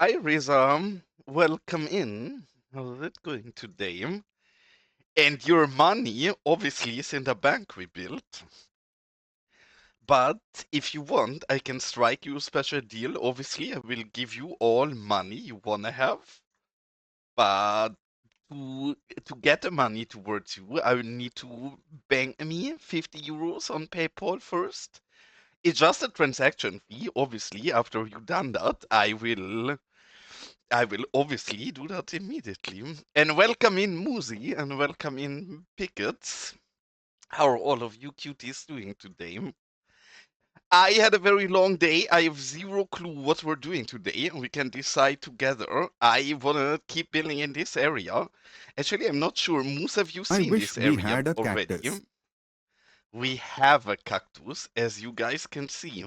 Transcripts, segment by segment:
Hi, Riza. Welcome in. How's it going today? And your money obviously is in the bank we built. But if you want, I can strike you a special deal. Obviously, I will give you all money you wanna have. But to to get the money towards you, I will need to bank me 50 euros on PayPal first. It's just a transaction fee. Obviously, after you've done that, I will obviously do that immediately. And welcome in Muzi and welcome in Pickets. How are all of you cuties doing today? I had a very long day. I have zero clue what we're doing today. We can decide together. I wanna keep building in this area. Actually, I'm not sure. Moose, have you I seen wish this we area had a already? cactus. We have a cactus, as you guys can see.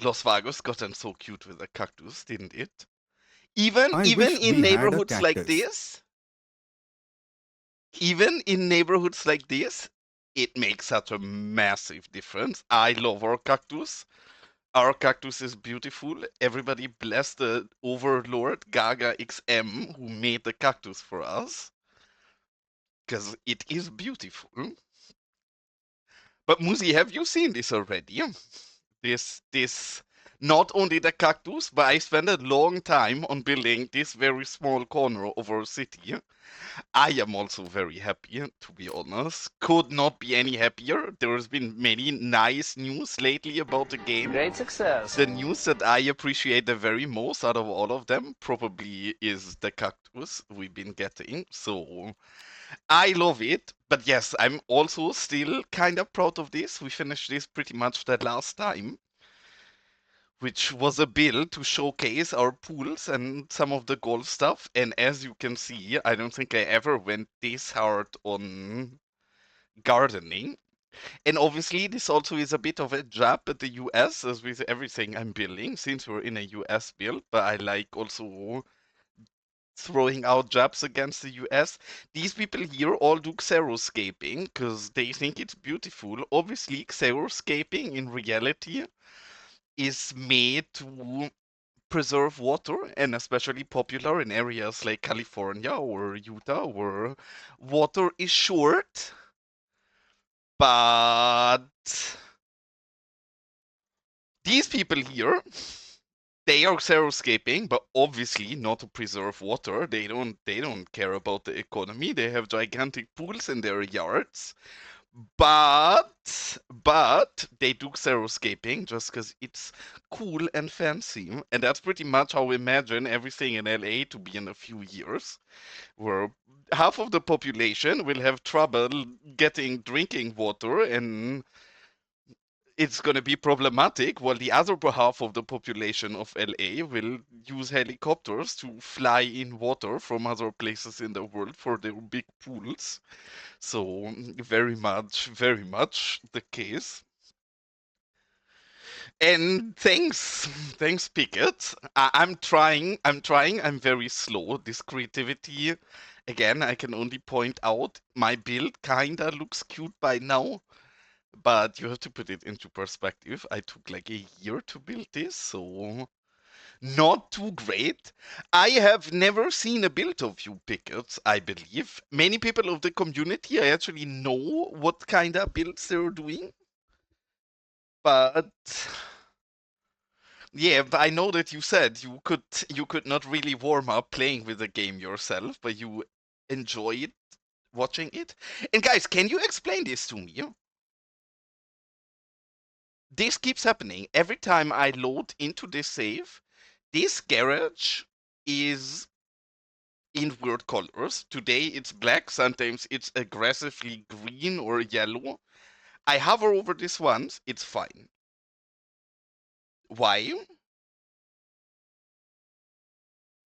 Los Vagos gotten so cute with a cactus, didn't it? Even I even wish in we had a neighborhoods like cactus. this, even in neighborhoods like this, it makes such a massive difference. I love our cactus. Our cactus is beautiful. Everybody bless the overlord Gaga XM who made the cactus for us, because it is beautiful. But Muzi, have you seen this already? This not only the cactus, but I spent a long time on building this very small corner of our city. I am also very happy, to be honest. Could not be any happier. There has been many nice news lately about the game. Great success. The news that I appreciate the very most out of all of them probably is the cactus we've been getting. So I love it. But yes, I'm also still kind of proud of this. We finished this pretty much the last time, which was a build to showcase our pools and some of the golf stuff. And as you can see, I don't think I ever went this hard on gardening. And obviously, this also is a bit of a jab at the US, as with everything I'm building, since we're in a US build. But I like also throwing out jabs against the US. These people here all do xeriscaping because they think it's beautiful. Obviously, xeriscaping in reality is made to preserve water and especially popular in areas like California or Utah where water is short. But these people here, they are xeriscaping, but obviously not to preserve water. They don't care about the economy. They have gigantic pools in their yards. But they do xeriscaping just because it's cool and fancy. And that's pretty much how we imagine everything in LA to be in a few years, where half of the population will have trouble getting drinking water and it's going to be problematic, while the other half of the population of LA will use helicopters to fly in water from other places in the world for their big pools. So, very much the case. And thanks, Pickett. I'm very slow. This creativity, again, I can only point out my build kinda looks cute by now. But you have to put it into perspective. I took like a year to build this, so not too great. I have never seen a build of you Pickets, I believe. Many people of the community, I actually know what kind of builds they're doing. But yeah, but I know that you said you could not really warm up playing with the game yourself, but you enjoyed watching it. And guys, can you explain this to me? This keeps happening every time I load into this save. This garage is in weird colors. Today it's black, sometimes it's aggressively green or yellow. I hover over this once, it's fine. Why?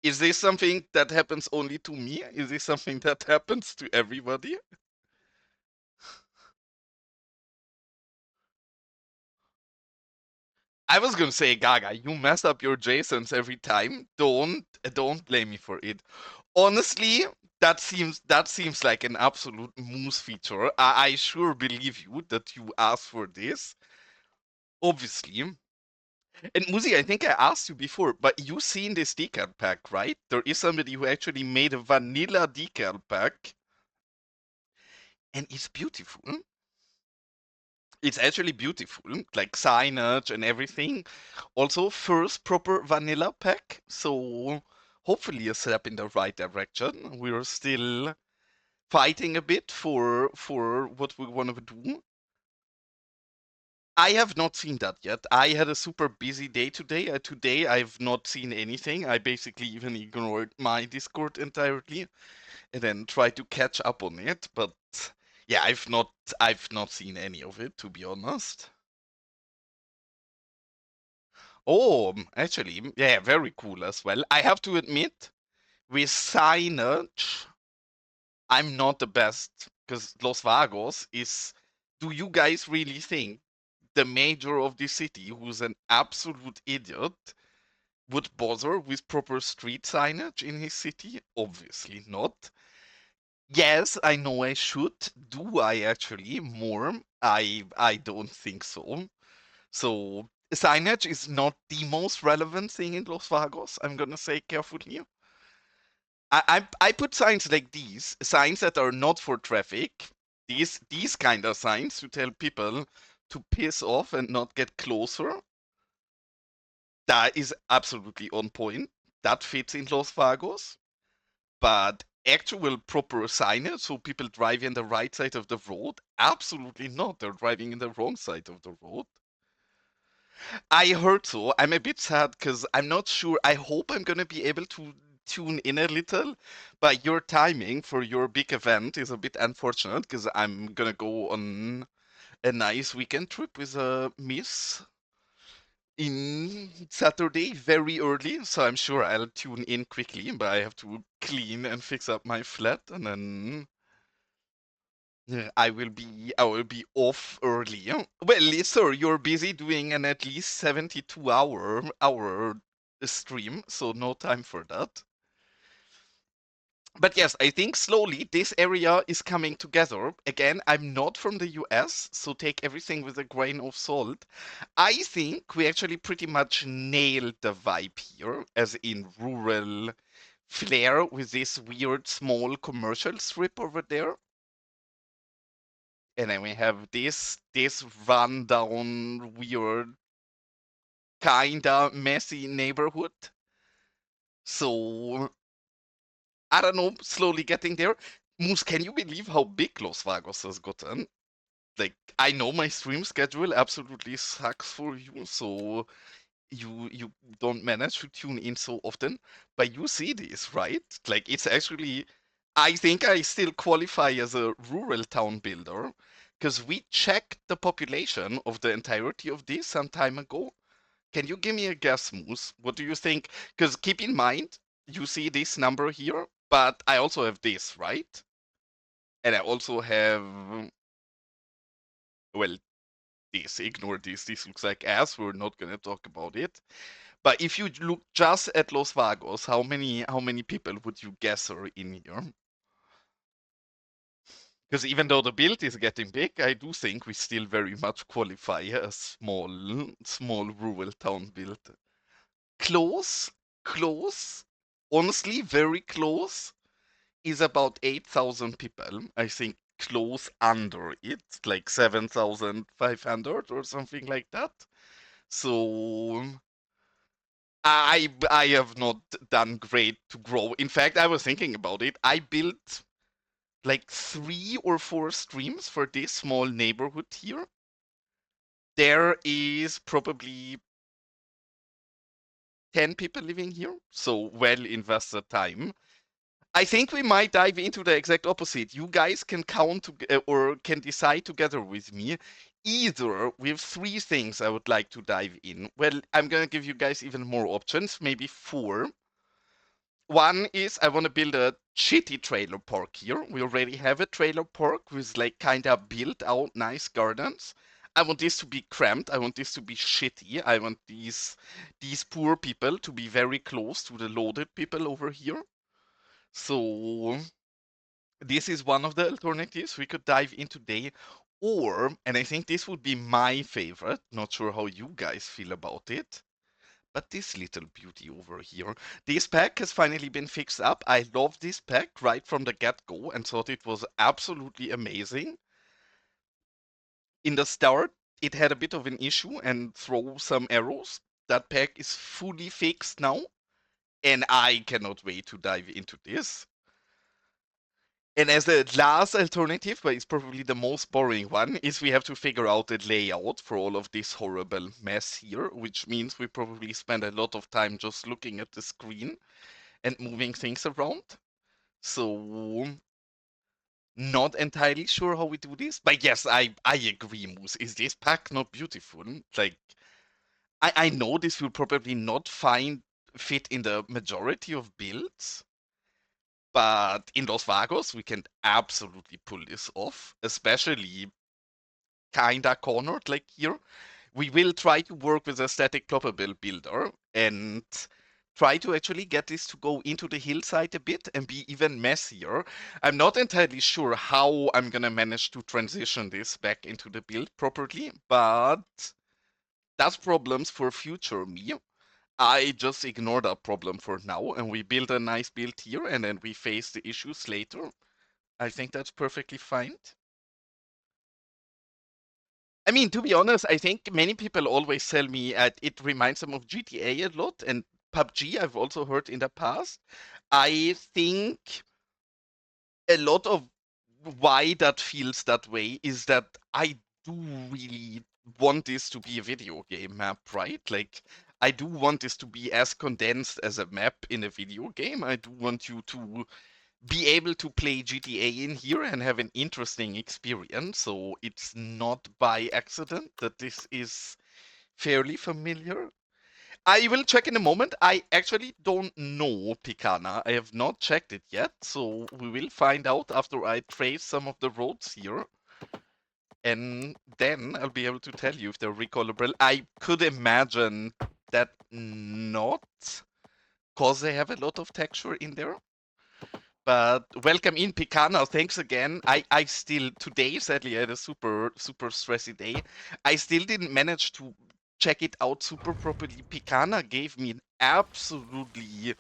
Is this something that happens only to me? Is this something that happens to everybody? I was gonna say, Gaga, you mess up your JSONs every time. Don't blame me for it. Honestly, that seems like an absolute moose feature. I sure believe you that you asked for this. Obviously, And Muzi, I think I asked you before, but you seen this decal pack, right? There is somebody who actually made a vanilla decal pack, and it's beautiful. It's actually beautiful, like signage and everything. Also, first proper vanilla pack, so hopefully a step in the right direction. We're still fighting a bit for what we want to do. I have not seen that yet. I had a super busy day today. Today I've not seen anything. I basically even ignored my Discord entirely and then tried to catch up on it. But yeah, I've not seen any of it, to be honest. Oh, actually, yeah, very cool as well. I have to admit, with signage, I'm not the best because Los Vagos is. Do you guys really think the mayor of the city, who's an absolute idiot, would bother with proper street signage in his city? Obviously not. Yes, I know I should. Do I actually more? I don't think so. So signage is not the most relevant thing in Los Vagos. I'm gonna say carefully. I put signs like these, signs that are not for traffic. These kind of signs to tell people to piss off and not get closer. That is absolutely on point. That fits in Los Vagos. But actual proper signage so people drive in the right side of the road? Absolutely not. They're driving in the wrong side of the road. I heard so. I'm a bit sad because I'm not sure. I hope I'm gonna be able to tune in a little, but your timing for your big event is a bit unfortunate because I'm gonna go on a nice weekend trip with a miss in Saturday very early, so I'm sure I'll tune in quickly, but I have to clean and fix up my flat and then yeah, I will be off early. Well, sir, you're busy doing an at least 72 hour stream, so no time for that. But yes, I think slowly this area is coming together. Again, I'm not from the US, so take everything with a grain of salt. I think we actually pretty much nailed the vibe here, as in rural flair with this weird small commercial strip over there. And then we have this rundown, weird, kinda messy neighborhood. So I don't know, slowly getting there. Moose, can you believe how big Los Vagos has gotten? Like, I know my stream schedule absolutely sucks for you, so you don't manage to tune in so often, but you see this, right? Like, it's actually, I think I still qualify as a rural town builder because we checked the population of the entirety of this some time ago. Can you give me a guess, Moose? What do you think? Because keep in mind, you see this number here, but I also have this, right? And I also have, well, this. Ignore this. This looks like ass. We're not gonna talk about it. But if you look just at Los Vagos, how many people would you guess are in here? Because even though the build is getting big, I do think we still very much qualify as small rural town build. Close, close, honestly, very close is about 8,000 people. I think close under it, like 7,500 or something like that. So I have not done great to grow. In fact, I was thinking about it. I built like 3 or 4 streams for this small neighborhood here. There is probably 10 people living here, so well invested time. I think we might dive into the exact opposite. You guys can count or can decide together with me. Either we have 3 things I would like to dive in. Well, I'm gonna give you guys even more options, maybe 4. One is I want to build a shitty trailer park here. We already have a trailer park with like kind of built out nice gardens. I want this to be cramped. I want this to be shitty. I want these poor people to be very close to the loaded people over here. So this is one of the alternatives we could dive in today. Or, and I think this would be my favorite, not sure how you guys feel about it. But this little beauty over here. This pack has finally been fixed up. I love this pack right from the get-go and thought it was absolutely amazing. In the start, it had a bit of an issue and throw some arrows. That pack is fully fixed now, and I cannot wait to dive into this. And as the last alternative, but it's probably the most boring one, is we have to figure out the layout for all of this horrible mess here, which means we probably spend a lot of time just looking at the screen and moving things around. So, not entirely sure how we do this, but yes, I agree, Moose. Is this pack not beautiful? Like, I know this will probably not find fit in the majority of builds, but in Los Vagos, we can absolutely pull this off, especially kinda cornered like here. We will try to work with a static clopper builder and try to actually get this to go into the hillside a bit and be even messier. I'm not entirely sure how I'm gonna manage to transition this back into the build properly, but that's problems for future me. I just ignore that problem for now and we build a nice build here and then we face the issues later. I think that's perfectly fine. I mean, to be honest, I think many people always tell me it reminds them of GTA a lot and PUBG, I've also heard in the past. I think a lot of why that feels that way is that I do really want this to be a video game map, right? Like, I do want this to be as condensed as a map in a video game. I do want you to be able to play GTA in here and have an interesting experience. So it's not by accident that this is fairly familiar. I will check in a moment. I actually don't know Picana. I have not checked it yet, so we will find out after I trace some of the roads here. And then I'll be able to tell you if they're recallable. I could imagine that not, because they have a lot of texture in there. But welcome in, Picana. Thanks again. I still, today, sadly, I had a super stressy day. I still didn't manage to check it out super properly. Picana gave me an absolutely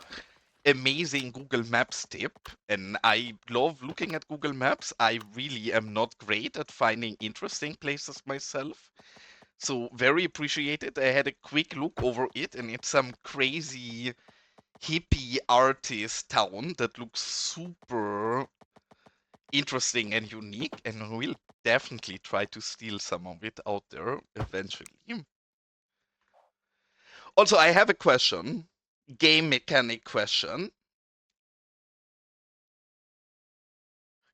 amazing Google Maps tip, and I love looking at Google Maps. I really am not great at finding interesting places myself. So very appreciated. I had a quick look over it, and it's some crazy hippie artist town that looks super interesting and unique, and we'll definitely try to steal some of it out there eventually. Also, I have a question, game mechanic question.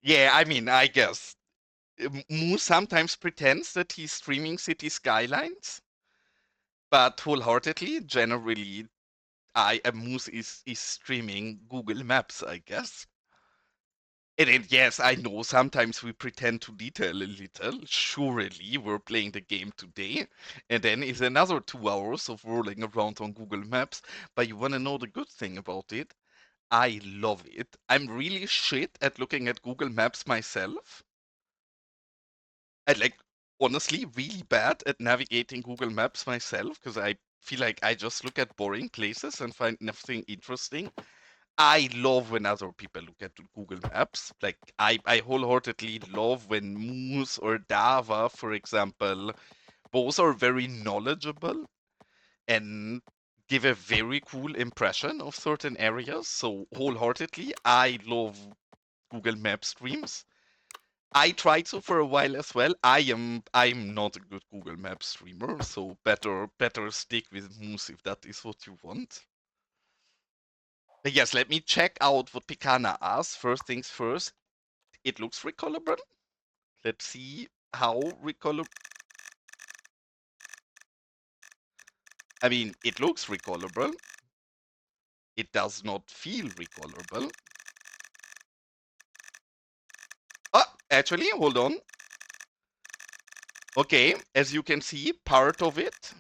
Yeah, I mean, I guess Moose sometimes pretends that he's streaming City Skylines, but wholeheartedly, generally, Moose is streaming Google Maps, I guess. And then, yes, I know sometimes we pretend to detail a little. Surely we're playing the game today. And then is another 2 hours of rolling around on Google Maps. But you want to know the good thing about it? I love it. I'm really shit at looking at Google Maps myself. I like, honestly, really bad at navigating Google Maps myself because I feel like I just look at boring places and find nothing interesting. I love when other people look at Google Maps. Like I wholeheartedly love when Moose or Dava, for example, both are very knowledgeable and give a very cool impression of certain areas. So wholeheartedly, I love Google Map streams. I tried so for a while as well. I'm not a good Google Map streamer, so better stick with Moose if that is what you want. But yes, let me check out what Picana asks. First things first, it looks recallable. Let's see how recallable. I mean, it looks recallable. It does not feel recallable. Ah, actually, hold on. Okay, as you can see, part of it,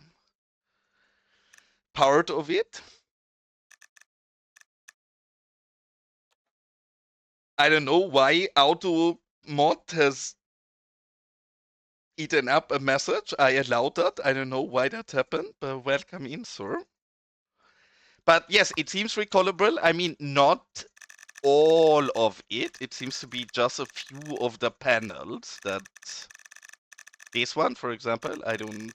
I don't know why auto mod has eaten up a message. I allowed that. I don't know why that happened, but welcome in, sir. But yes, it seems recallable. I mean, not all of it. It seems to be just a few of the panels that... This one, for example, I don't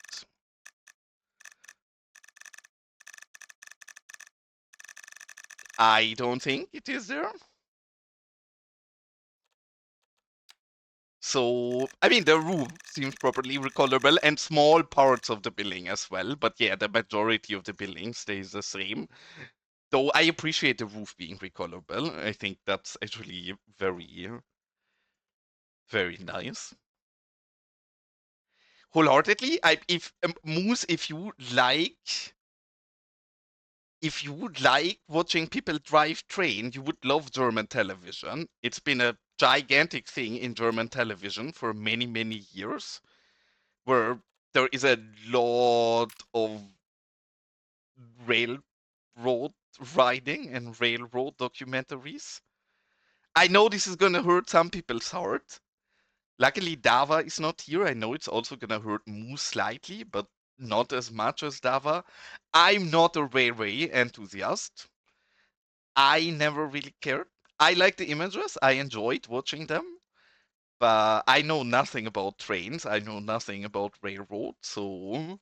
think it is there. So, I mean, the roof seems properly recallable and small parts of the building as well. But yeah, the majority of the building stays the same. Though I appreciate the roof being recallable. I think that's actually very, very nice. Wholeheartedly, Moose, if you would like watching people drive train, you would love German television. It's been a gigantic thing in German television for many, many years, where there is a lot of railroad riding and railroad documentaries. I know this is gonna hurt some people's heart. Luckily, Dava is not here. I know it's also gonna hurt Moose slightly, but not as much as Dava. I'm not a railway enthusiast. I never really cared. I like the images. I enjoyed watching them, but I know nothing about trains. I know nothing about railroad, so.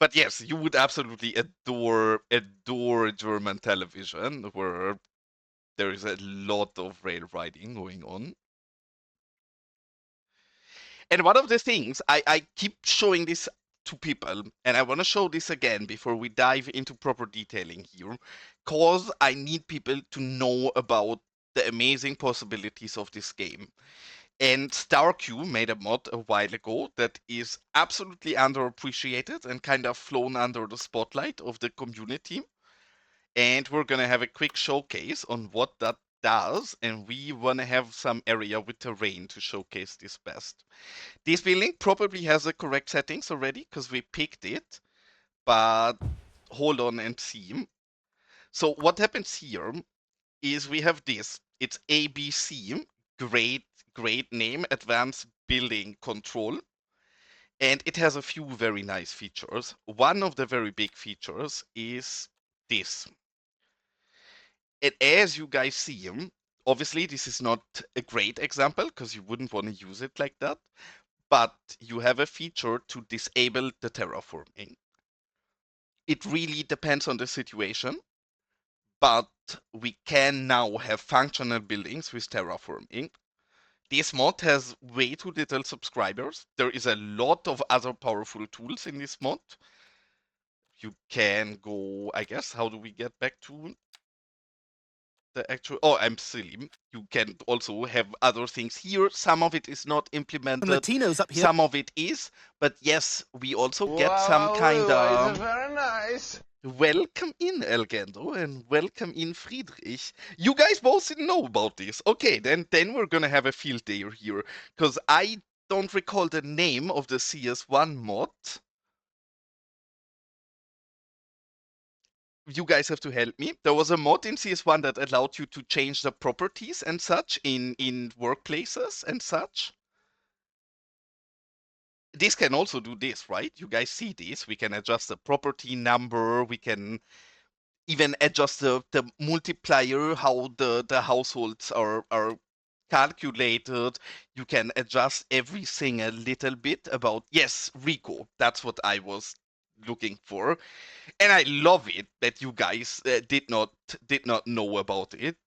But yes, you would absolutely adore German television, where there is a lot of rail riding going on. And one of the things I keep showing this to people, and I want to show this again before we dive into proper detailing here, because I need people to know about the amazing possibilities of this game. And StarQ made a mod a while ago that is absolutely underappreciated and kind of flown under the spotlight of the community. And we're going to have a quick showcase on what that does, and we want to have some area with terrain to showcase this best. This building probably has the correct settings already because we picked it, but hold on and see. So what happens here is we have this. It's ABC, great name, Advanced Building Control, and it has a few very nice features. One of the very big features is this. And as you guys see, obviously this is not a great example because you wouldn't want to use it like that, but you have a feature to disable the terraforming. It really depends on the situation, but we can now have functional buildings with terraforming. This mod has way too little subscribers. There is a lot of other powerful tools in this mod. You can go, I guess, how do we get back to the actual... Oh, I'm silly. You can also have other things here. Some of it is not implemented. Latinos up here. Some of it is. But yes, we also get some kind of... Very nice. Welcome in, Elgendo, and welcome in, Friedrich. You guys both didn't know about this. Okay, then we're gonna have a field day here, because I don't recall the name of the CS1 mod. You guys have to help me. There was a mod in CS1 that allowed you to change the properties and such in workplaces and such. This can also do this, right? You guys see this. We can adjust the property number. We can even adjust the multiplier, how the households are calculated. You can adjust everything a little bit about... Yes, Rico. That's what I was looking for. And I love it that you guys did not know about it,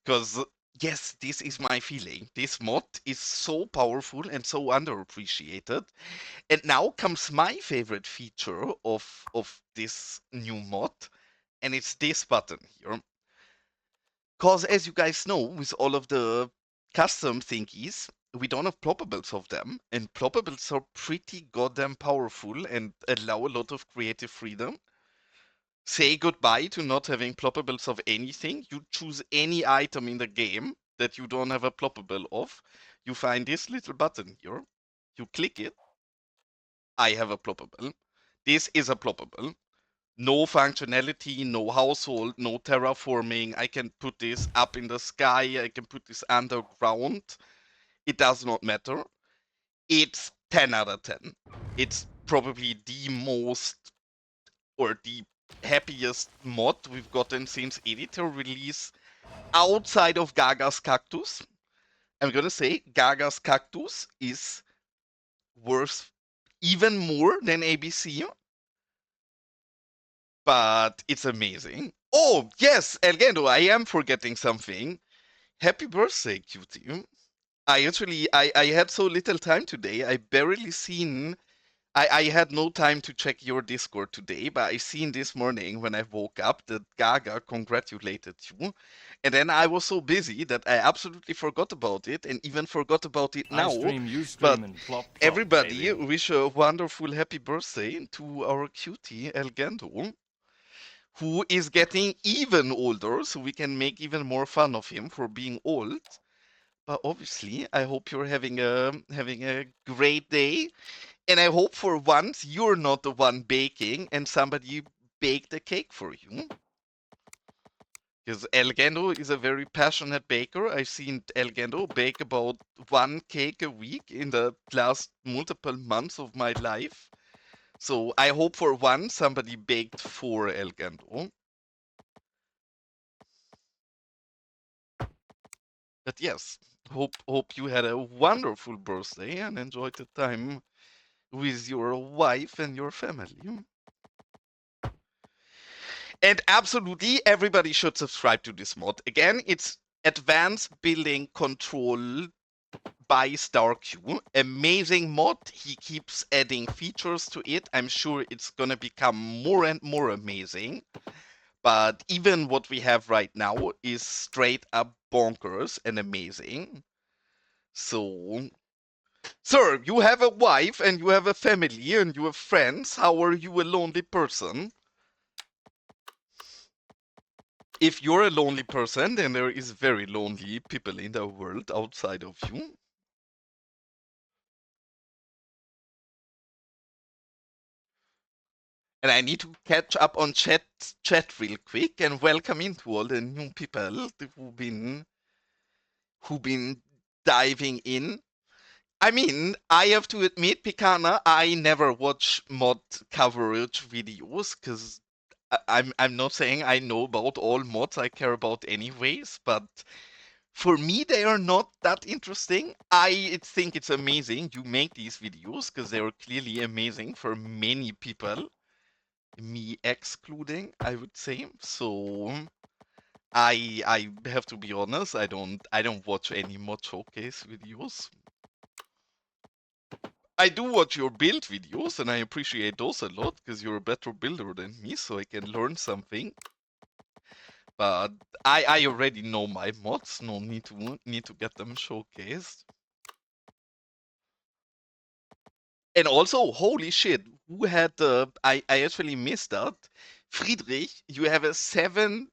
because yes, this is my feeling. This mod is so powerful and so underappreciated. And now comes my favorite feature of this new mod, and it's this button here. Because as you guys know, with all of the custom thingies, we don't have ploppables of them, and ploppables are pretty goddamn powerful and allow a lot of creative freedom. Say goodbye to not having ploppables of anything. You choose any item in the game that you don't have a ploppable of. You find this little button here. You click it. I have a ploppable. This is a ploppable. No functionality, no household, no terraforming. I can put this up in the sky. I can put this underground. It does not matter. It's 10 out of 10. It's probably the most or the happiest mod we've gotten since editor release outside of Gaga's Cactus. I'm gonna say Gaga's Cactus is worth even more than ABC, but it's amazing. Oh, yes, Elgendo, I am forgetting something. Happy birthday, cutie. I had so little time today. I barely seen I had no time to check your Discord today, but I seen this morning when I woke up that Gaga congratulated you. And then I was so busy that I absolutely forgot about it and even forgot about it I now. stream, you But stream, and plop plop, everybody baby. wish a wonderful happy birthday to our cutie Elgendo, who is getting even older, so we can make even more fun of him for being old. But obviously, I hope you're having a great day, and I hope for once you're not the one baking and somebody baked a cake for you. Because Elgendo is a very passionate baker. I've seen Elgendo bake about one cake a week in the last multiple months of my life. So I hope for once somebody baked for Elgendo. But yes, hope you had a wonderful birthday and enjoyed the time with your wife and your family. And absolutely, everybody should subscribe to this mod. Again, it's Advanced Building Control by StarQ. Amazing mod. He keeps adding features to it. I'm sure it's gonna become more and more amazing. But even what we have right now is straight up bonkers and amazing. So, sir, you have a wife and you have a family and you have friends. How are you a lonely person? If you're a lonely person, then there is very lonely people in the world outside of you. And I need to catch up on chat real quick and welcome into all the new people who've been diving in. I mean, I have to admit, Pikana, I never watch mod coverage videos because I'm not saying I know about all mods I care about anyways, but for me, they are not that interesting. I think it's amazing you make these videos because they are clearly amazing for many people, me excluding, I would say. So I have to be honest, I don't watch any mod showcase videos. I do watch your build videos and I appreciate those a lot because you're a better builder than me, so I can learn something. But I already know my mods, no need to get them showcased. And also, holy shit, who had the? I actually missed that. Friedrich, you have a 7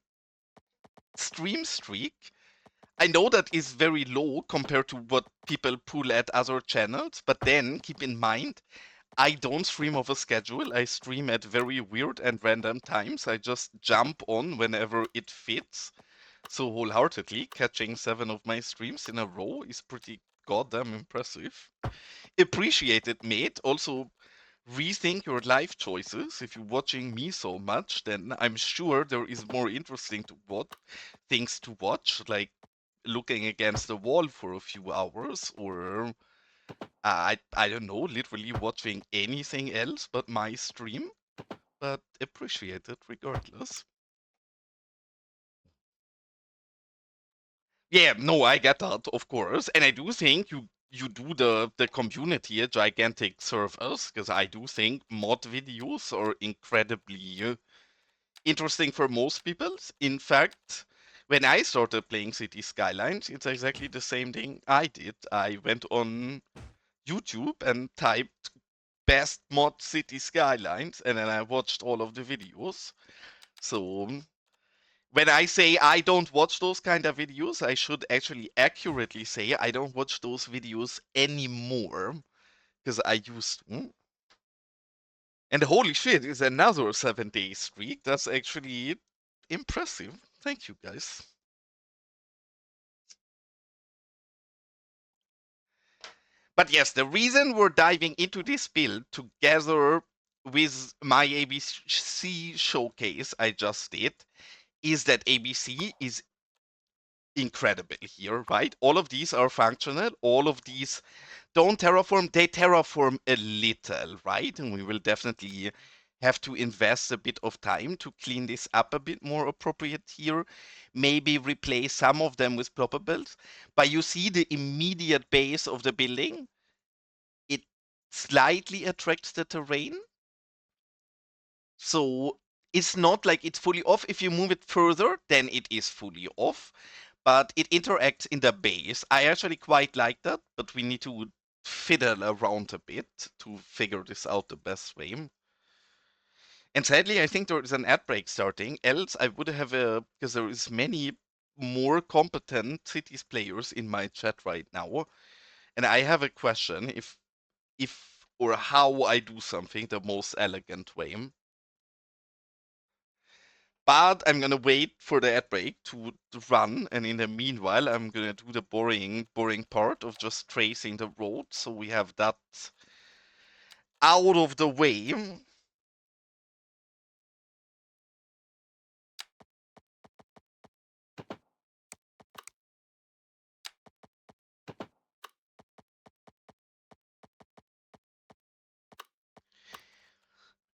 stream streak. I know that is very low compared to what people pull at other channels, but then keep in mind, I don't stream off a schedule. I stream at very weird and random times. I just jump on whenever it fits. So wholeheartedly, catching 7 of my streams in a row is pretty goddamn impressive. Appreciate it, mate. Also, rethink your life choices. If you're watching me so much, then I'm sure there is more interesting things to watch, like looking against the wall for a few hours, or I don't know, literally watching anything else but my stream. But appreciate it regardless. Yeah, no, I get that, of course, and I do think you do the community a gigantic service because I do think mod videos are incredibly interesting for most people. In fact, when I started playing Cities Skylines, it's exactly the same thing I did. I went on YouTube and typed best mod City Skylines, and then I watched all of the videos. So when I say I don't watch those kind of videos, I should actually accurately say I don't watch those videos anymore because I used to. And holy shit, is another 7 day streak. That's actually impressive. Thank you guys. But yes, the reason we're diving into this build together with my ABC showcase I just did is that ABC is incredible here, right? All of these are functional. All of these don't terraform. They terraform a little, right? And we will definitely have to invest a bit of time to clean this up a bit more appropriate here. Maybe replace some of them with propables. But you see the immediate base of the building, it slightly attracts the terrain. So it's not like it's fully off. If you move it further, then it is fully off. But it interacts in the base. I actually quite like that, but we need to fiddle around a bit to figure this out the best way. And sadly, I think there is an ad break starting. Else, I would have a because there is many more competent cities players in my chat right now, and I have a question if or how I do something the most elegant way. But I'm gonna wait for the ad break to run, and in the meanwhile, I'm gonna do the boring part of just tracing the road, so we have that out of the way.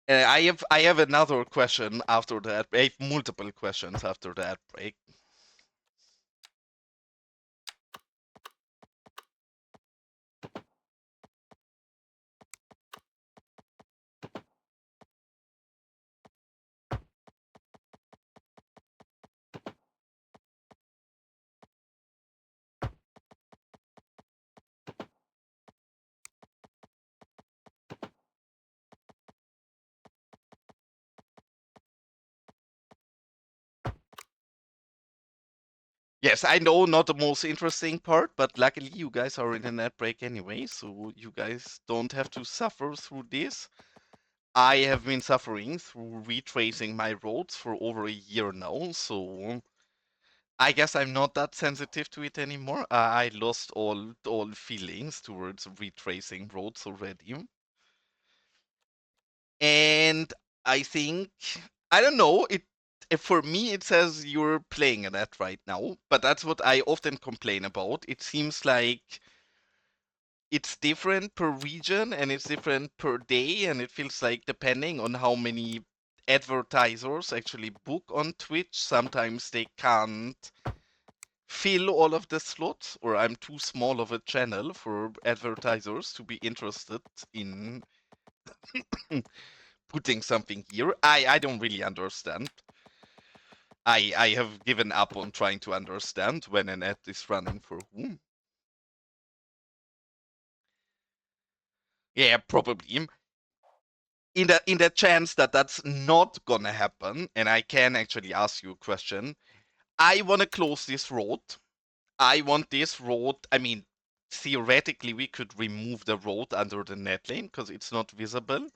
I have another question after that. I have multiple questions after that break. Yes, I know, not the most interesting part, but luckily you guys are in a net break anyway, so you guys don't have to suffer through this. I have been suffering through retracing my roads for over a year now, so I guess I'm not that sensitive to it anymore. I lost all feelings towards retracing roads already. And I think I don't know, for me it says you're playing at that right now, but that's what I often complain about. It seems like it's different per region and it's different per day, and it feels like depending on how many advertisers actually book on Twitch, sometimes they can't fill all of the slots, or I'm too small of a channel for advertisers to be interested in putting something here. I don't really understand. I have given up on trying to understand when an ad is running for whom. Yeah, probably. In the chance that that's not gonna happen, and I can actually ask you a question. I want to close this road. I want this road. I mean, theoretically, we could remove the road under the net lane because it's not visible.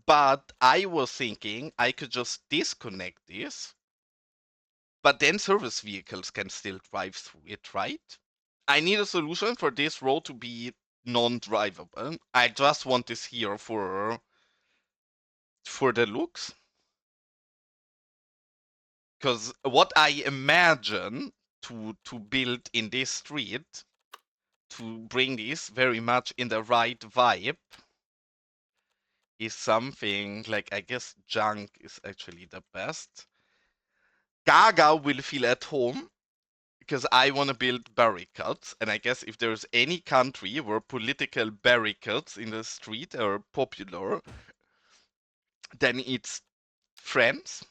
But I was thinking I could just disconnect this, but then service vehicles can still drive through it, right? I need a solution for this road to be non-drivable. I just want this here for the looks. Because what I imagine to build in this street to bring this very much in the right vibe is something like, I guess junk is actually the best. Gaga will feel at home because I want to build barricades, and I guess if there's any country where political barricades in the street are popular, then it's France.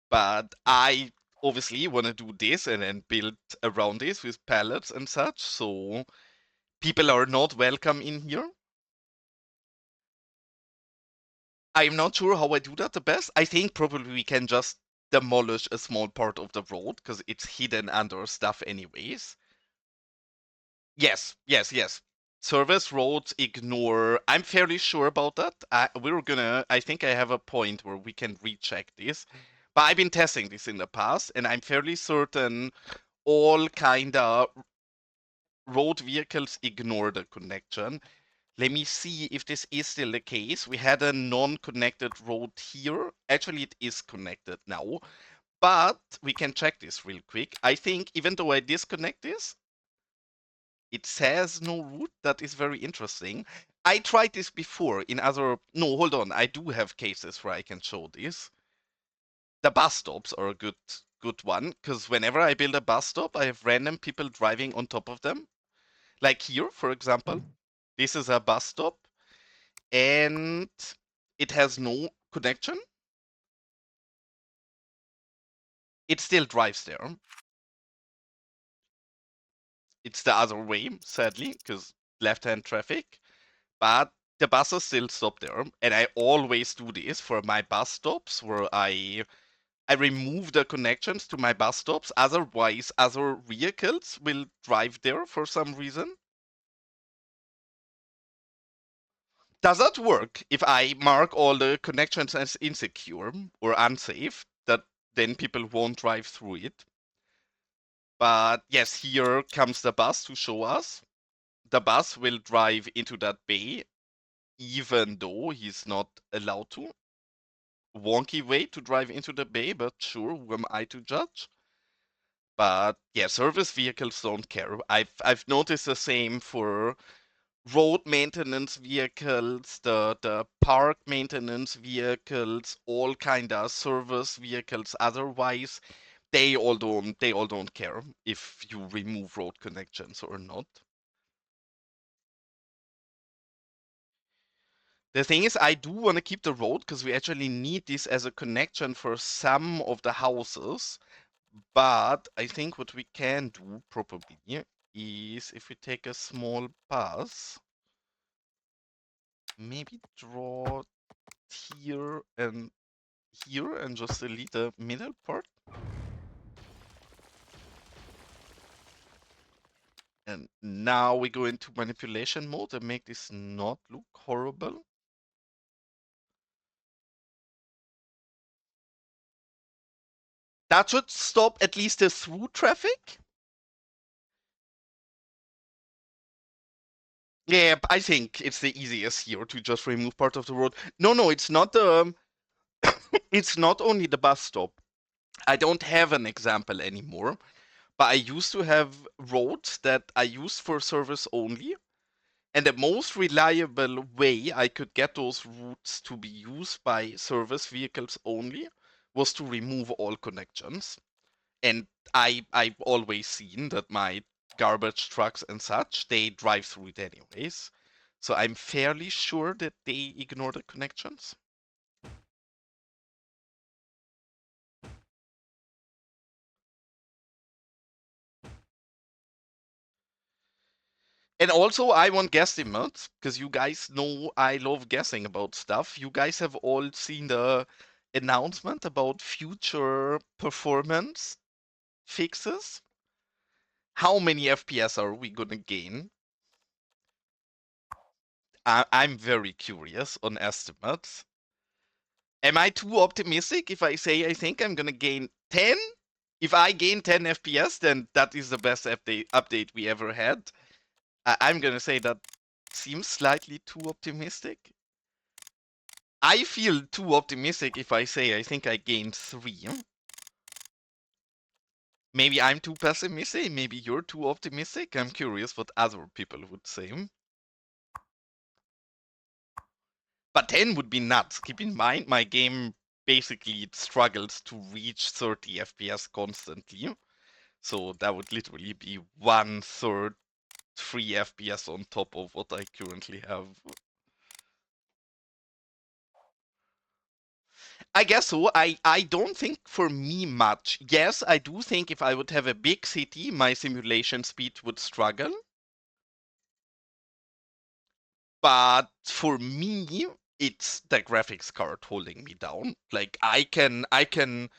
But I obviously want to do this and then build around this with pallets and such, so people are not welcome in here. I'm not sure how I do that the best. I think probably we can just demolish a small part of the road because it's hidden under stuff anyways. Yes, yes, yes. Service roads ignore. I'm fairly sure about that. I think I have a point where we can recheck this. But I've been testing this in the past, and I'm fairly certain all kinda road vehicles ignore the connection. Let me see if this is still the case. We had a non-connected road here. Actually, it is connected now, but we can check this real quick. I think even though I disconnect this, it says no route. That is very interesting. I tried this before in other... No, hold on. I do have cases where I can show this. The bus stops are a good one, because whenever I build a bus stop, I have random people driving on top of them. Like here, for example. This is a bus stop, and it has no connection. It still drives there. It's the other way, sadly, because left-hand traffic. But the buses still stop there, and I always do this for my bus stops, where I remove the connections to my bus stops. Otherwise, other vehicles will drive there for some reason. Does that work if I mark all the connections as insecure or unsafe? That then people won't drive through it. But yes, here comes the bus to show us. The bus will drive into that bay, even though he's not allowed to. Wonky way to drive into the bay, but sure, who am I to judge? But yeah, service vehicles don't care. I've noticed the same for road maintenance vehicles, the park maintenance vehicles, all kind of service vehicles. Otherwise, they all don't care if you remove road connections or not. The thing is, I do want to keep the road because we actually need this as a connection for some of the houses. But I think what we can do probably is if we take a small bus, maybe draw here and just delete the middle part. And now we go into manipulation mode and make this not look horrible. That should stop at least the through traffic. Yeah, I think it's the easiest here to just remove part of the road. No, it's not the... it's not only the bus stop. I don't have an example anymore, but I used to have roads that I used for service only. And the most reliable way I could get those routes to be used by service vehicles only was to remove all connections. And I've always seen that my garbage trucks and such, they drive through it anyways. So I'm fairly sure that they ignore the connections. And also, I want guesstimates, because you guys know I love guessing about stuff. You guys have all seen the announcement about future performance fixes. How many FPS are we gonna gain? I'm very curious on estimates. Am I too optimistic if I say I think I'm gonna gain 10? If I gain 10 FPS, then that is the best update we ever had. I'm gonna say that seems slightly too optimistic. I feel too optimistic if I say I think I gained 3. Maybe I'm too pessimistic, maybe you're too optimistic. I'm curious what other people would say. But 10 would be nuts. Keep in mind, my game basically struggles to reach 30 FPS constantly. So that would literally be 1/3 free FPS on top of what I currently have. I guess so. I don't think for me much. Yes, I do think if I would have a big city, my simulation speed would struggle. But for me, it's the graphics card holding me down. Like I can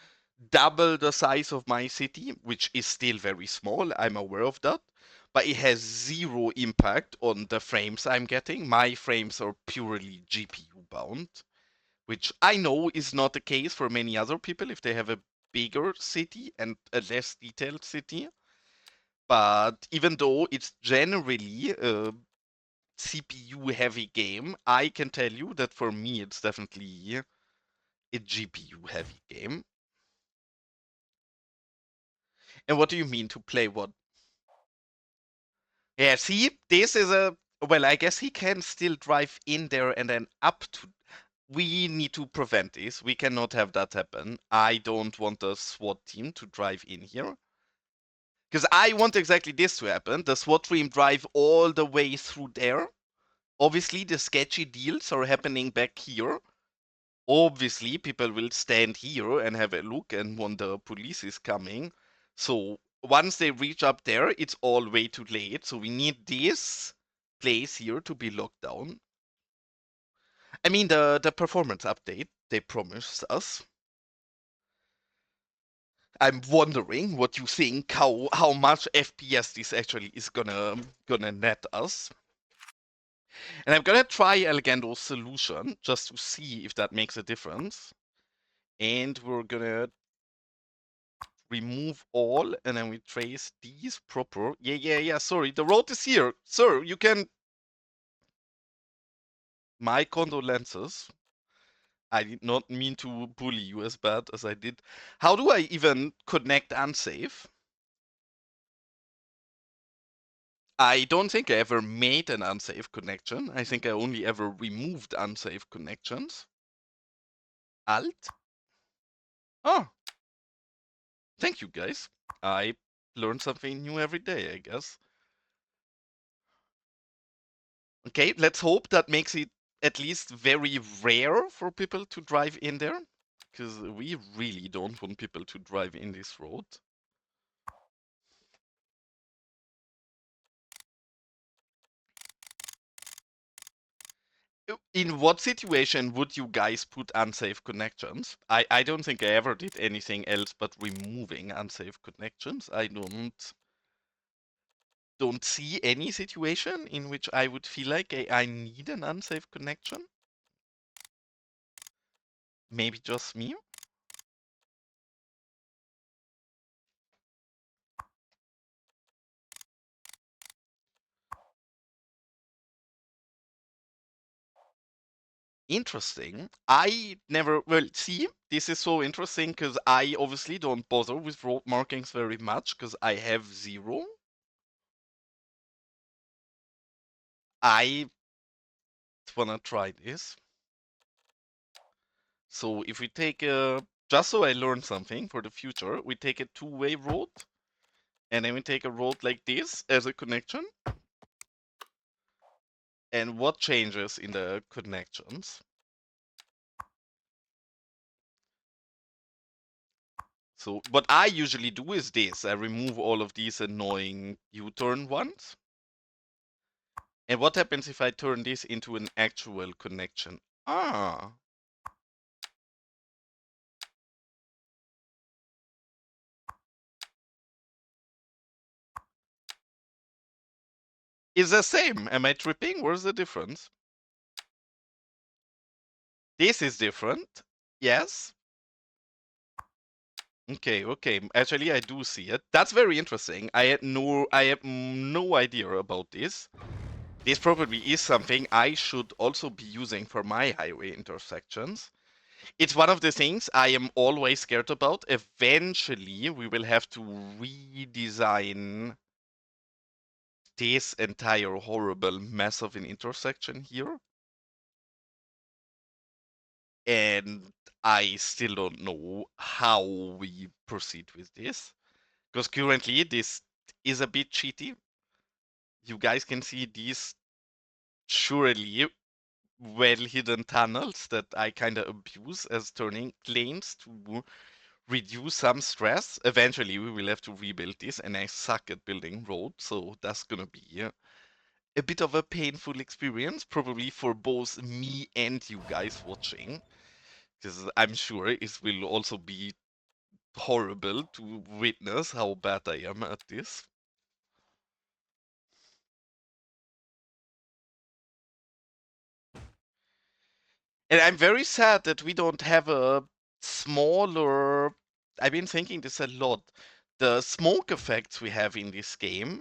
double the size of my city, which is still very small. I'm aware of that. But it has zero impact on the frames I'm getting. My frames are purely GPU bound, which I know is not the case for many other people if they have a bigger city and a less detailed city. But even though it's generally a CPU heavy game, I can tell you that for me it's definitely a GPU heavy game. And what do you mean to play what? Yeah, see, this is a well, I guess he can still drive in there and then up to. We need to prevent this. We cannot have that happen. I don't want the SWAT team to drive in here. Because I want exactly this to happen. The SWAT team drive all the way through there. Obviously, the sketchy deals are happening back here. Obviously, people will stand here and have a look and when the police is coming. So once they reach up there, it's all way too late. So we need this place here to be locked down. I mean, the performance update they promised us. I'm wondering what you think, how much FPS this actually is gonna net us. And I'm gonna try Elegando's solution just to see if that makes a difference. And we're gonna remove all and then we trace these proper. Yeah, sorry, the road is here. Sir, you can. My condolences. I did not mean to bully you as bad as I did. How do I even connect unsafe? I don't think I ever made an unsafe connection. I think I only ever removed unsafe connections. Alt? Oh, thank you guys. I learn something new every day, I guess. Okay, let's hope that makes it at least very rare for people to drive in there. Because we really don't want people to drive in this road. In what situation would you guys put unsafe connections? I don't think I ever did anything else but removing unsafe connections. I don't see any situation in which I would feel like I need an unsafe connection. Maybe just me. Interesting. I never, well, see, this is so interesting because I obviously don't bother with road markings very much because I have 0. I wanna try this. So if we take a, just so I learn something for the future, we take a two-way road and then we take a road like this as a connection. And what changes in the connections? So what I usually do is this. I remove all of these annoying U-turn ones. And what happens if I turn this into an actual connection? Ah, it's the same. Am I tripping? Where's the difference? This is different. Yes. Okay. Actually, I do see it. That's very interesting. I have no idea about this. This probably is something I should also be using for my highway intersections. It's one of the things I am always scared about. Eventually, we will have to redesign this entire horrible mess of an intersection here. And I still don't know how we proceed with this. Because currently, this is a bit cheaty. You guys can see these surely well hidden tunnels that I kind of abuse as turning lanes to reduce some stress. Eventually, we will have to rebuild this, and I suck at building roads, so that's gonna be a bit of a painful experience, probably for both me and you guys watching, because I'm sure it will also be horrible to witness how bad I am at this. And I'm very sad that we don't have a smaller. I've been thinking this a lot. The smoke effects we have in this game,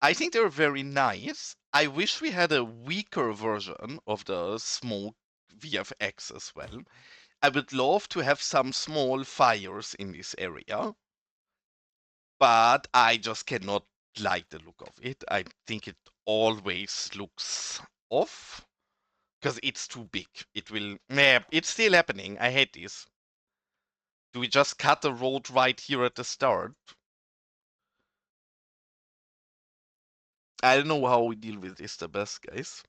I think they're very nice. I wish we had a weaker version of the smoke VFX as well. I would love to have some small fires in this area, but I just cannot like the look of it. I think it always looks off because it's too big. It will. Nah, it's still happening. I hate this. Do we just cut the road right here at the start? I don't know how we deal with this the best, guys.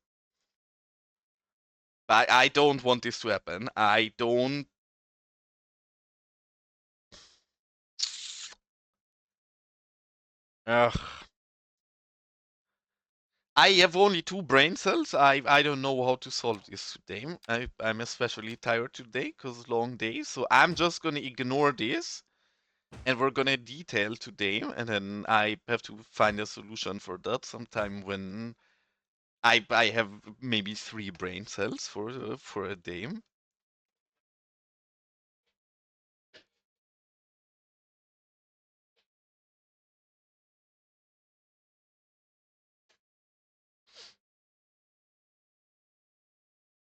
I don't want this to happen. I don't. Ugh. I have only 2 brain cells. I don't know how to solve this today. I'm especially tired today because long day. So I'm just gonna ignore this and we're gonna detail today, and then I have to find a solution for that sometime when I have maybe 3 brain cells for a day.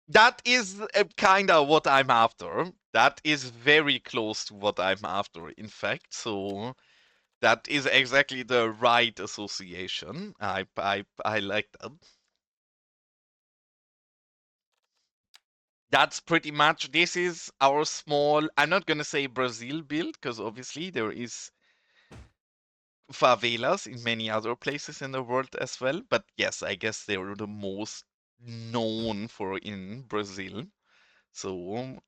That is kind of what I'm after. That is very close to what I'm after, in fact. So that is exactly the right association. I like that. That's pretty much. This is our small. I'm not gonna say Brazil build because obviously there is favelas in many other places in the world as well. But yes, I guess they're the most known for in Brazil. So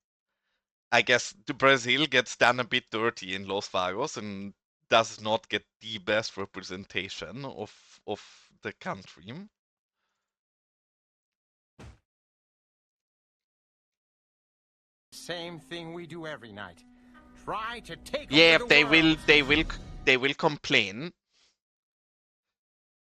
I guess the Brazil gets done a bit dirty in Los Vagos and does not get the best representation of the country. Same thing we do every night. Try to take Yeah, over the world. they will complain.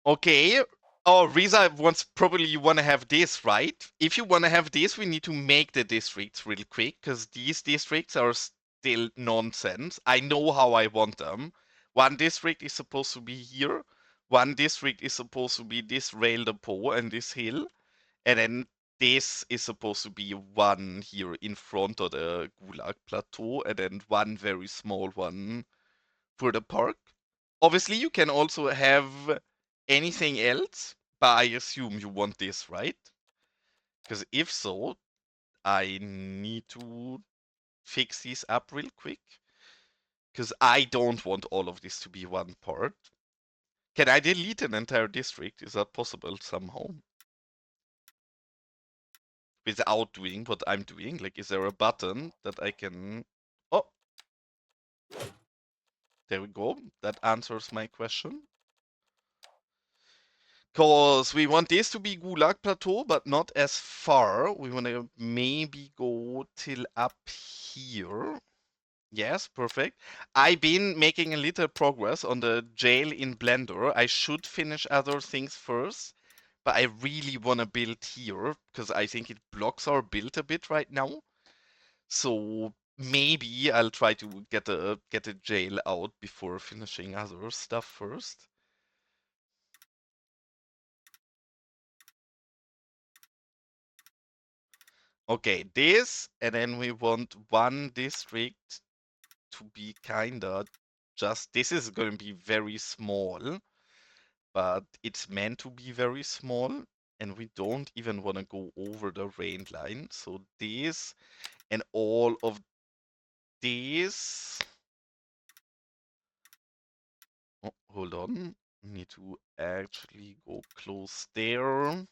Okay. Oh, Riza wants probably you want to have this, right? If you want to have this, we need to make the districts real quick because these districts are still nonsense. I know how I want them. One district is supposed to be here. One district is supposed to be this rail depot and this hill. And then this is supposed to be one here in front of the Gulag Plateau, and then one very small one for the park. Obviously, you can also have anything else, but I assume you want this, right? Because if so, I need to fix these up real quick. Because I don't want all of this to be one part. Can I delete an entire district? Is that possible somehow? Without doing what I'm doing? Like, is there a button that I can... Oh, there we go. That answers my question. Because we want this to be Gulag Plateau, but not as far. We want to maybe go till up here. Yes, perfect. I've been making a little progress on the jail in Blender. I should finish other things first, but I really want to build here because I think it blocks our build a bit right now. So maybe I'll try to get a jail out before finishing other stuff first. Okay, this, and then we want one district to be kinda just, this is going to be very small, but it's meant to be very small, and we don't even want to go over the rain line. So this and all of these. Oh, hold on. Need to actually go close there.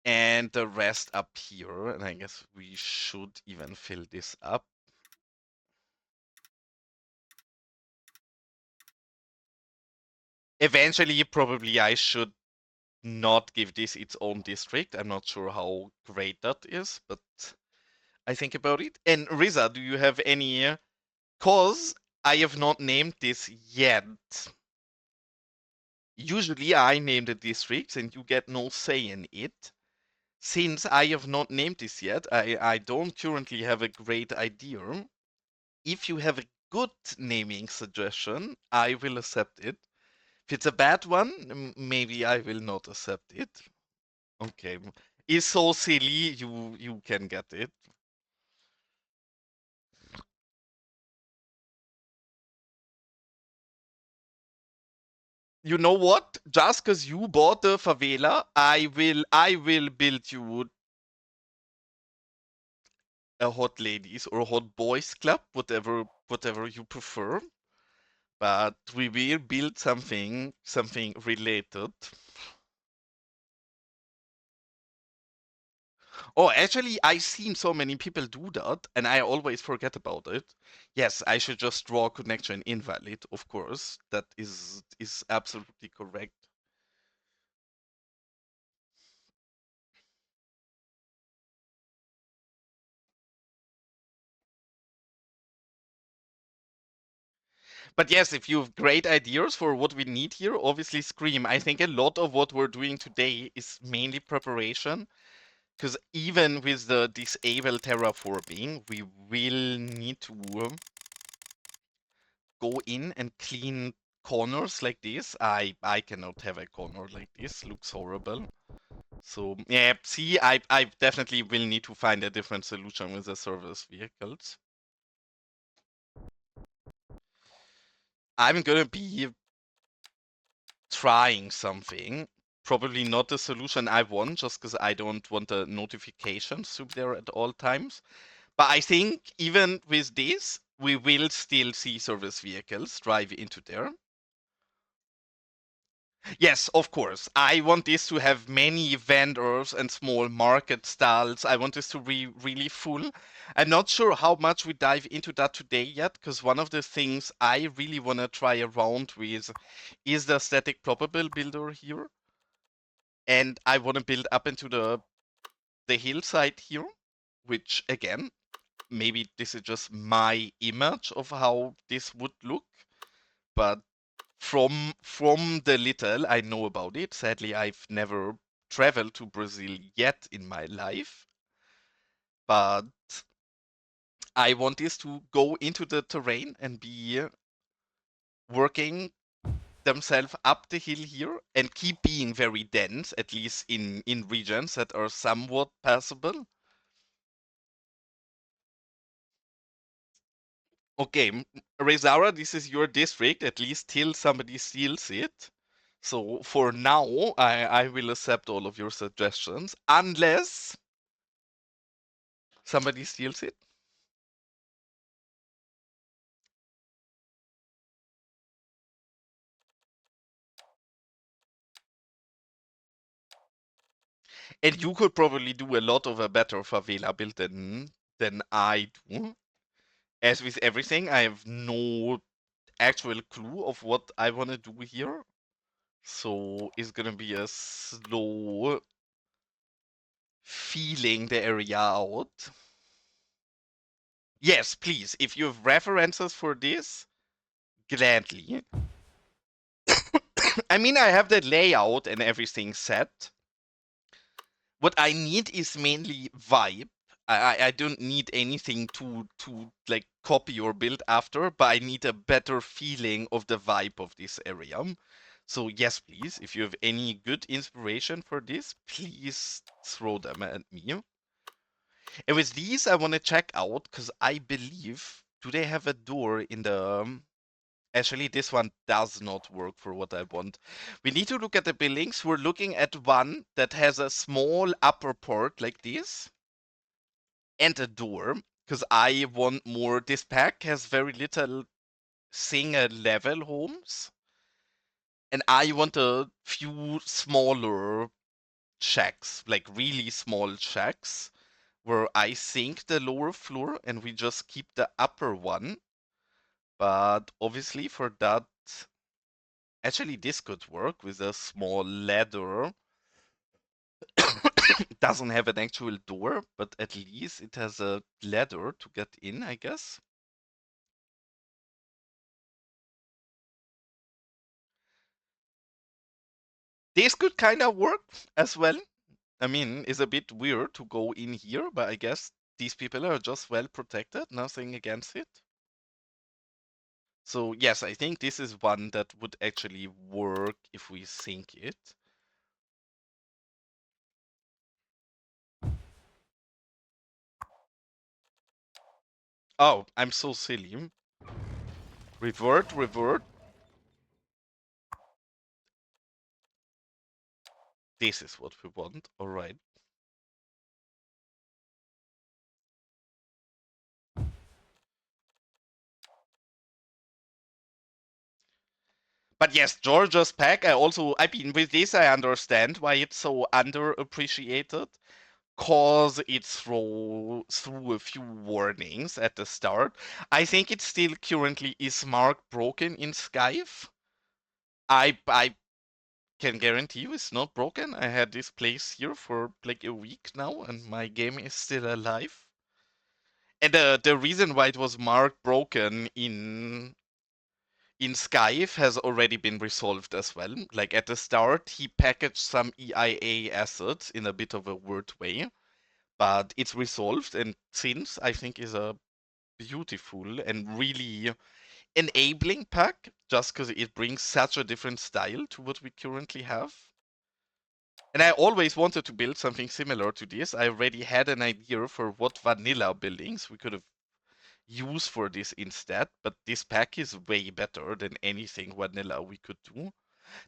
And the rest up here. And I guess we should even fill this up. Eventually, probably I should not give this its own district. I'm not sure how great that is, but I think about it. And Riza, do you have any? Cause I have not named this yet. Usually I name the districts and you get no say in it. Since I have not named this yet, I don't currently have a great idea. If you have a good naming suggestion, I will accept it. If it's a bad one, maybe I will not accept it. Okay. It's so silly, you can get it. You know what? Just because you bought the favela, I will build you a hot ladies or hot boys club, whatever you prefer. But we will build something related. Oh, actually, I've seen so many people do that, and I always forget about it. Yes, I should just draw connection invalid, of course. That is absolutely correct. But yes, if you have great ideas for what we need here, obviously scream. I think a lot of what we're doing today is mainly preparation, because even with the disable terraforming, we will need to go in and clean corners like this. I cannot have a corner like this. Looks horrible. So yeah, see, I definitely will need to find a different solution with the service vehicles. I'm gonna be trying something. Probably not the solution I want, just because I don't want the notifications to be there at all times. But I think even with this, we will still see service vehicles drive into there. Yes, of course. I want this to have many vendors and small market stalls. I want this to be really full. I'm not sure how much we dive into that today yet, because one of the things I really want to try around with is the static probable builder here. And I want to build up into the hillside here, which again, maybe this is just my image of how this would look, but from the little I know about it, sadly I've never traveled to Brazil yet in my life, but I want this to go into the terrain and be working themselves up the hill here and keep being very dense, at least in regions that are somewhat passable. Okay, Rezara, this is your district, at least till somebody steals it. So for now, I will accept all of your suggestions, unless somebody steals it. And you could probably do a lot of a better favela build than I do. As with everything, I have no actual clue of what I want to do here. So it's gonna be a slow feeling the area out. Yes, please. If you have references for this, gladly. I mean, I have the layout and everything set. What I need is mainly vibe. I don't need anything to like copy or build after, but I need a better feeling of the vibe of this area. So yes, please, if you have any good inspiration for this, please throw them at me. And with these, I want to check out because I believe do they have a door in the actually, this one does not work for what I want. We need to look at the buildings. We're looking at one that has a small upper port like this and a door because I want more. This pack has very little single level homes and I want a few smaller shacks, like really small shacks where I sink the lower floor and we just keep the upper one. But obviously for that actually, this could work with a small ladder. It doesn't have an actual door, but at least it has a ladder to get in, I guess. This could kind of work as well. I mean, it's a bit weird to go in here, but I guess these people are just well protected, nothing against it. So yes, I think this is one that would actually work if we sync it. Oh, I'm so silly. Revert, revert. This is what we want. All right. But yes, Georgia's pack. I mean, with this, I understand why it's so underappreciated. Cause it through a few warnings at the start. I think it still currently is marked broken in Skype. I can guarantee you it's not broken. I had this place here for like a week now, and my game is still alive. And the reason why it was marked broken in Skype has already been resolved as well. Like at the start, he packaged some EIA assets in a bit of a weird way, but it's resolved, and since I think is a beautiful and really enabling pack, just because it brings such a different style to what we currently have. And I always wanted to build something similar to this. I already had an idea for what vanilla buildings we could have used for this instead, but this pack is way better than anything vanilla we could do.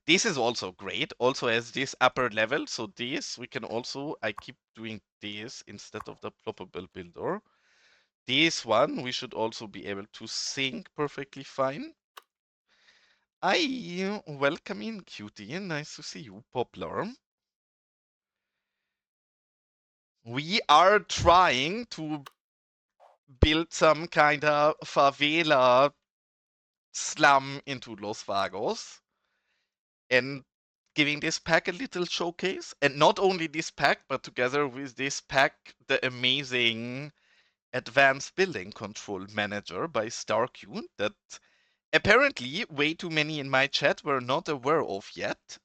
This is also great, also has this upper level, so this we can also, I keep doing this instead of the ploppable builder. This one we should also be able to sync perfectly fine. I welcome in, cutie, nice to see you, Poplar. We are trying to build some kind of favela slum into Los Vagos and giving this pack a little showcase. And not only this pack, but together with this pack, the amazing Advanced Building Control Manager by StarQ that apparently way too many in my chat were not aware of yet.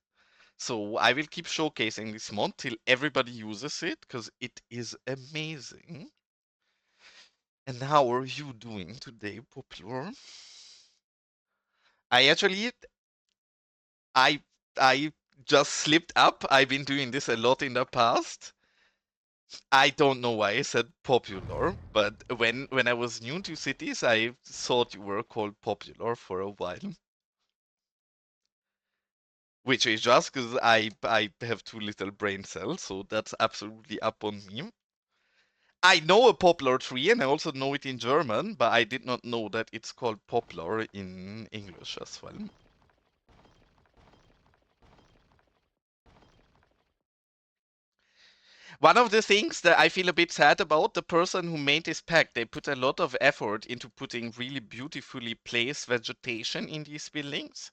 So I will keep showcasing this mod till everybody uses it because it is amazing. And how are you doing today, Popular? I actually I I just slipped up. I've been doing this a lot in the past. I don't know why I said popular, but when I was new to cities, I thought you were called popular for a while. Which is just because I have too little brain cells, so that's absolutely up on me. I know a poplar tree and I also know it in German, but I did not know that it's called poplar in English as well. One of the things that I feel a bit sad about, the person who made this pack, they put a lot of effort into putting really beautifully placed vegetation in these buildings.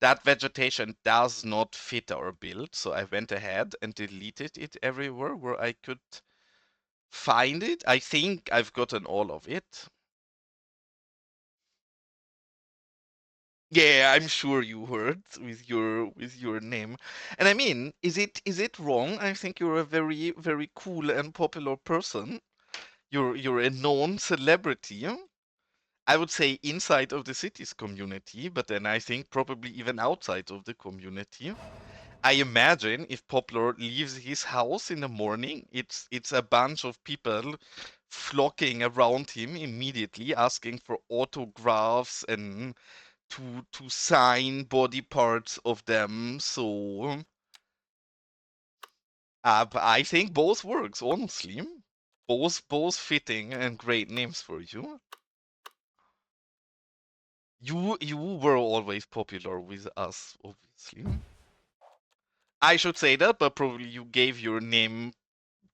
That vegetation does not fit our build, so I went ahead and deleted it everywhere where I could find it. I think I've gotten all of it. Yeah, I'm sure you heard with your name. And I mean, is it wrong? I think you're a very, very cool and popular person. You're a known celebrity. I would say inside of the cities community, but then I think probably even outside of the community. I imagine if Poplar leaves his house in the morning, it's a bunch of people flocking around him immediately, asking for autographs and to sign body parts of them. So I think both works, honestly. Both fitting and great names for you. You were always popular with us, obviously. I should say that, but probably you gave your name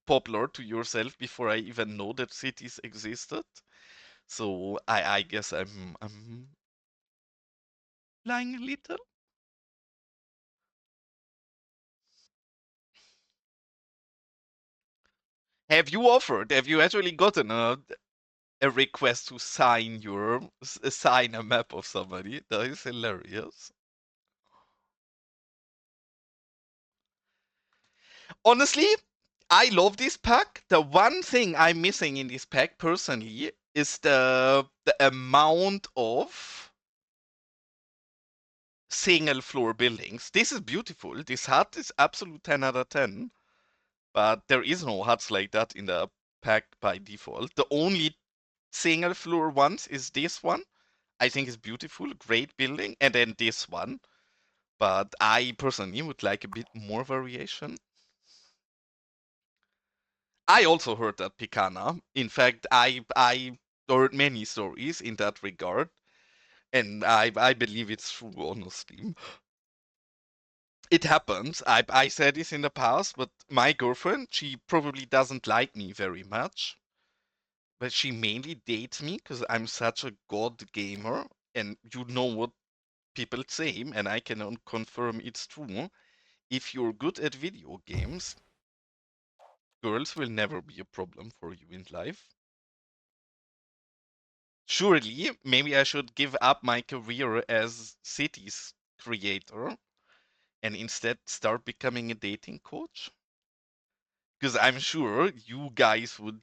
popular to yourself before I even know that cities existed. So I guess I'm lying a little. Have you offered? Have you actually gotten a request to sign a map of somebody? That is hilarious. Honestly, I love this pack. The one thing I'm missing in this pack personally is the amount of single floor buildings. This is beautiful. This hut is absolute 10 out of 10, but there is no huts like that in the pack by default. The only single floor ones is this one. I think is beautiful, great building, and then this one. But I personally would like a bit more variation. I also heard that Picana. In fact, I heard many stories in that regard, and I believe it's true, honestly. It happens. I said this in the past, but my girlfriend, she probably doesn't like me very much, but she mainly dates me because I'm such a god gamer, and you know what people say, and I can confirm it's true. If you're good at video games, girls will never be a problem for you in life. Surely, maybe I should give up my career as cities creator and instead start becoming a dating coach? Because I'm sure you guys would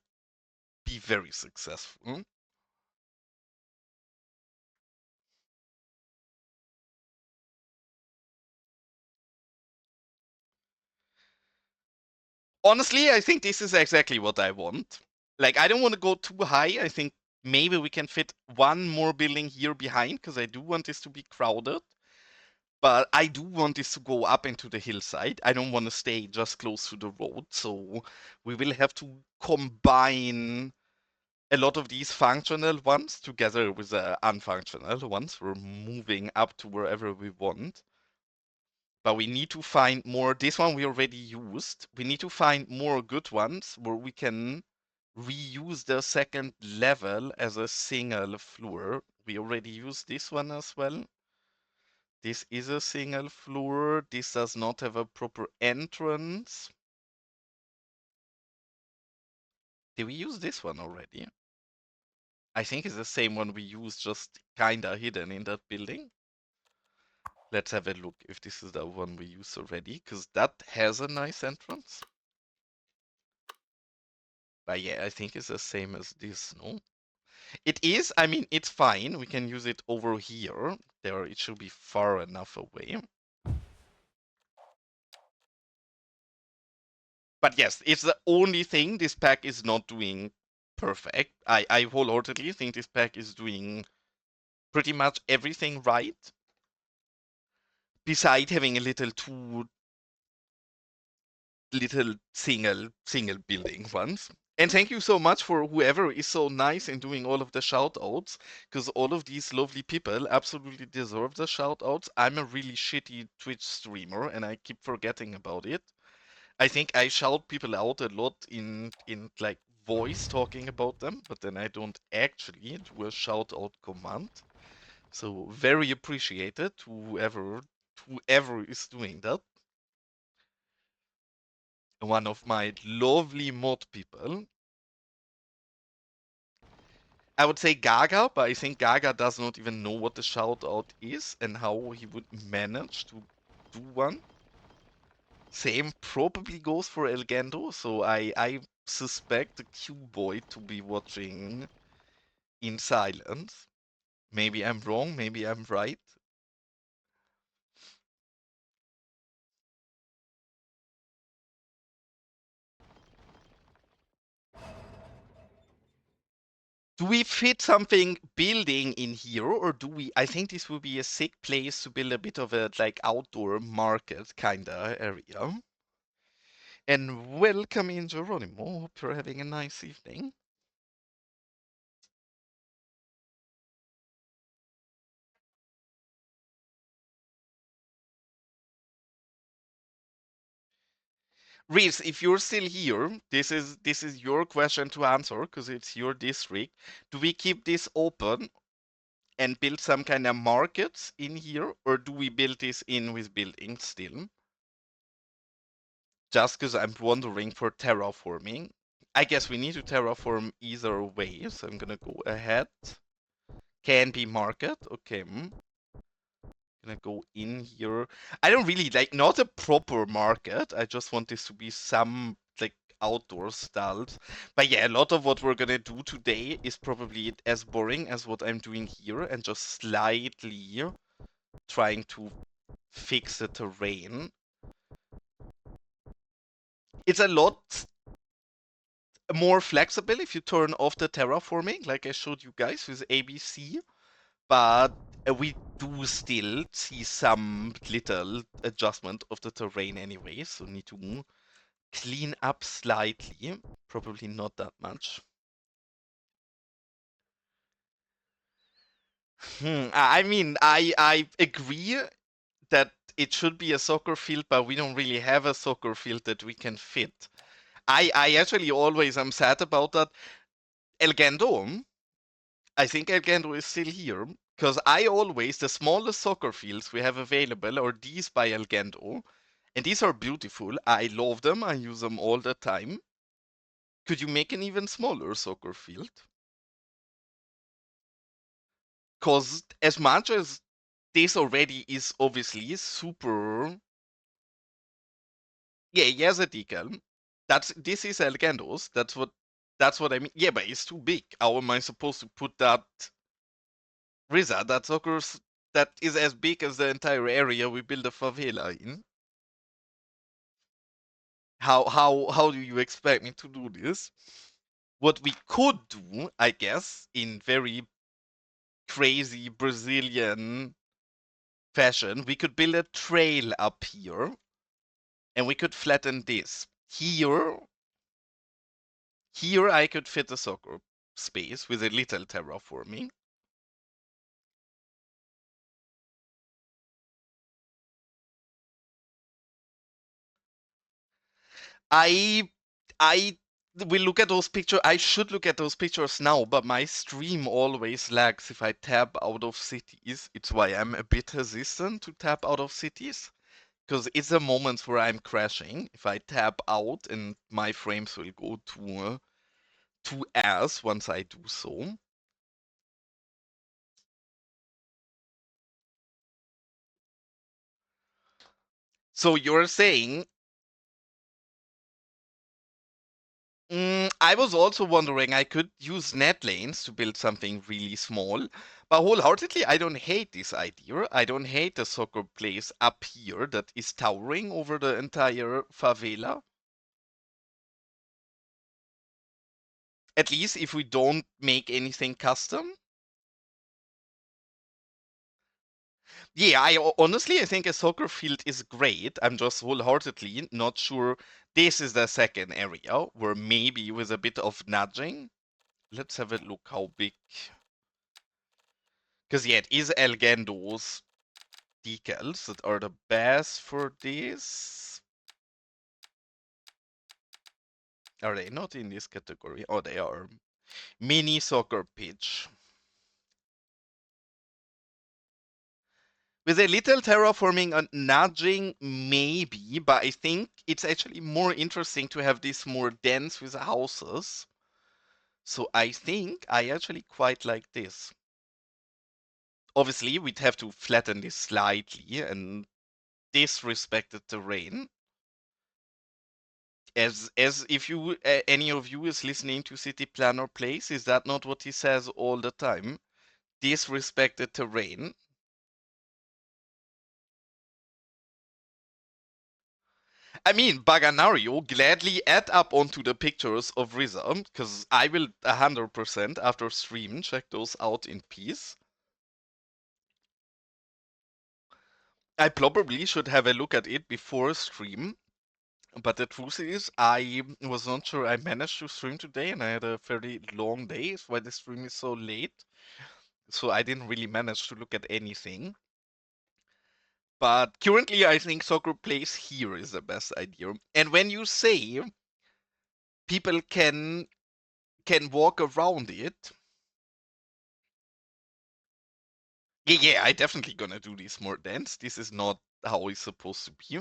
be very successful. Honestly, I think this is exactly what I want. Like, I don't want to go too high. I think maybe we can fit one more building here behind because I do want this to be crowded. But I do want this to go up into the hillside. I don't want to stay just close to the road. So we will have to combine a lot of these functional ones together with the unfunctional ones. We're moving up to wherever we want. But we need to find more. This one we already used. We need to find more good ones where we can reuse the second level as a single floor. We already used this one as well. This is a single floor. This does not have a proper entrance. Did we use this one already? I think it's the same one we used, just kinda hidden in that building. Let's have a look if this is the one we used already, because that has a nice entrance. But yeah, I think it's the same as this, no? It is, I mean, it's fine. We can use it over here. There, it should be far enough away. But yes, it's the only thing this pack is not doing perfect. I wholeheartedly think this pack is doing pretty much everything right. Beside having a little too little single building ones. And thank you so much for whoever is so nice in doing all of the shout outs, because all of these lovely people absolutely deserve the shout outs. I'm a really shitty Twitch streamer and I keep forgetting about it. I think I shout people out a lot in like voice talking about them, but then I don't actually do a shout out command. So very appreciated to whoever is doing that. One of my lovely mod people. I would say Gaga, but I think Gaga does not even know what the shout out is and how he would manage to do one. Same probably goes for Elgando, so I suspect the Cube Boy to be watching in silence. Maybe I'm wrong, maybe I'm right. Do we fit something building in here, or do we? I think this would be a sick place to build a bit of a like outdoor market kinda area. And welcome in, Geronimo. Hope you're having a nice evening. Reese, if you're still here, this is your question to answer because it's your district. Do we keep this open and build some kind of markets in here, or do we build this in with buildings still? Just because I'm wondering for terraforming. I guess we need to terraform either way, so I'm gonna go ahead. Can be market, okay. gonna go in here. I don't really like, not a proper market. I just want this to be some like outdoor stalls. But yeah, a lot of what we're gonna do today is probably as boring as what I'm doing here and just slightly trying to fix the terrain. It's a lot more flexible if you turn off the terraforming, like I showed you guys with ABC, but we do still see some little adjustment of the terrain anyway, so need to clean up slightly, probably not that much. I mean, I agree that it should be a soccer field, but we don't really have a soccer field that we can fit. I actually always am sad about that. El Gandom, I think El Gando is still here, because I always, the smallest soccer fields we have available are these by El Gando, and these are beautiful. I love them, I use them all the time. Could you make an even smaller soccer field? Because as much as this already is obviously super. Yeah, he has a decal. This is El Gando's. That's what I mean. Yeah, but it's too big. How am I supposed to put that Riza? That's occurs that is as big as the entire area we build a favela in. How do you expect me to do this? What we could do, I guess, in very crazy Brazilian fashion, we could build a trail up here and we could flatten this. Here I could fit a soccer space with a little terraforming. I I will look at those pictures. I should look at those pictures now, but my stream always lags if I tab out of cities. It's why I'm a bit hesitant to tap out of cities. Because it's the moments where I'm crashing. If I tap out and my frames will go to as once I do so. So you're saying I was also wondering I could use net lanes to build something really small, but wholeheartedly I don't hate this idea. I don't hate the soccer place up here that is towering over the entire favela. At least if we don't make anything custom. Yeah, honestly I think a soccer field is great. I'm just wholeheartedly not sure. This is the second area where maybe with a bit of nudging. Let's have a look how big. Because yeah, it is El Gando's decals that are the best for this. Are they not in this category? Oh, they are. Mini soccer pitch. With a little terraforming and nudging, maybe, but I think it's actually more interesting to have this more dense with houses. So I think I actually quite like this. Obviously, we'd have to flatten this slightly and disrespect the terrain. As if you any of you is listening to City Planner Plays, is that not what he says all the time? Disrespect the terrain. I mean, Baganario gladly add up onto the pictures of Riza, because I will 100% after stream check those out in peace. I probably should have a look at it before stream, but the truth is, I was not sure I managed to stream today, and I had a very long day, that's why the stream is so late. So I didn't really manage to look at anything. But currently, I think soccer place here is the best idea. And when you say people can walk around it, yeah, I definitely gonna do this more dense. This is not how it's supposed to be.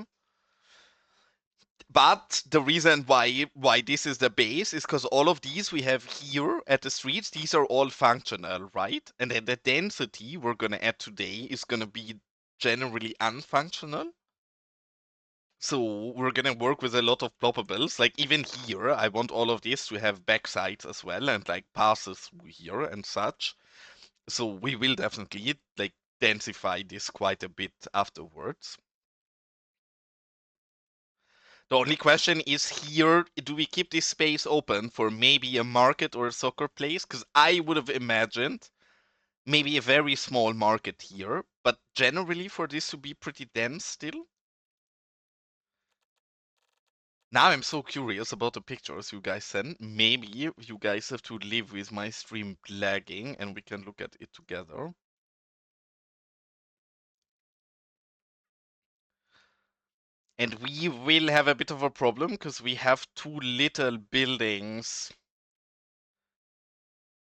But the reason why this is the base is because all of these we have here at the streets, these are all functional, right? And then the density we're gonna add today is gonna be generally unfunctional. So we're gonna work with a lot of ploppables. Like even here, I want all of this to have backsides as well and like passes through here and such. So we will definitely like densify this quite a bit afterwards. The only question is here, do we keep this space open for maybe a market or a soccer place? Because I would have imagined maybe a very small market here, but generally for this to be pretty dense still. Now I'm so curious about the pictures you guys sent. Maybe you guys have to live with my stream lagging and we can look at it together. And we will have a bit of a problem because we have two little buildings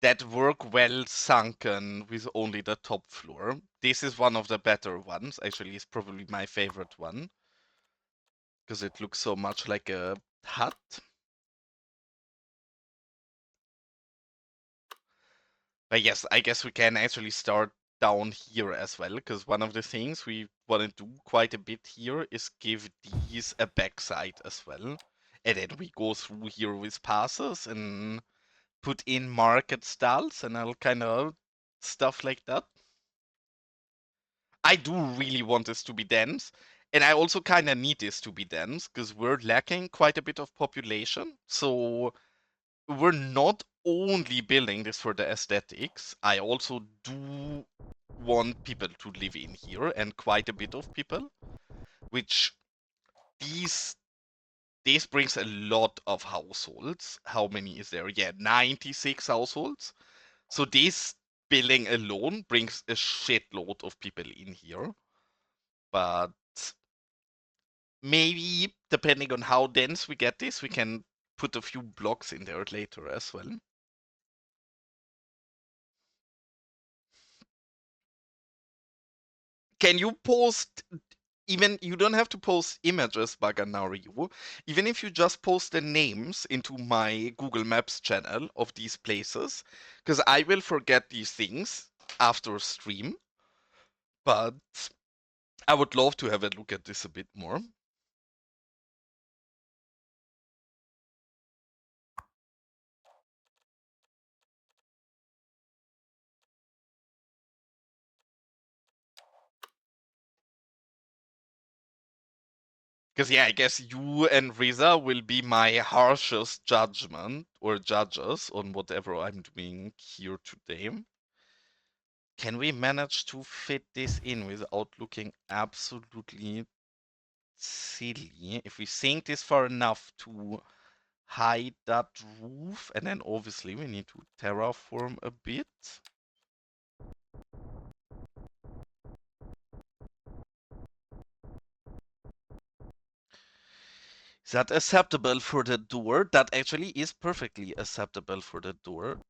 that work well sunken with only the top floor. This is one of the better ones. Actually, it's probably my favorite one because it looks so much like a hut. But yes, I guess we can actually start down here as well, because one of the things we want to do quite a bit here is give these a backside as well. And then we go through here with passes and put in market stalls and all kind of stuff like that. I do really want this to be dense. And I also kind of need this to be dense because we're lacking quite a bit of population. So we're not only building this for the aesthetics. I also do want people to live in here and quite a bit of people, which these this brings a lot of households. How many is there? Yeah, 96 households. So this building alone brings a shitload of people in here. But maybe depending on how dense we get this, we can put a few blocks in there later as well. Can you post even you don't have to post images, Baganario. Even if you just post the names into my Google Maps channel of these places, because I will forget these things after stream. But I would love to have a look at this a bit more. Because yeah, I guess you and Riza will be my harshest judgment or judges on whatever I'm doing here today. Can we manage to fit this in without looking absolutely silly? If we sink this far enough to hide that roof, and then obviously we need to terraform a bit. Is that acceptable for the door? That actually is perfectly acceptable for the door.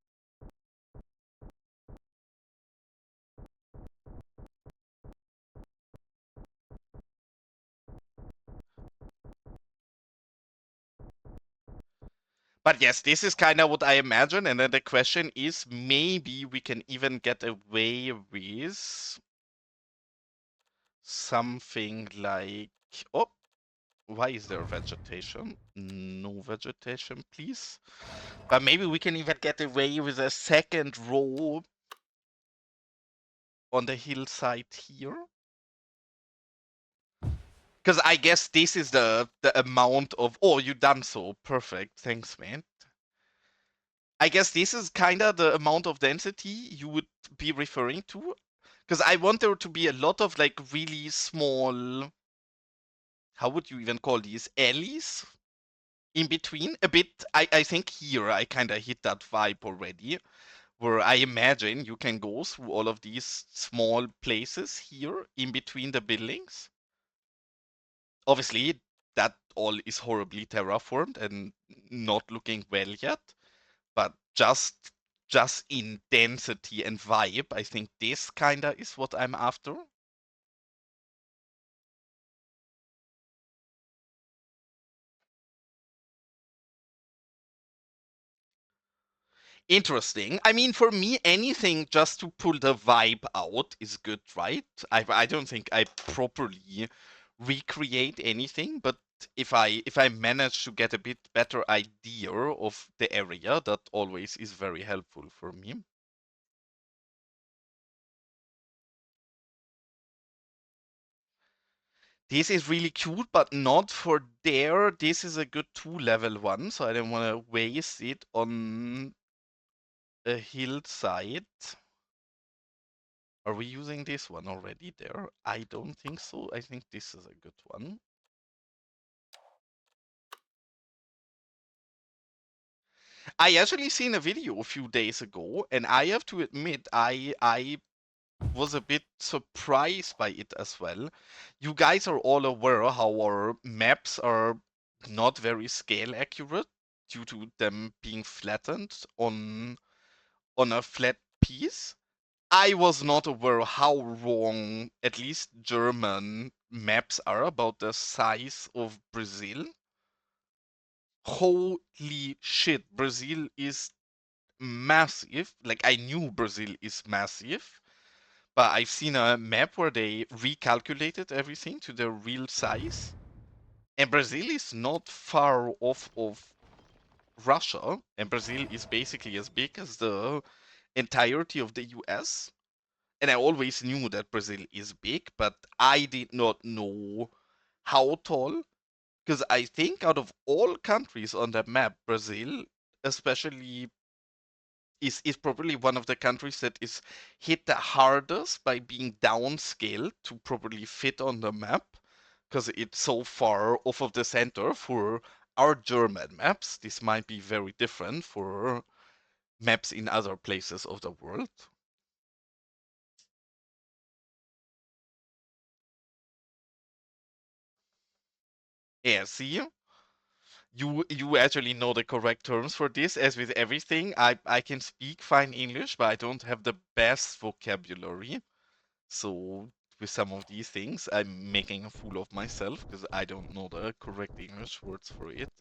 But yes, this is kind of what I imagine. And then the question is maybe we can even get away with something like. Oh, why is there vegetation? No vegetation, please. But maybe we can even get away with a second row on the hillside here. Because I guess this is the amount of. Oh, you done so. Perfect. Thanks, man. I guess this is kind of the amount of density you would be referring to. Because I want there to be a lot of like really small. How would you even call these? Alleys? In between? A bit. I think here I kind of hit that vibe already. Where I imagine you can go through all of these small places here in between the buildings. Obviously, that all is horribly terraformed and not looking well yet. But just in density and vibe, I think this kinda is what I'm after. Interesting. I mean, for me, anything just to pull the vibe out is good, right? I don't think I properly recreate anything, but if I manage to get a bit better idea of the area, that always is very helpful for me. This is really cute, but not for there. This is a good 2-level one, so I don't want to waste it on a hillside. Are we using this one already there? I don't think so. I think this is a good one. I actually seen a video a few days ago, and I have to admit, I was a bit surprised by it as well. You guys are all aware how our maps are not very scale accurate due to them being flattened on a flat piece. I was not aware how wrong at least German maps are about the size of Brazil. Holy shit, Brazil is massive. Like, I knew Brazil is massive, but I've seen a map where they recalculated everything to the real size. And Brazil is not far off of Russia, and Brazil is basically as big as the entirety of the US. And I always knew that Brazil is big, but I did not know how tall. Because I think out of all countries on that map, Brazil, especially, is probably one of the countries that is hit the hardest by being downscaled to properly fit on the map. Because it's so far off of the center for our German maps. This might be very different for maps in other places of the world. Yeah, see? You actually know the correct terms for this. As with everything, I can speak fine English, but I don't have the best vocabulary. So with some of these things, I'm making a fool of myself because I don't know the correct English words for it.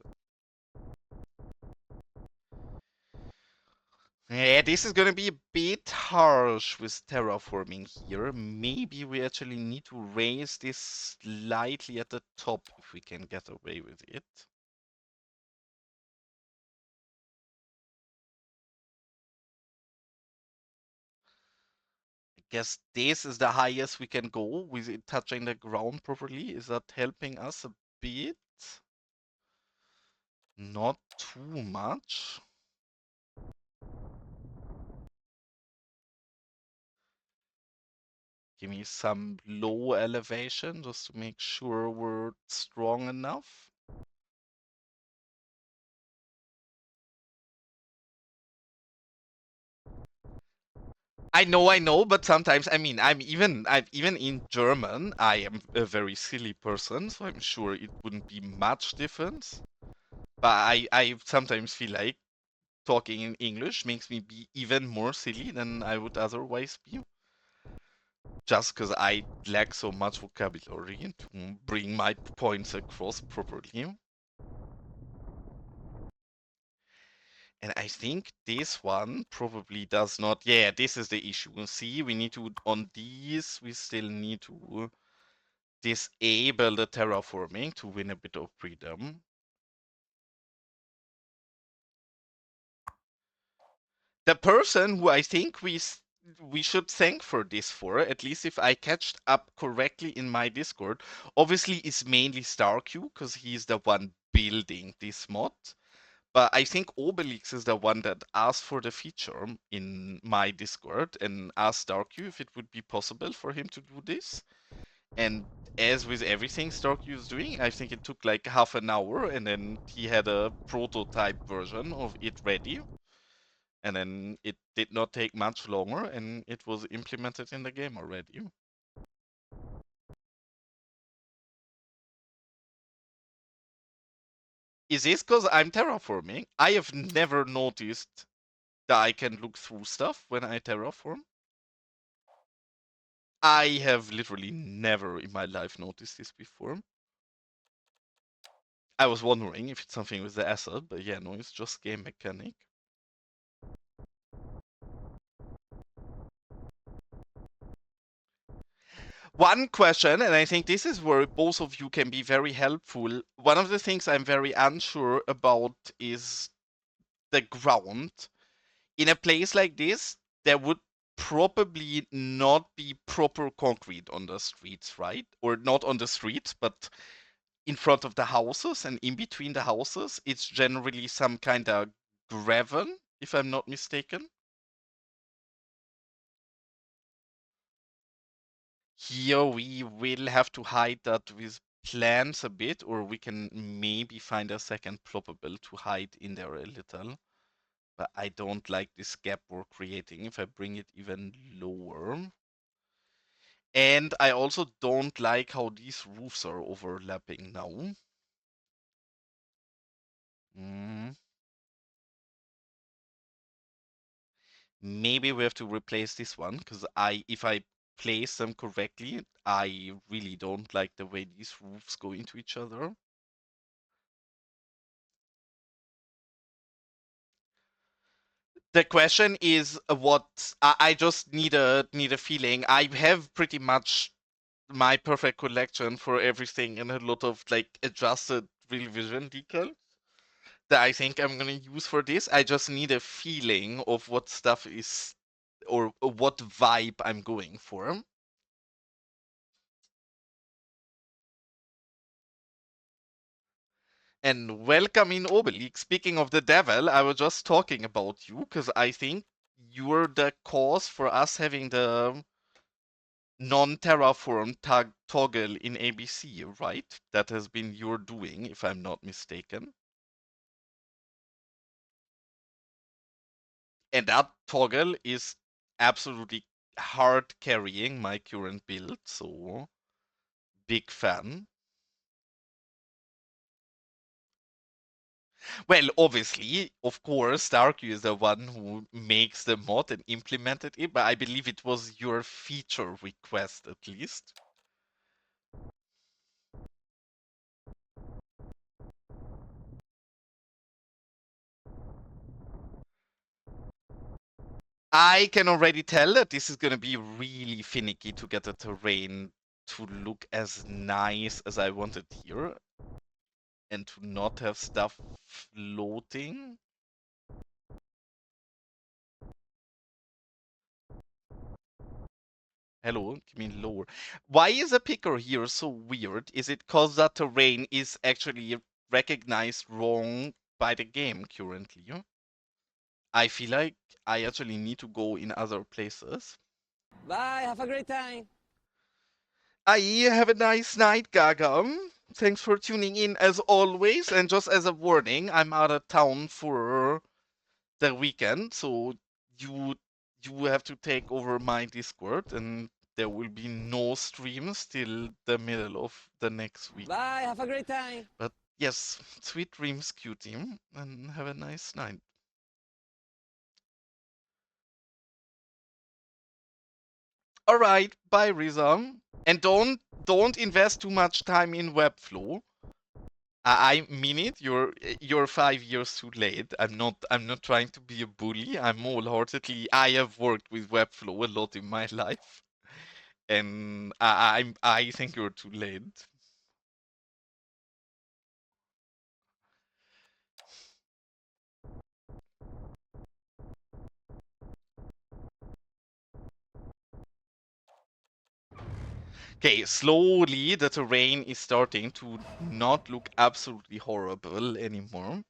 Yeah, this is gonna be a bit harsh with terraforming here. Maybe we actually need to raise this slightly at the top if we can get away with it. I guess this is the highest we can go with it touching the ground properly. Is that helping us a bit? Not too much. Give me some low elevation just to make sure we're strong enough. I know, but sometimes, I mean, I'm even in German, I am a very silly person, so I'm sure it wouldn't be much difference. But I sometimes feel like talking in English makes me be even more silly than I would otherwise be. Just because I lack so much vocabulary to bring my points across properly. And I think this one probably does not. Yeah, this is the issue. See, we need to, on these, we still need to disable the terraforming to win a bit of freedom. The person who I think we should thank for this for, at least if I catched up correctly in my Discord, obviously is mainly StarQ, because he's the one building this mod. But I think Obelix is the one that asked for the feature in my Discord and asked StarQ if it would be possible for him to do this. And as with everything StarQ is doing, I think it took like half an hour and then he had a prototype version of it ready. And then it did not take much longer and it was implemented in the game already. Is this because I'm terraforming? I have never noticed that I can look through stuff when I terraform. I have literally never in my life noticed this before. I was wondering if it's something with the asset, but yeah, no, it's just game mechanic. One question, and I think this is where both of you can be very helpful. One of the things I'm very unsure about is the ground. In a place like this, there would probably not be proper concrete on the streets, right? Or not on the streets, but in front of the houses and in between the houses. It's generally some kind of gravel, if I'm not mistaken. Here we will have to hide that with plants a bit, or we can maybe find a second probable to hide in there a little. But I don't like this gap we're creating if I bring it even lower. And I also don't like how these roofs are overlapping now. Mm, maybe we have to replace this one, because if I place them correctly, I really don't like the way these roofs go into each other. The question is what I just need a feeling. I have pretty much my perfect collection for everything and a lot of like adjusted real vision decals that I think I'm gonna use for this. I just need a feeling of what stuff is or what vibe I'm going for. And welcome in Obelix. Speaking of the devil, I was just talking about you because I think you're the cause for us having the non-terraform toggle in ABC, right? That has been your doing, if I'm not mistaken. And that toggle is absolutely hard carrying my current build, so big fan. Well, obviously, of course, Darky is the one who makes the mod and implemented it, but I believe it was your feature request at least. I can already tell that this is going to be really finicky to get the terrain to look as nice as I want it here and to not have stuff floating. Hello, give me lower. Why is a picker here so weird? Is it cause that terrain is actually recognized wrong by the game currently? I feel like I actually need to go in other places. Bye, have a great time. I have a nice night, Gaga. Thanks for tuning in as always. And just as a warning, I'm out of town for the weekend, so you you have to take over my Discord, and there will be no streams till the middle of the next week. Bye, have a great time. But yes, sweet dreams, cutie, and have a nice night. All right, bye, Riza. And don't invest too much time in Webflow. I mean it. You're 5 years too late. I'm not trying to be a bully. I'm wholeheartedly. I have worked with Webflow a lot in my life, and I think you're too late. Okay, slowly the terrain is starting to not look absolutely horrible anymore.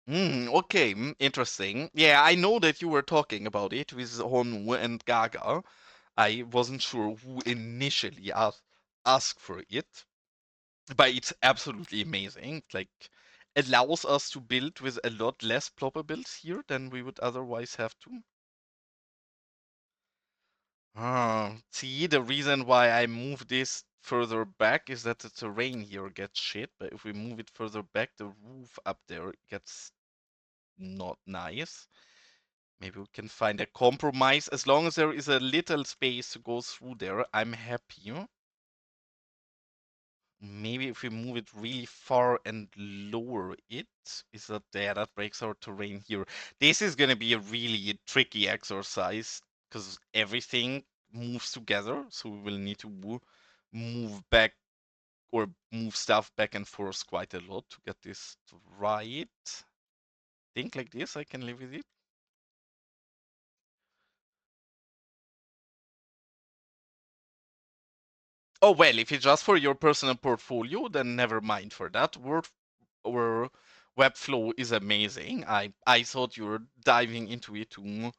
Okay, interesting. Yeah, I know that you were talking about it with Honu and Gaga. I wasn't sure who initially asked for it, but it's absolutely amazing. Like, allows us to build with a lot less probables here than we would otherwise have to. See, the reason why I move this further back is that the terrain here gets shit, but if we move it further back, the roof up there gets not nice. Maybe we can find a compromise. As long as there is a little space to go through there, I'm happy. Maybe if we move it really far and lower it, is that there? That breaks our terrain here. This is gonna be a really tricky exercise because everything moves together, so we will need to move back or move stuff back and forth quite a lot to get this right. Think like this, I can live with it. Oh well, if it's just for your personal portfolio, then never mind for that. Word or Webflow is amazing. I thought you were diving into it to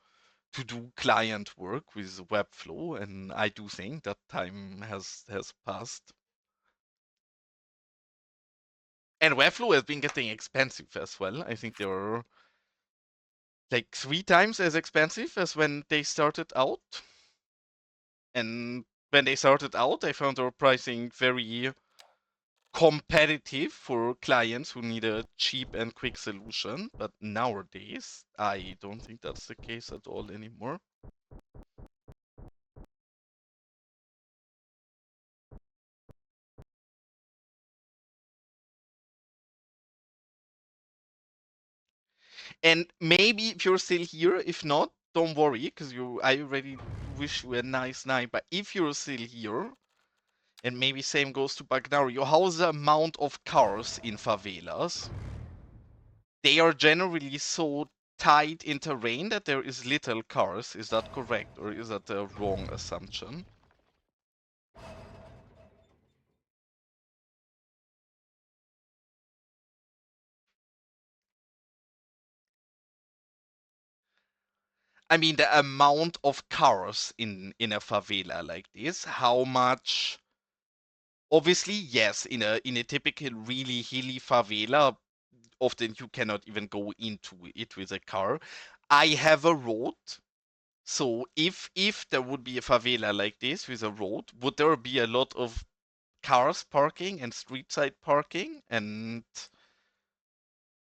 do client work with Webflow, and I do think that time has passed. And Webflow has been getting expensive as well. I think they're like 3 times as expensive as when they started out. And when they started out, I found their pricing very competitive for clients who need a cheap and quick solution. But nowadays, I don't think that's the case at all anymore. And maybe if you're still here, if not, don't worry, because I already wish you a nice night. But if you're still here, and maybe same goes to Bagnario, how's the amount of cars in favelas? They are generally so tight in terrain that there is little cars. Is that correct, or is that a wrong assumption? I mean, the amount of cars in a favela like this, how much? Obviously, yes, in a typical really hilly favela, often you cannot even go into it with a car. I have a road, so if there would be a favela like this with a road, would there be a lot of cars parking and street side parking and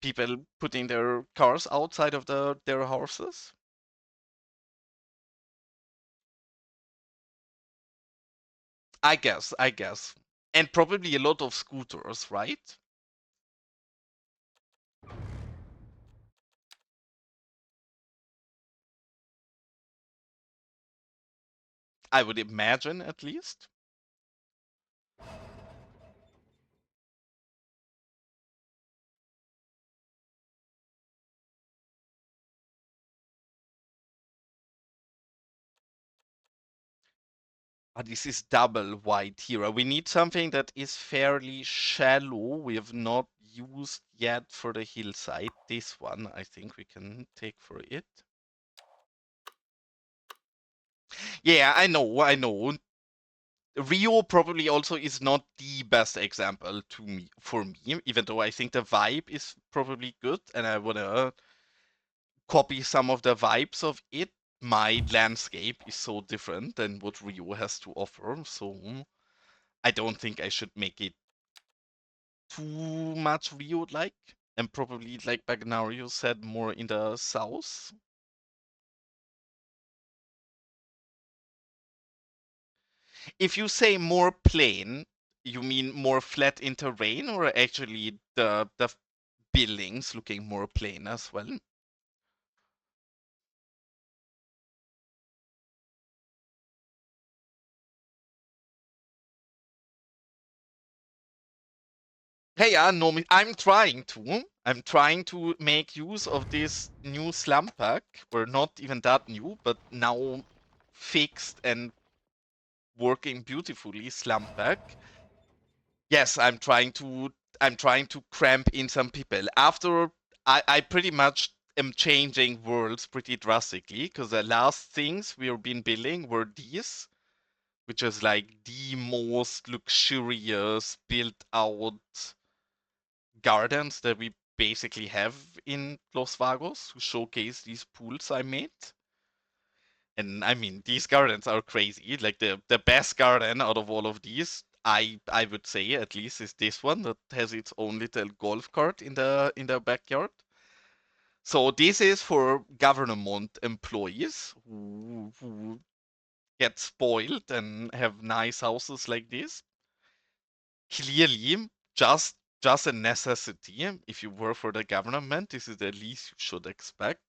people putting their cars outside of their houses? I guess. And probably a lot of scooters, right? I would imagine at least. This is double white here. We need something that is fairly shallow. We have not used yet for the hillside. This one, I think we can take for it. Yeah, I know. Rio probably also is not the best example to me for me, even though I think the vibe is probably good and I wanna copy some of the vibes of it. My landscape is so different than what Rio has to offer, so I don't think I should make it too much Rio-like, and probably like Bagnario said, more in the south. If you say more plain, you mean more flat in terrain, or actually the buildings looking more plain as well? Hey, yeah, no, I'm trying to make use of this new slum pack, or not even that new, but now fixed and working beautifully slum pack. Yes, I'm trying to cramp in some people. After I pretty much am changing worlds pretty drastically because the last things we've been building were these, which is like the most luxurious built out gardens that we basically have in Los Vagos to showcase these pools I made. And I mean, these gardens are crazy. Like the best garden out of all of these, I would say at least is this one that has its own little golf cart in the backyard. So this is for government employees who get spoiled and have nice houses like this. clearly just a necessity. If you work for the government, this is the least you should expect.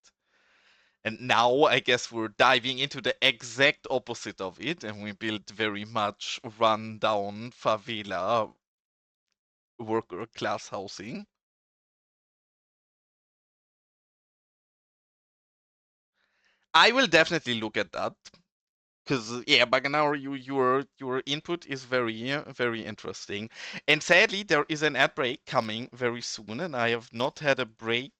And now I guess we're diving into the exact opposite of it, and we build very much run-down favela worker class housing. I will definitely look at that because yeah, Baganauer, your input is very interesting. And sadly, there is an ad break coming very soon, and I have not had a break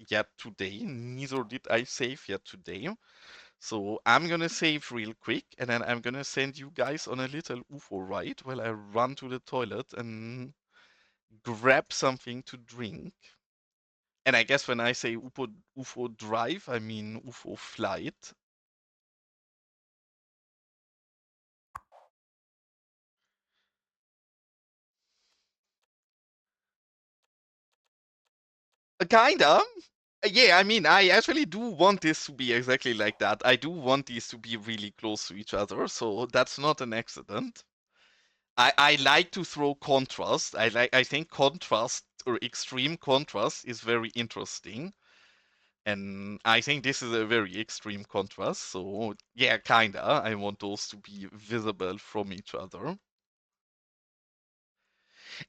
yet today. Neither did I save yet today. So I'm gonna save real quick, and then I'm gonna send you guys on a little UFO ride while I run to the toilet and grab something to drink. And I guess when I say UFO drive, I mean UFO flight. Kinda. Yeah, I mean, I actually do want this to be exactly like that. I do want these to be really close to each other, so that's not an accident. I like to throw contrast. I think contrast or extreme contrast is very interesting. And I think this is a very extreme contrast. So yeah, kinda. I want those to be visible from each other.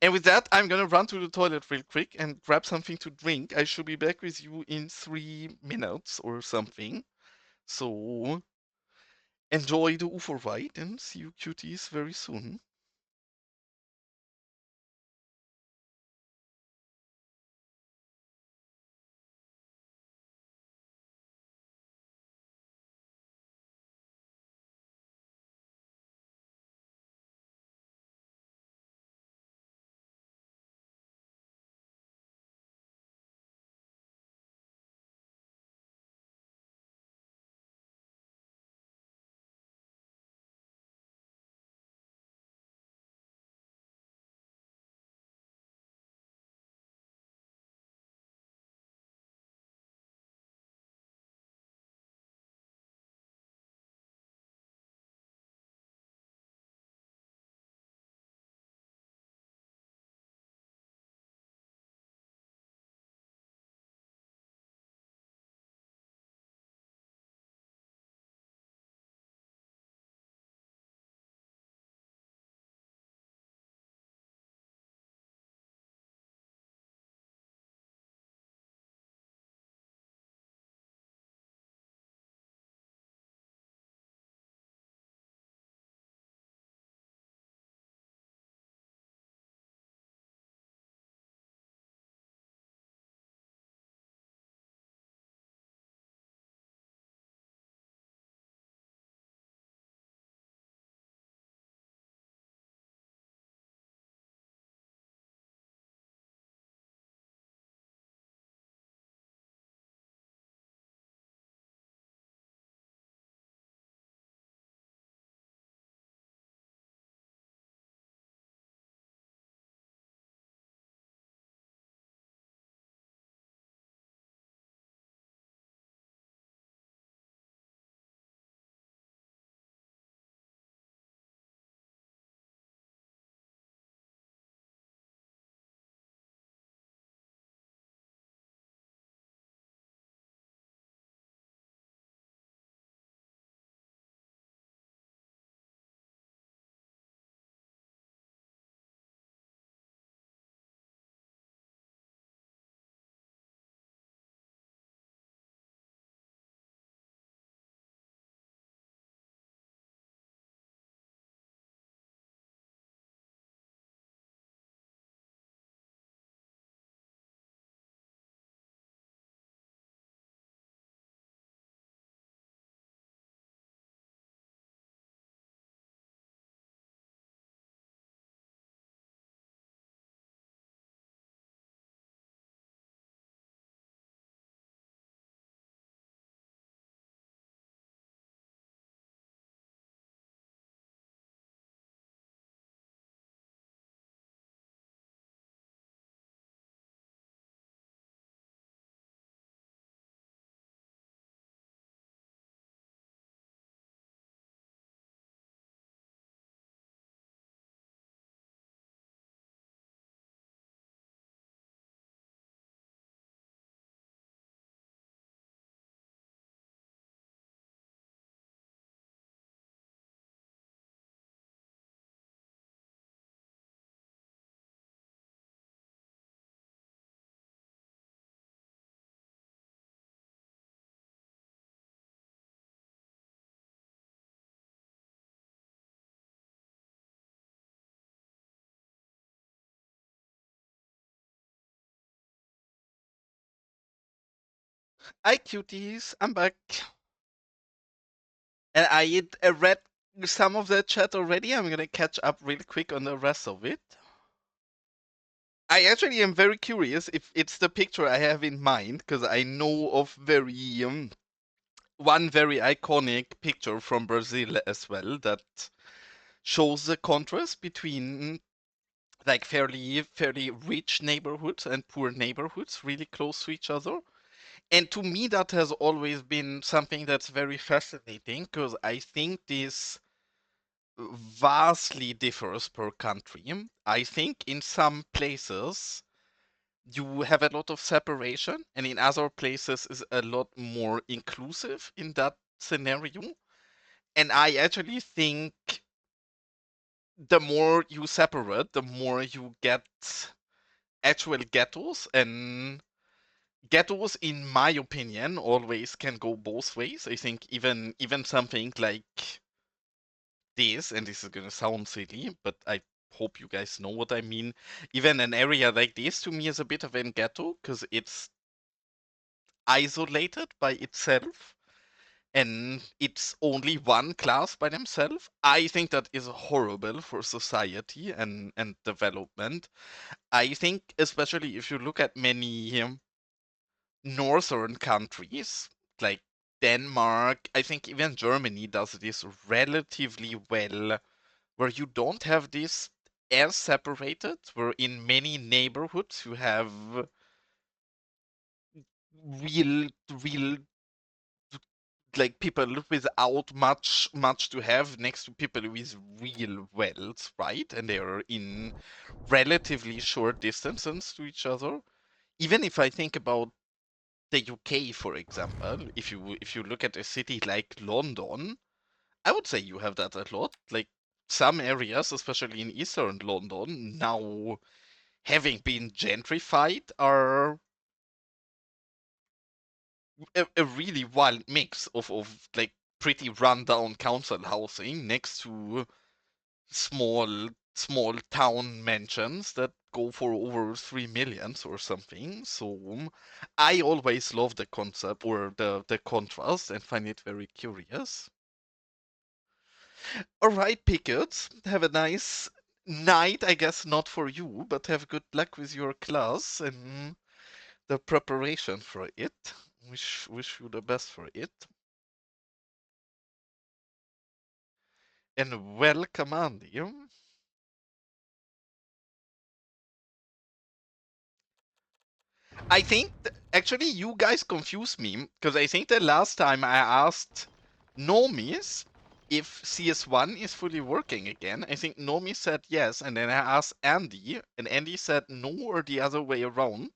And with that, I'm gonna run to the toilet real quick and grab something to drink. I should be back with you in 3 minutes or something. So enjoy the UFO ride and see you cuties very soon. Hi, cuties. I'm back. And I read some of the chat already. I'm gonna catch up really quick on the rest of it. I actually am very curious if it's the picture I have in mind, because I know of one very iconic picture from Brazil as well that shows the contrast between like fairly rich neighborhoods and poor neighborhoods really close to each other. And to me, that has always been something that's very fascinating because I think this vastly differs per country. I think in some places you have a lot of separation, and in other places is a lot more inclusive in that scenario. And I actually think the more you separate, the more you get actual ghettos, and ghettos, in my opinion, always can go both ways. I think even something like this, and this is gonna sound silly, but I hope you guys know what I mean. Even an area like this to me is a bit of a ghetto because it's isolated by itself and it's only one class by themselves. I think that is horrible for society and development. I think especially if you look at many northern countries like Denmark, I think even Germany does this relatively well, where you don't have this as separated, where in many neighborhoods you have real like people without much to have next to people with real wealth, right? And they're in relatively short distances to each other. Even if I think about the UK, for example, if you look at a city like London, I would say you have that a lot. Like some areas, especially in eastern London, now having been gentrified, are a really wild mix of like pretty rundown council housing next to small town mansions that go for over 3 millions or something. So I always love the concept or the contrast and find it very curious. All right, Pickets, have a nice night. I guess not for you, but have good luck with your class and the preparation for it. Wish you the best for it. And welcome, Andy. I think actually you guys confused me because I think the last time I asked Nomis if CS1 is fully working again, I think Nomi said yes, and then I asked Andy, and Andy said no or the other way around.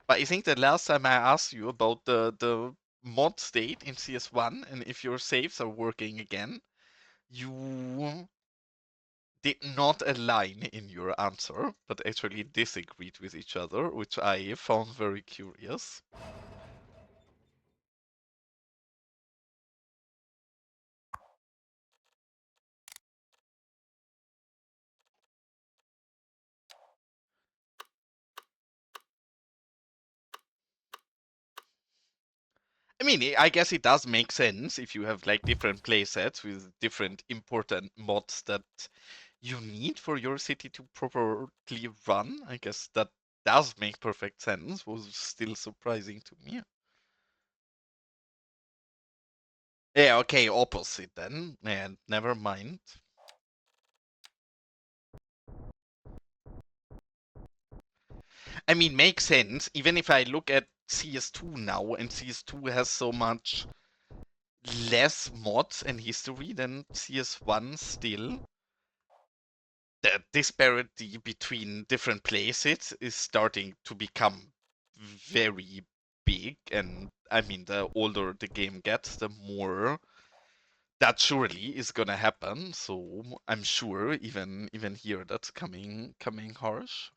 But I think the last time I asked you about the mod state in CS1 and if your saves are working again, you did not align in your answer, but actually disagreed with each other, which I found very curious. I mean, I guess it does make sense if you have like different playsets with different important mods that you need for your city to properly run. I guess that does make perfect sense. Was still surprising to me. Yeah, okay, opposite then. And never mind. I mean, makes sense. Even if I look at CS2 now, and CS2 has so much less mods and history than CS1 still, the disparity between different places is starting to become very big. And I mean, the older the game gets, the more that surely is gonna happen. So I'm sure even here that's coming harsh.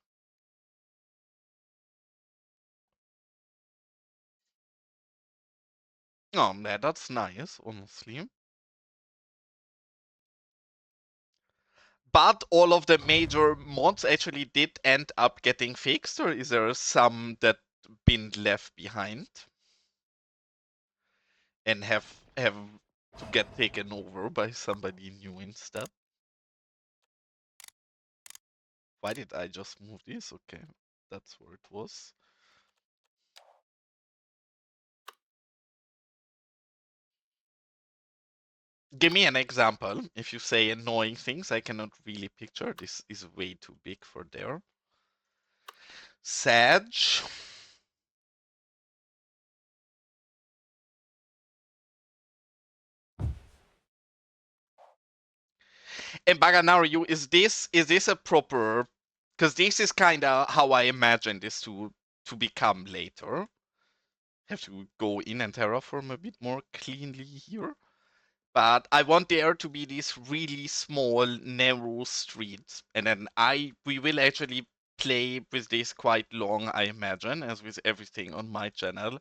Oh, yeah, that's nice, honestly. But all of the major mods actually did end up getting fixed, or is there some that been left behind? and have to get taken over by somebody new instead. Why did I just move this? Okay, that's where it was. Give me an example. If you say annoying things, I cannot really picture. This is way too big for there. Sag. And Baganario, is this a proper? Because this is kind of how I imagine this to become later. Have to go in and terraform a bit more cleanly here. But I want there to be these really small, narrow streets, and then we will actually play with this quite long, I imagine, as with everything on my channel.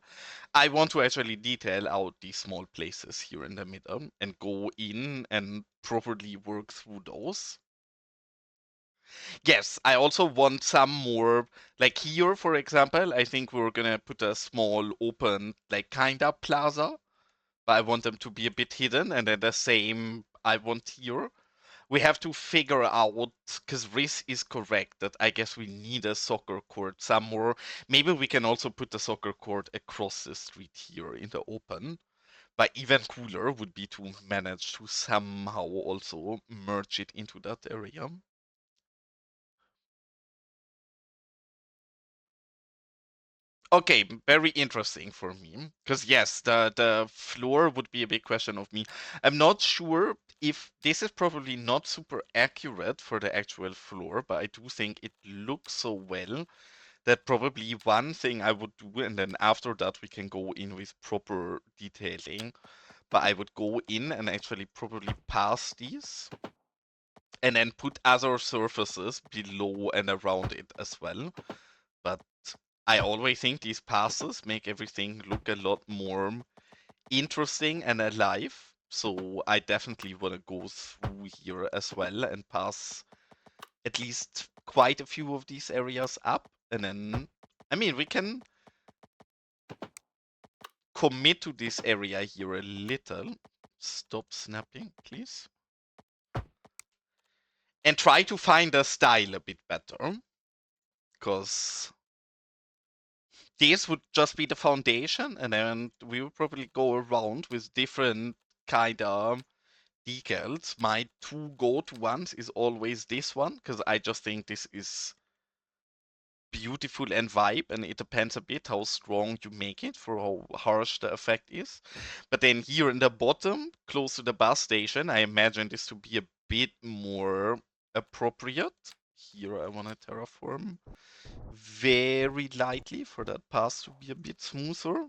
I want to actually detail out these small places here in the middle and go in and properly work through those. Yes, I also want some more, like here, for example, I think we're gonna put a small open, like kinda plaza, but I want them to be a bit hidden, and then the same I want here. We have to figure out, because Riz is correct, that I guess we need a soccer court somewhere. Maybe we can also put the soccer court across the street here in the open. But even cooler would be to manage to somehow also merge it into that area. Okay, very interesting for me. Because yes, the floor would be a big question of me. I'm not sure if this is probably not super accurate for the actual floor, but I do think it looks so well that probably one thing I would do, and then after that we can go in with proper detailing. But I would go in and actually probably pass these and then put other surfaces below and around it as well. But I always think these passes make everything look a lot more interesting and alive. So I definitely want to go through here as well and pass at least quite a few of these areas up. And then, I mean, we can commit to this area here a little. Stop snapping, please. And try to find a style a bit better. Because this would just be the foundation, and then we would probably go around with different kind of decals. My two go-to ones is always this one, because I just think this is beautiful and vibe, and it depends a bit how strong you make it for how harsh the effect is. But then here in the bottom, close to the bus station, I imagine this to be a bit more appropriate. Here I want to terraform very lightly for that path to be a bit smoother.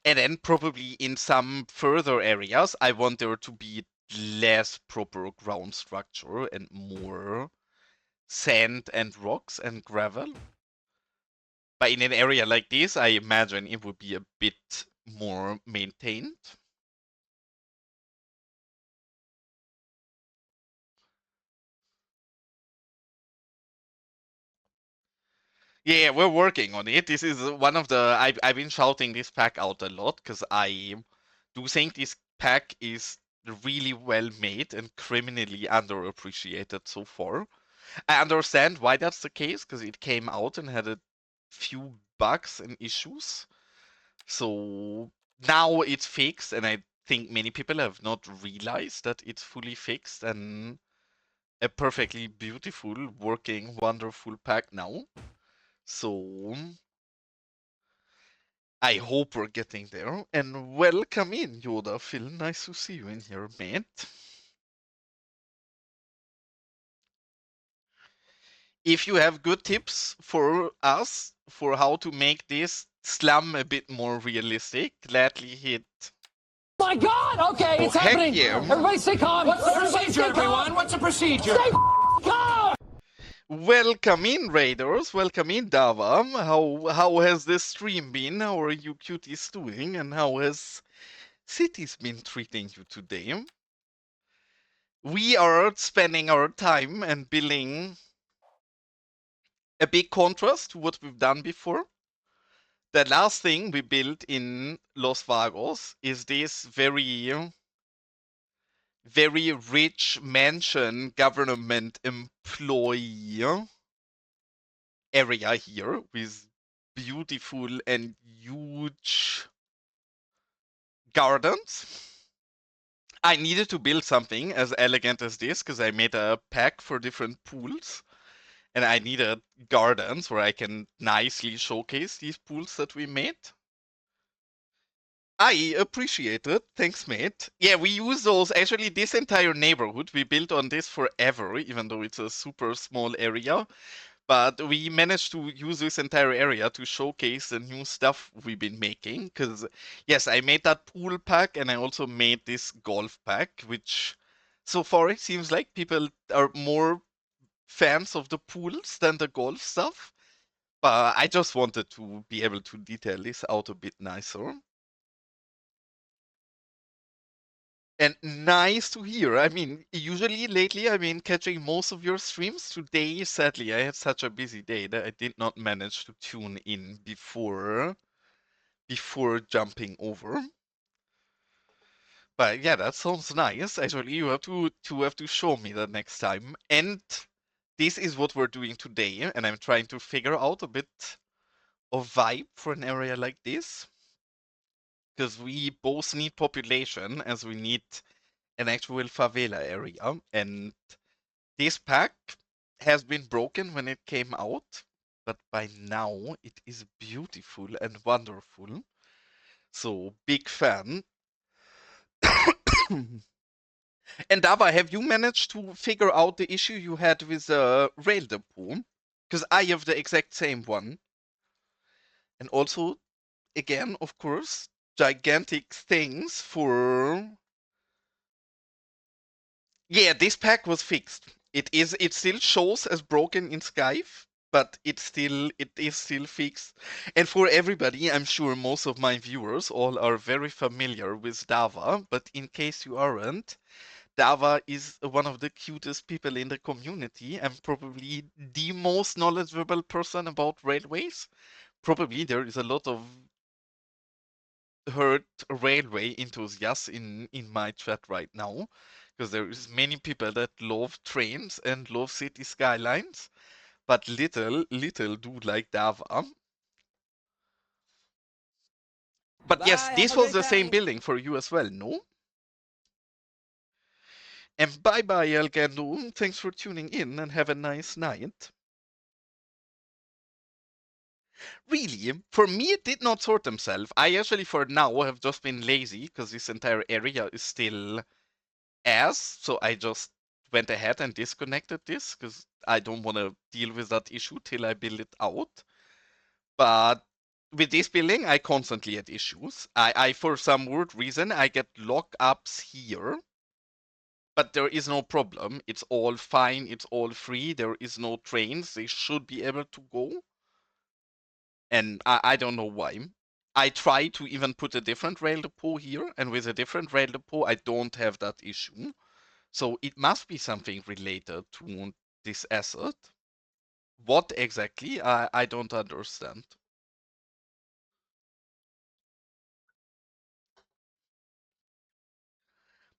And then probably in some further areas, I want there to be less proper ground structure and more sand and rocks and gravel. But in an area like this, I imagine it would be a bit more maintained. Yeah, we're working on it. This is one of the I've been shouting this pack out a lot because I do think this pack is really well made and criminally underappreciated so far. I understand why that's the case because it came out and had a few bugs and issues. So now it's fixed, and I think many people have not realized that it's fully fixed and a perfectly beautiful, working, wonderful pack now. So I hope we're getting there. And welcome in, Yoda Phil. Nice to see you in here, mate. If you have good tips for us for how to make this slum a bit more realistic, gladly hit. My God! Okay, it's heck happening. yeah. Everybody stay calm. What's the Everybody procedure, stay calm. everyone? What's the procedure? Stay calm. Welcome in, Raiders. Welcome in, Davam. How has this stream been? How are you cuties doing? And how has Cities been treating you today? We are spending our time and building a big contrast to what we've done before. The last thing we built in Los Vagos is this very, very rich mansion government employee area here with beautiful and huge gardens. I needed to build something as elegant as this because I made a pack for different pools and I needed gardens where I can nicely showcase these pools that we made. I appreciate it. Thanks, mate. Yeah, we use those. Actually, this entire neighborhood, we built on this forever, even though it's a super small area. But we managed to use this entire area to showcase the new stuff we've been making. Because, yes, I made that pool pack and I also made this golf pack, which so far it seems like people are more fans of the pools than the golf stuff. But I just wanted to be able to detail this out a bit nicer. And nice to hear. I mean, usually lately I've been catching most of your streams. Today, sadly, I had such a busy day that I did not manage to tune in before jumping over. But yeah, that sounds nice. Actually, you have to show me that next time. And this is what we're doing today, and I'm trying to figure out a bit of vibe for an area like this. Because we both need population as we need an actual favela area. And this pack has been broken when it came out, but by now it is beautiful and wonderful. So, big fan. And Dava, have you managed to figure out the issue you had with the rail depot? Because I have the exact same one. And also, again, of course, gigantic things for. Yeah, this pack was fixed. It still shows as broken in Skype, but it is still fixed. And for everybody, I'm sure most of my viewers all are very familiar with Dava, but in case you aren't, Dava is one of the cutest people in the community and probably the most knowledgeable person about railways. Probably there is a lot of hurt railway enthusiasts in my chat right now because there is many people that love trains and love city skylines, but little do like Dava. But yes, Bye. Have this a was great the same time. building for you as well, no? And bye bye, El Gando. Thanks for tuning in and have a nice night. Really, for me, it did not sort themselves. I actually, for now, have just been lazy because this entire area is still as, so I just went ahead and disconnected this because I don't want to deal with that issue till I build it out. But with this building, I constantly had issues. I for some weird reason, I get lockups here, but there is no problem. It's all fine. It's all free. There is no trains. They should be able to go. And I don't know why. I try to even put a different rail depot here, and with a different rail depot, I don't have that issue. So it must be something related to this asset. What exactly? I don't understand.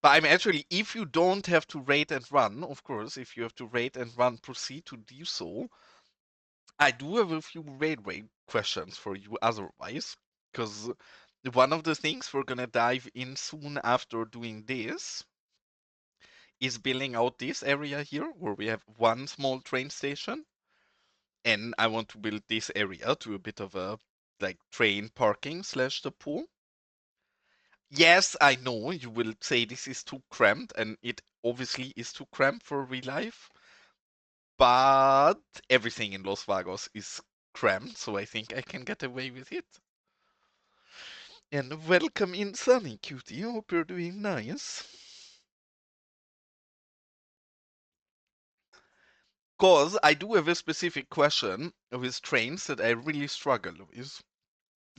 But I'm actually, if you don't have to rate and run, of course, if you have to rate and run, proceed to do so. I do have a few railway questions for you otherwise, because one of the things we're gonna dive in soon after doing this is building out this area here where we have one small train station. And I want to build this area to a bit of a like train parking slash depot. Yes, I know you will say this is too cramped, and it obviously is too cramped for real life. But everything in Los Vagos is cramped, so I think I can get away with it. And welcome in, Sunny Cutie. Hope you're doing nice. Cause I do have a specific question with trains that I really struggle with.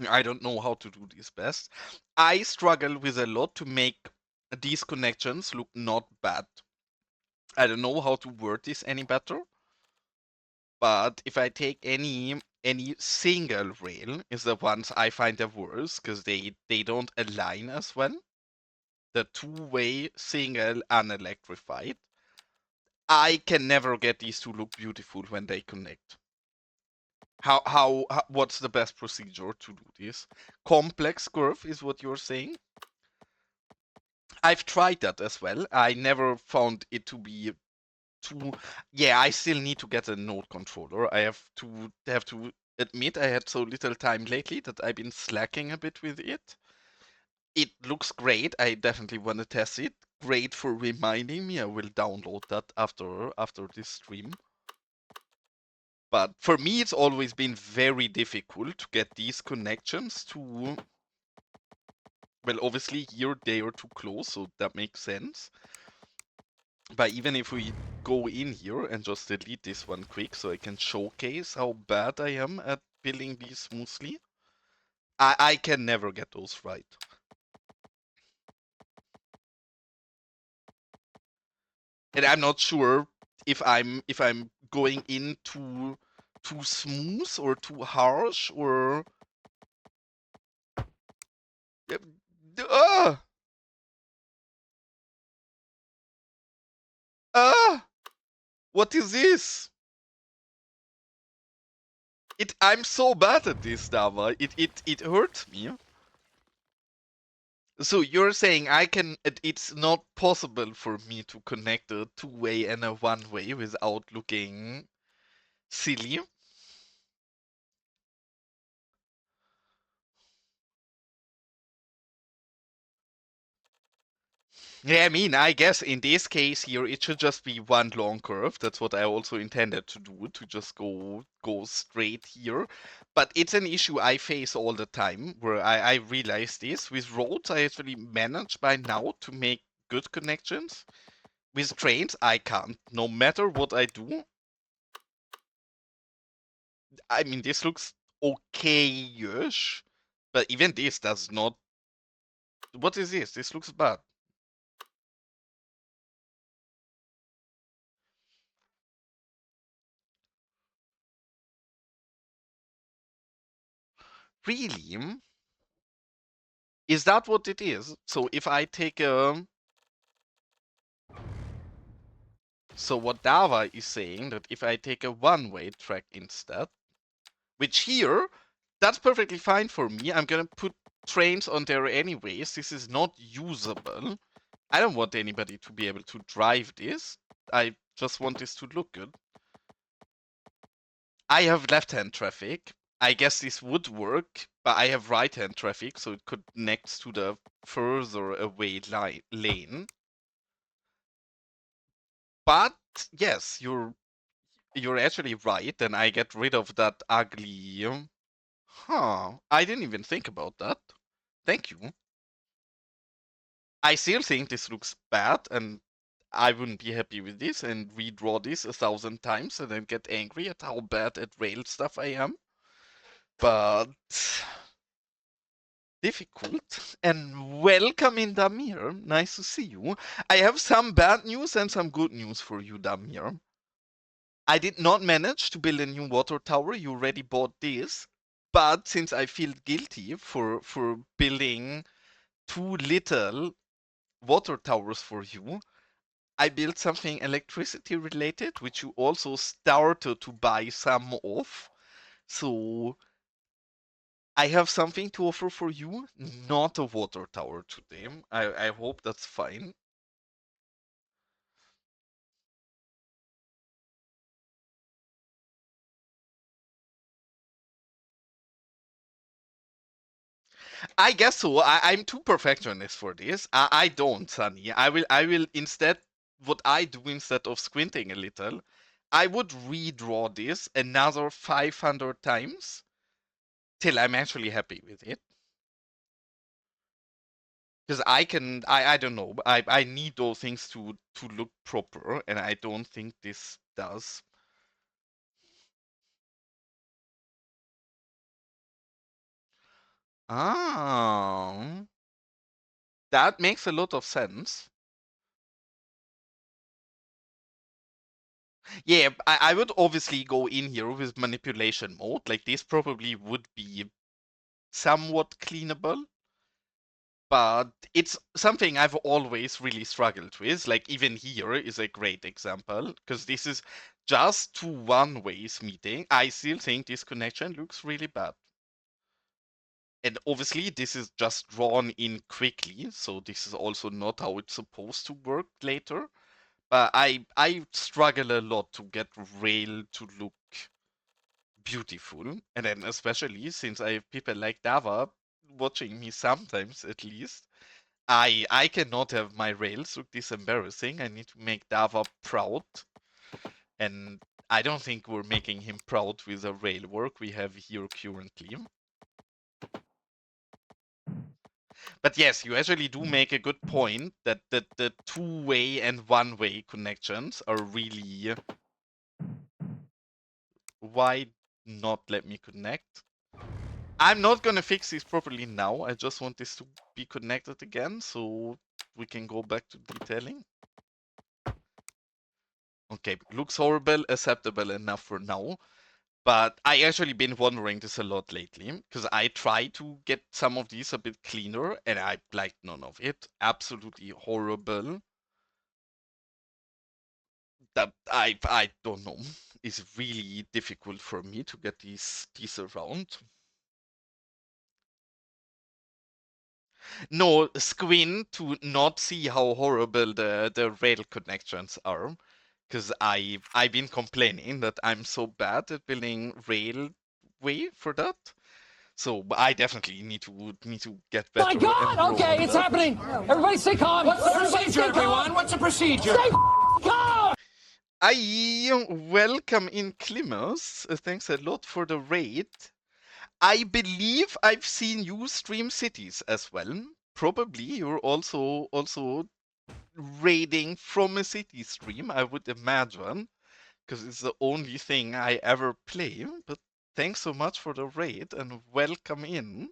I don't know how to do this best. I struggle with a lot to make these connections look not bad. I don't know how to word this any better. But if I take any any single rail is the ones I find the worst because they don't align as well. The two-way single unelectrified. I can never get these to look beautiful when they connect. What's the best procedure to do this? Complex curve is what you're saying? I've tried that as well. I never found it to be too. Yeah, I still need to get a node controller. I have to admit I had so little time lately that I've been slacking a bit with it. It looks great. I definitely want to test it. Great for reminding me. I will download that after this stream. But for me, it's always been very difficult to get these connections to. Well, obviously here they are too close, so that makes sense. But even if we go in here and just delete this one quick so I can showcase how bad I am at building these smoothly, I can never get those right. And I'm not sure if I'm going in too smooth or too harsh or uh, uh, what is this? I'm so bad at this, Dava. It hurts me. So you're saying it's not possible for me to connect a two-way and a one-way without looking silly? Yeah, I mean, I guess in this case here, it should just be one long curve. That's what I also intended to do, to just go straight here. But it's an issue I face all the time, where I realize this. With roads, I actually manage by now to make good connections. With trains, I can't. No matter what I do, I mean, this looks okay-ish, but even this does not. What is this? This looks bad. Really? Is that what it is? So if I take a. So what Dava is saying that if I take a one-way track instead, which here, that's perfectly fine for me. I'm gonna put trains on there anyways. This is not usable. I don't want anybody to be able to drive this. I just want this to look good. I have left-hand traffic. I guess this would work, but I have right-hand traffic, so it connects to the further away lane. But yes, you're actually right, and I get rid of that ugly. Huh? I didn't even think about that. Thank you. I still think this looks bad, and I wouldn't be happy with this and redraw this 1,000 times and then get angry at how bad at rail stuff I am. But difficult. And welcome in, Damir. Nice to see you. I have some bad news and some good news for you, Damir. I did not manage to build a new water tower. You already bought this. But since I feel guilty for building too little water towers for you, I built something electricity related, which you also started to buy some of. So I have something to offer for you, not a water tower today. I hope that's fine. I guess so. I'm too perfectionist for this. I don't, Sunny. I will instead, what I do instead of squinting a little, I would redraw this another 500 times till I'm actually happy with it. Because I don't know, I need those things to look proper, and I don't think this does. Ah, that makes a lot of sense. Yeah, I would obviously go in here with manipulation mode. Like this probably would be somewhat cleanable, but it's something I've always really struggled with. Like even here is a great example because this is just two one-ways meeting. I still think this connection looks really bad. And obviously this is just drawn in quickly, so this is also not how it's supposed to work later. But I struggle a lot to get Rail to look beautiful, and then especially since I have people like Dava watching me sometimes at least, I cannot have my Rails look this embarrassing. I need to make Dava proud, and I don't think we're making him proud with the Rail work we have here currently. But yes, you actually do make a good point that the two-way and one-way connections are really. Why not let me connect? I'm not gonna fix this properly now. I just want this to be connected again so we can go back to detailing. Okay, looks horrible, acceptable enough for now. But I actually been wondering this a lot lately because I try to get some of these a bit cleaner and I like none of it. Absolutely horrible. That I don't know. It's really difficult for me to get these around. No, squint to not see how horrible the rail connections are. Because I've been complaining that I'm so bad at building railway for that. So I definitely need to get My better and God! grow Okay, on it's that. happening. Everybody stay calm. What's the Everybody procedure, stay calm. everyone? What's the procedure? Stay calm. I welcome in Klimmers. Thanks a lot for the raid. I believe I've seen you stream Cities as well. Probably you're also raiding from a city stream, I would imagine, because it's the only thing I ever play. But thanks so much for the raid and welcome in.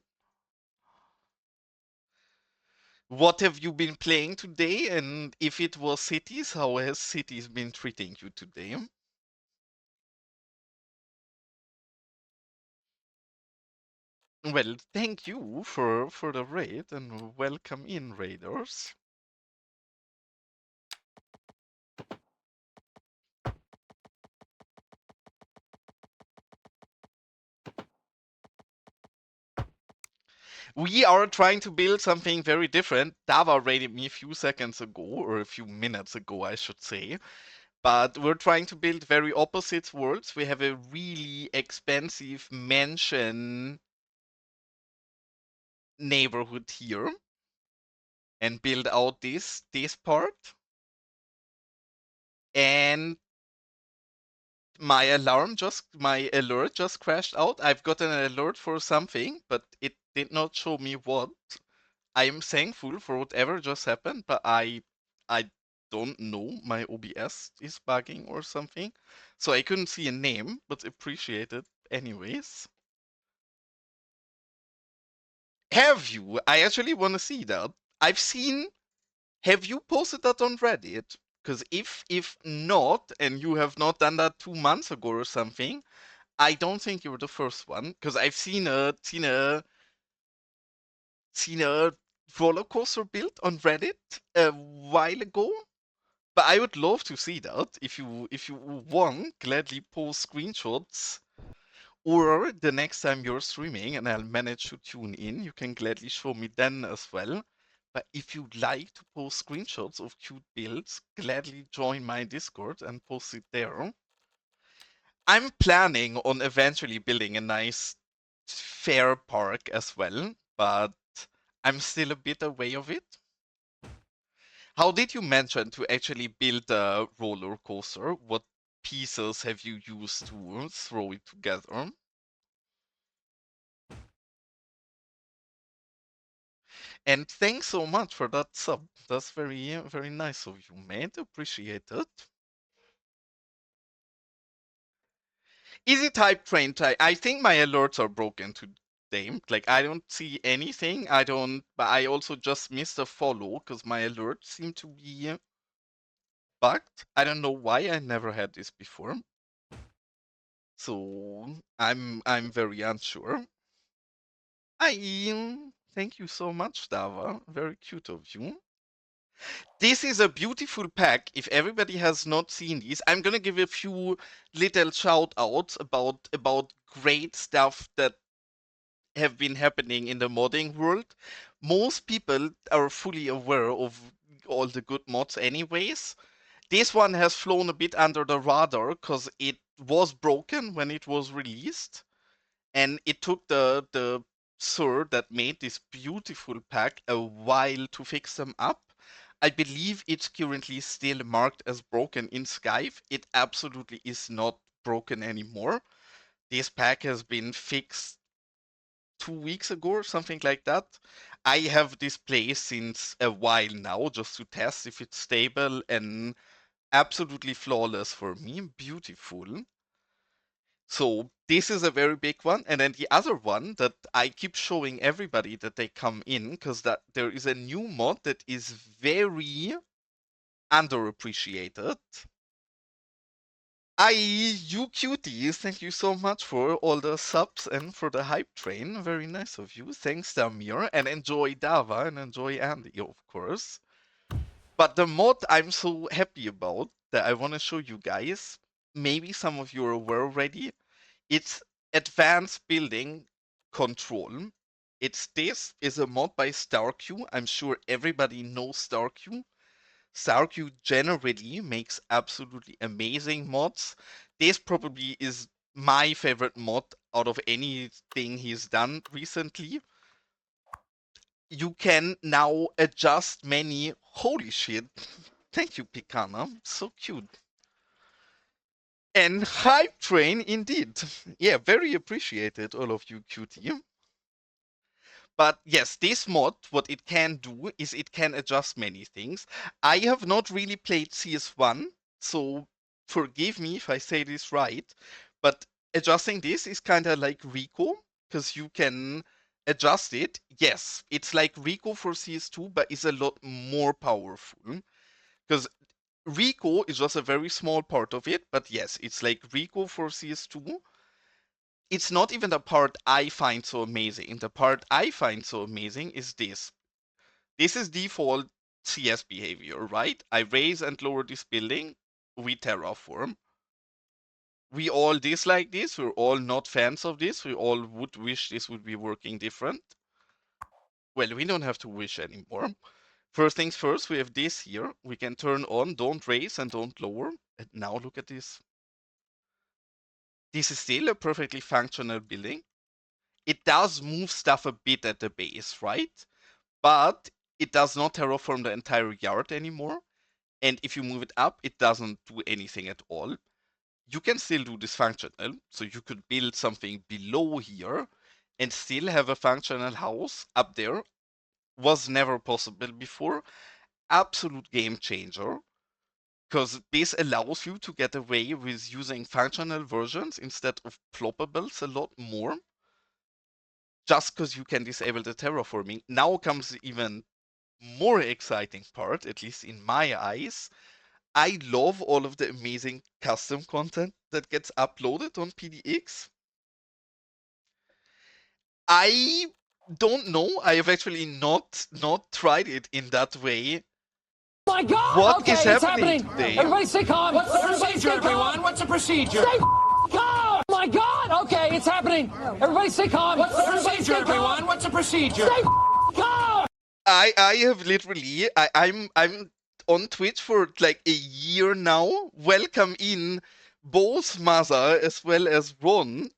What have you been playing today? And if it was Cities, how has Cities been treating you today? Well, thank you for the raid and welcome in, raiders. We are trying to build something very different. Dava raided me a few seconds ago, or a few minutes ago, I should say. But we're trying to build very opposite worlds. We have a really expensive mansion neighborhood here, and build out this part. And my alert just crashed out. I've got an alert for something, but it did not show me what. I'm thankful for whatever just happened, but I don't know. My OBS is bugging or something. So I couldn't see a name, but appreciate it anyways. Have you? I actually want to see that. I've seen. Have you posted that on Reddit? Because if not, and you have not done that 2 months ago or something, I don't think you're the first one. Because I've seen a roller coaster built on Reddit a while ago. But I would love to see that. If you want, gladly post screenshots. Or the next time you're streaming and I'll manage to tune in, you can gladly show me then as well. But if you'd like to post screenshots of cute builds, gladly join my Discord and post it there. I'm planning on eventually building a nice fair park as well, but I'm still a bit away of it. How did you mention to actually build a roller coaster? What pieces have you used to throw it together? And thanks so much for that sub. That's very nice of you, mate. Appreciate it. Easy type train type. I think my alerts are broken today. Like I don't see anything. I don't. But I also just missed a follow because my alerts seem to be bugged. I don't know why I never had this before. So I'm very unsure. Thank you so much, Dava. Very cute of you. This is a beautiful pack. If everybody has not seen these, I'm gonna give a few little shout outs about great stuff that have been happening in the modding world. Most people are fully aware of all the good mods anyways. This one has flown a bit under the radar because it was broken when it was released, and it took the sir that made this beautiful pack a while to fix them up. I believe it's currently still marked as broken in Skype. It absolutely is not broken anymore. This pack has been fixed 2 weeks ago or something like that. I have this place since a while now just to test if it's stable, and absolutely flawless for me. Beautiful. So this is a very big one. And then the other one that I keep showing everybody that they come in, because that there is a new mod that is very underappreciated. You cuties, thank you so much for all the subs and for the hype train. Very nice of you. Thanks, Damir. And enjoy Dava and enjoy Andy, of course. But the mod I'm so happy about that I want to show you guys, maybe some of you are aware already, it's Advanced Building Control. This is a mod by StarQ. I'm sure everybody knows StarQ. StarQ generally makes absolutely amazing mods. This probably is my favorite mod out of anything he's done recently. You can now adjust many. Holy shit. Thank you, Picana. So cute. And hype train indeed. Yeah, very appreciated, all of you cutie. But yes, this mod, what it can do is it can adjust many things. I have not really played CS1, so forgive me if I say this right, but adjusting this is kind of like Rico, because you can adjust it. Yes, it's like Rico for CS2, but it's a lot more powerful. Because Rico is just a very small part of it, but yes, it's like Rico for CS2. It's not even the part I find so amazing. The part I find so amazing is this. This is default CS behavior, right? I raise and lower this building, we terraform. We all dislike this, we're all not fans of this, we all would wish this would be working different. Well, we don't have to wish anymore. First things first, we have this here. We can turn on don't raise and don't lower. And now look at this. This is still a perfectly functional building. It does move stuff a bit at the base, right? But it does not terraform the entire yard anymore. And if you move it up, it doesn't do anything at all. You can still do this functional. So you could build something below here and still have a functional house up there. Was never possible before. Absolute game changer. Because this allows you to get away with using functional versions instead of ploppables a lot more. Just because you can disable the terraforming. Now comes the even more exciting part, at least in my eyes. I love all of the amazing custom content that gets uploaded on PDX. I don't know. I have actually not tried it in that way. My God! What Okay, is it's happening happening. today? Everybody stay calm. What's the Everybody procedure, stay calm. everyone? What's the procedure? Stay calm! My God! Okay, it's happening. Everybody stay calm. What's the Everybody procedure, stay calm. everyone? What's the procedure? Stay calm! I have literally I'm on Twitch for like a year now. Welcome in both Maza as well as Ron.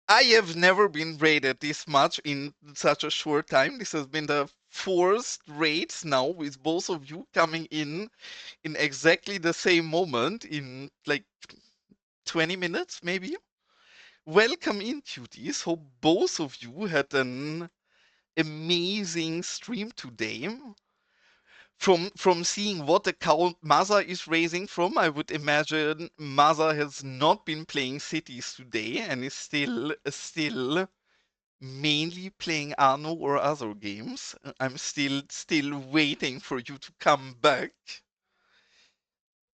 I have never been raided this much in such a short time. This has been the fourth raids now with both of you coming in exactly the same moment in like 20 minutes maybe. Welcome in, cuties. Hope both of you had an amazing stream today. From seeing what account Maza is raising from, I would imagine Maza has not been playing Cities today and is still mainly playing Anno or other games. I'm still waiting for you to come back.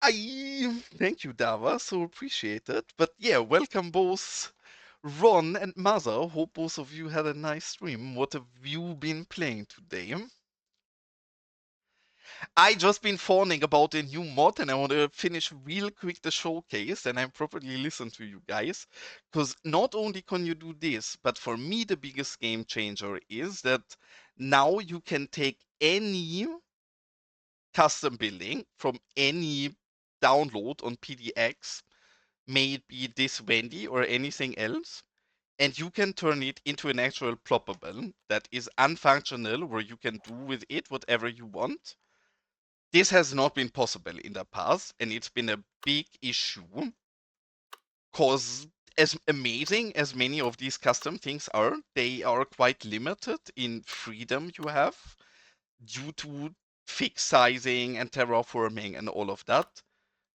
I thank you, Dava. So appreciate it. But yeah, welcome both Ron and Mother. Hope both of you had a nice stream. What have you been playing today? I just been phoning about a new mod and I want to finish real quick the showcase and I properly listen to you guys. Because not only can you do this, but for me the biggest game changer is that now you can take any custom building from any download on PDX, may it be this Wendy or anything else, and you can turn it into an actual ploppable that is unfunctional where you can do with it whatever you want. This has not been possible in the past, and it's been a big issue because as amazing as many of these custom things are, they are quite limited in freedom you have due to fixed sizing and terraforming and all of that.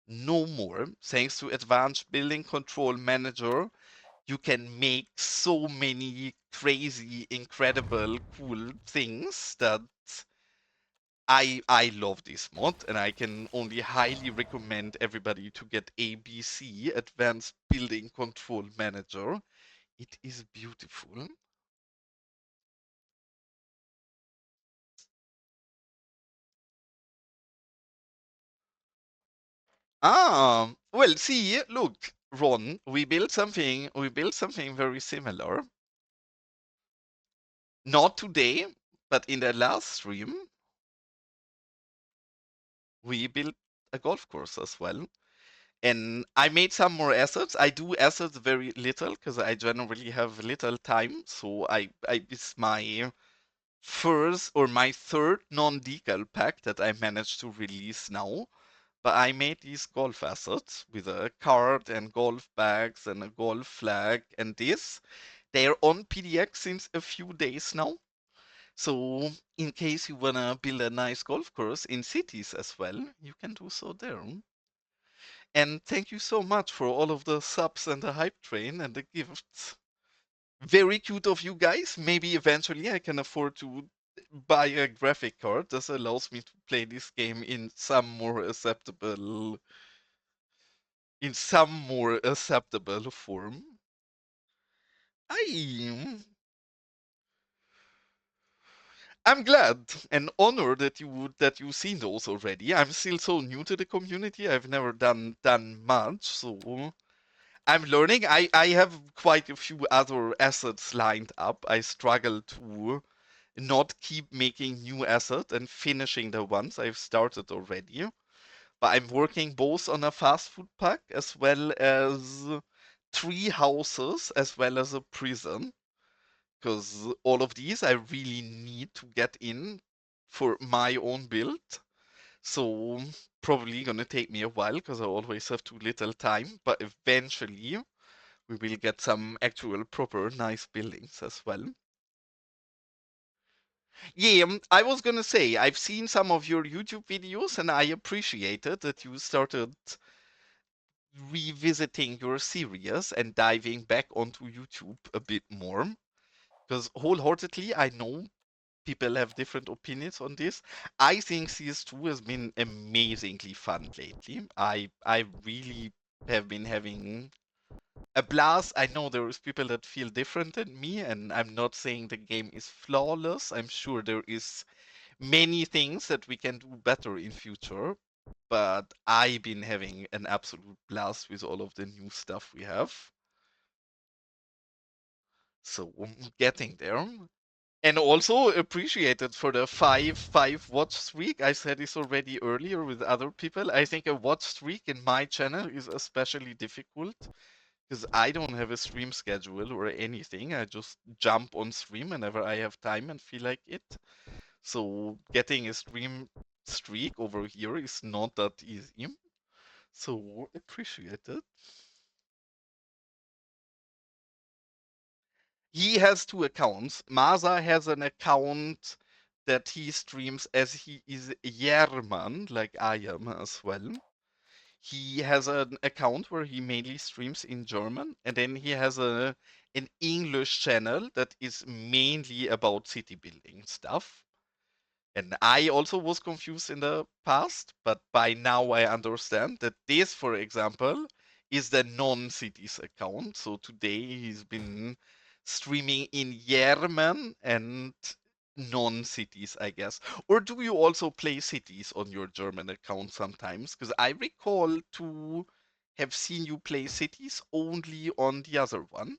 No more. Thanks to Advanced Building Control Manager, you can make so many crazy, incredible, cool things that I love this mod, and I can only highly recommend everybody to get ABC, Advanced Building Control Manager. It is beautiful. Well, see, look, Ron, we built something very similar. Not today, but in the last stream, we built a golf course as well. And I made some more assets. I do assets very little because I generally have little time. So it's my first or my third non-decal pack that I managed to release now. But I made these golf assets with a card and golf bags and a golf flag and this. They're on PDX since a few days now. So in case you wanna build a nice golf course in cities as well, you can do so there. And thank you so much for all of the subs and the hype train and the gifts. Very cute of you guys. Maybe eventually I can afford to buy a graphic card. This allows me to play this game in some more acceptable form. I I'm glad and honored that you've seen those already. I'm still so new to the community. I've never done much, so I'm learning. I have quite a few other assets lined up. I struggle to not keep making new assets and finishing the ones I've started already. But I'm working both on a fast food pack as well as three houses as well as a prison. Because all of these I really need to get in for my own build. So probably gonna take me a while because I always have too little time. But eventually we will get some actual proper nice buildings as well. Yeah, I was gonna say, I've seen some of your YouTube videos and I appreciated that you started revisiting your series and diving back onto YouTube a bit more. Because wholeheartedly, I know people have different opinions on this. I think CS2 has been amazingly fun lately. I really have been having a blast. I know there is people that feel different than me, and I'm not saying the game is flawless. I'm sure there is many things that we can do better in future, but I've been having an absolute blast with all of the new stuff we have. So getting there. And also appreciated for the five watch streak. I said this already earlier with other people. I think a watch streak in my channel is especially difficult because I don't have a stream schedule or anything. I just jump on stream whenever I have time and feel like it. So getting a stream streak over here is not that easy. So appreciate it. He has two accounts. Maza has an account that he streams as he is Yerman, like I am as well. He has an account where he mainly streams in German, and then he has an English channel that is mainly about city building stuff. And I also was confused in the past, but by now I understand that this, for example, is the non-cities account. So today he's been streaming in Yemen and non-cities, I guess. Or do you also play cities on your German account sometimes? Because I recall to have seen you play cities only on the other one.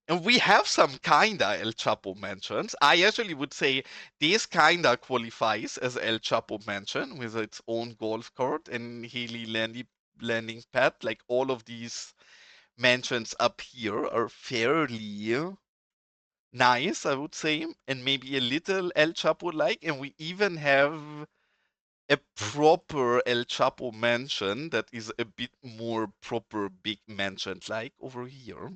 And we have some kinda El Chapo mentions. I actually would say this kinda qualifies as El Chapo mention with its own golf cart and landing pad. Like all of these mentions up here are fairly nice, I would say, and maybe a little El Chapo like. And we even have a proper El Chapo mansion that is a bit more proper big mansion like over here.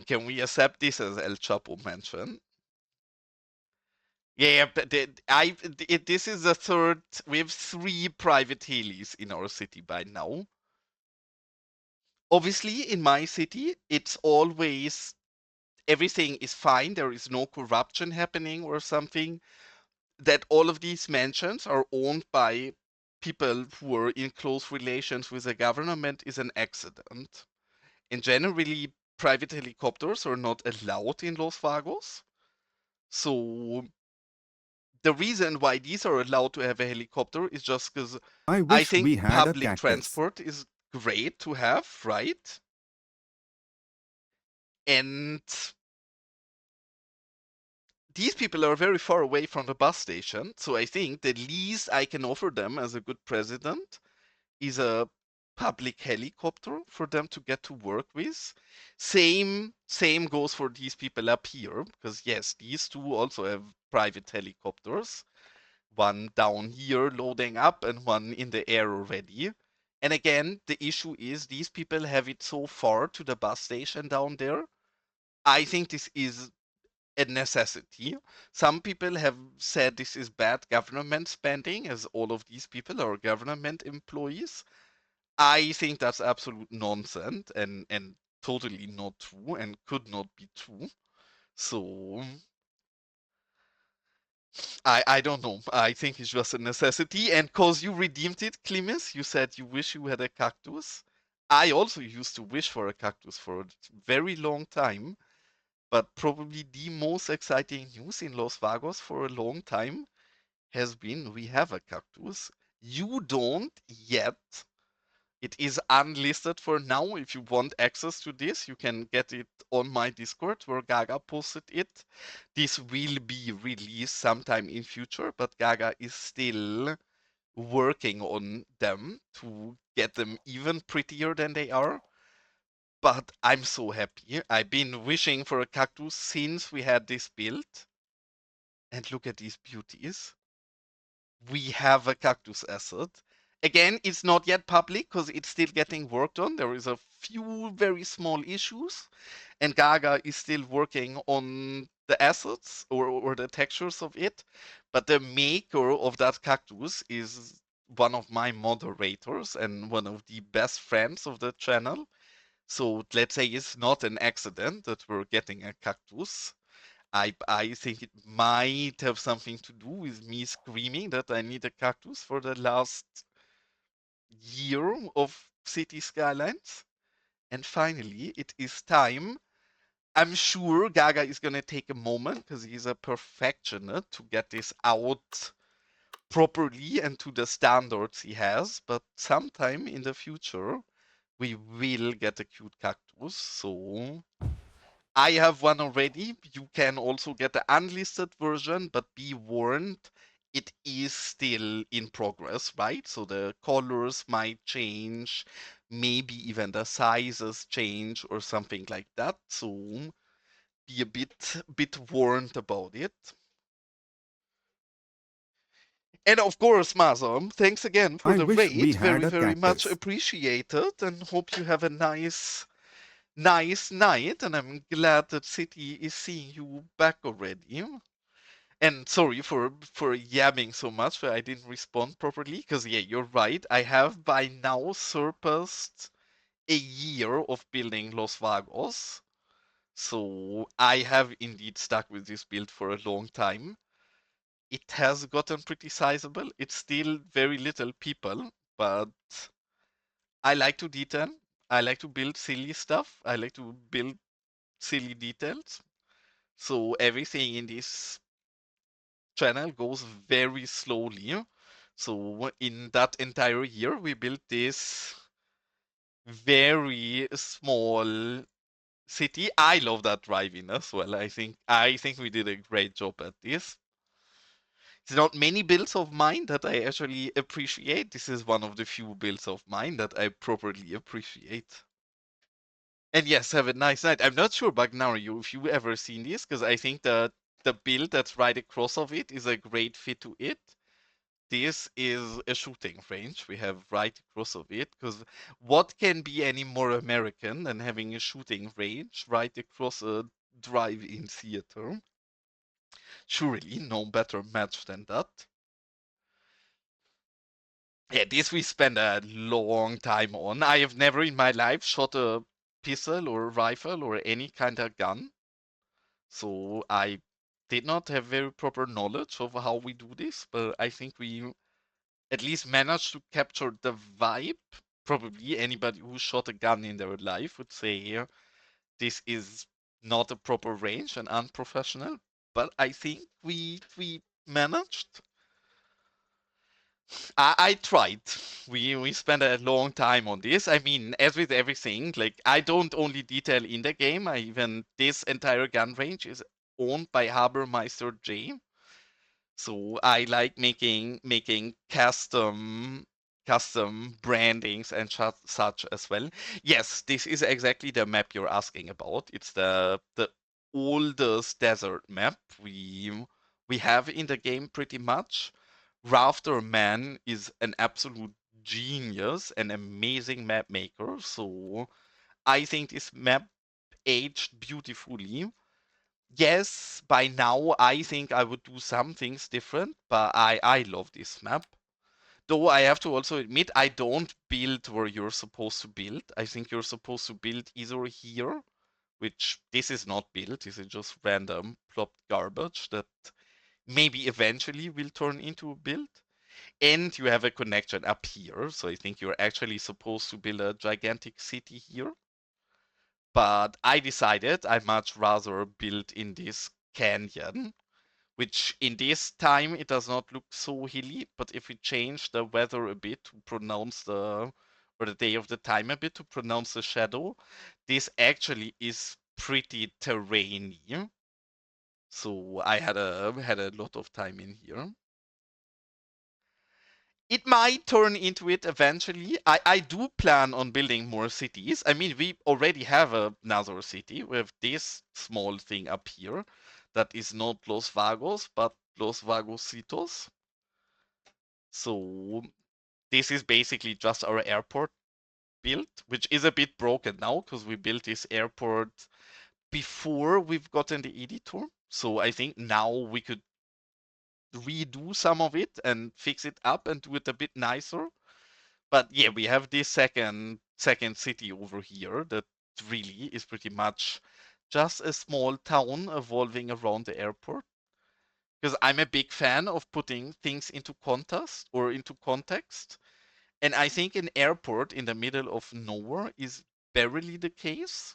Can we accept this as El Chapo mansion? Yeah, but this is the third. We have three private helis in our city by now. Obviously, in my city, it's always everything is fine. There is no corruption happening or something. That all of these mansions are owned by people who are in close relations with the government is an accident. And generally, private helicopters are not allowed in Los Vagos. So the reason why these are allowed to have a helicopter is just because I I wish think we had a public cactus. transport is great to have, right? And these people are very far away from the bus station, so I think the least I can offer them as a good president is a public helicopter for them to get to work with. Same goes for these people up here, because yes, these two also have private helicopters. One down here loading up and one in the air already. And again, the issue is these people have it so far to the bus station down there. I think this is a necessity. Some people have said this is bad government spending, as all of these people are government employees. I think that's absolute nonsense and totally not true and could not be true. So I don't know. I think it's just a necessity. And cause you redeemed it, Klimis, you said you wish you had a cactus. I also used to wish for a cactus for a very long time, but probably the most exciting news in Los Vagos for a long time has been we have a cactus. You don't yet. It is unlisted for now. If you want access to this, you can get it on my Discord where Gaga posted it. This will be released sometime in future, but Gaga is still working on them to get them even prettier than they are. But I'm so happy. I've been wishing for a cactus since we had this build. And look at these beauties. We have a cactus asset. Again, it's not yet public because it's still getting worked on. There is a few very small issues, and Gaga is still working on the assets or the textures of it. But the maker of that cactus is one of my moderators and one of the best friends of the channel. So let's say it's not an accident that we're getting a cactus. I think it might have something to do with me screaming that I need a cactus for the last year of City Skylines. And finally, it is time. I'm sure Gaga is gonna take a moment because he's a perfectionist to get this out properly and to the standards he has. But sometime in the future, we will get a cute cactus. So I have one already. You can also get the unlisted version, but be warned, it is still in progress, right? So the colors might change, maybe even the sizes change or something like that. So be a bit warned about it. And of course, Mazam, thanks again for I the wish we raid. had Very, a very much cactus. appreciated, and hope you have a nice night, and I'm glad that City is seeing you back already. And sorry for yamming so much that I didn't respond properly, because yeah, you're right. I have by now surpassed a year of building Los Vagos. So I have indeed stuck with this build for a long time. It has gotten pretty sizable. It's still very little people, but I like to detail. I like to build silly stuff. I like to build silly details. So everything in this channel goes very slowly. So in that entire year, we built this very small city. I love that drive-in as well. I think we did a great job at this. It's not many builds of mine that I actually appreciate. This is one of the few builds of mine that I properly appreciate. And yes, have a nice night. I'm not sure, Bagnario, if you ever seen this, because I think that the build that's right across of it is a great fit to it. This is a shooting range we have right across of it, because what can be any more American than having a shooting range right across a drive-in theater? Surely no better match than that. Yeah, this we spent a long time on. I have never in my life shot a pistol or rifle or any kind of gun. So I did not have very proper knowledge of how we do this, but I think we at least managed to capture the vibe. Probably anybody who shot a gun in their life would say this is not a proper range and unprofessional, but I think we managed. I tried. We spent a long time on this. I mean, as with everything, like I don't only detail in the game. I even this entire gun range is owned by Habermeister J. So I like making custom brandings and such as well. Yes, this is exactly the map you're asking about. It's the oldest desert map we have in the game pretty much. Rafter Man is an absolute genius, an amazing map maker. So I think this map aged beautifully. Yes, by now I think I would do some things different, but I love this map. Though I have to also admit I don't build where you're supposed to build. I think you're supposed to build either here, which this is not built, this is just random plopped garbage that maybe eventually will turn into a build. And you have a connection up here, so I think you're actually supposed to build a gigantic city here. But I decided I much rather build in this canyon, which in this time it does not look so hilly, but if we change the weather a bit to pronounce or the day of the time a bit to pronounce the shadow, this actually is pretty terrainy. So I had a lot of time in here. It might turn into it eventually. I do plan on building more cities. I mean, we already have another city. We have this small thing up here that is not Los Vagos, but Los Vagositos. So this is basically just our airport built, which is a bit broken now because we built this airport before we've gotten the editor. So I think now we could redo some of it and fix it up and do it a bit nicer. But yeah, we have this second city over here that really is pretty much just a small town evolving around the airport. Because I'm a big fan of putting things into context or into context. And I think an airport in the middle of nowhere is barely the case.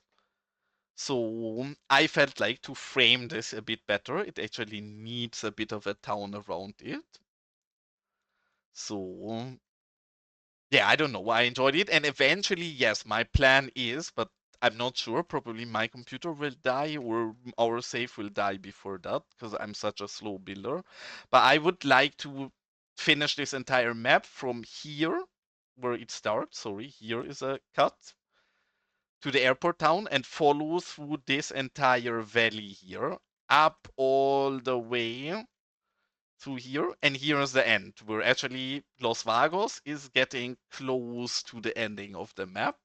So I felt like to frame this a bit better, it actually needs a bit of a town around it. So yeah, I don't know. I enjoyed it, and eventually, yes, my plan is, but I'm not sure. Probably my computer will die, or our save will die before that, because I'm such a slow builder. But I would like to finish this entire map from here, where it starts. Sorry, here is a cut to the airport town, and follow through this entire valley here, up all the way through here, and here is the end. Where actually Los Vagos is getting close to the ending of the map.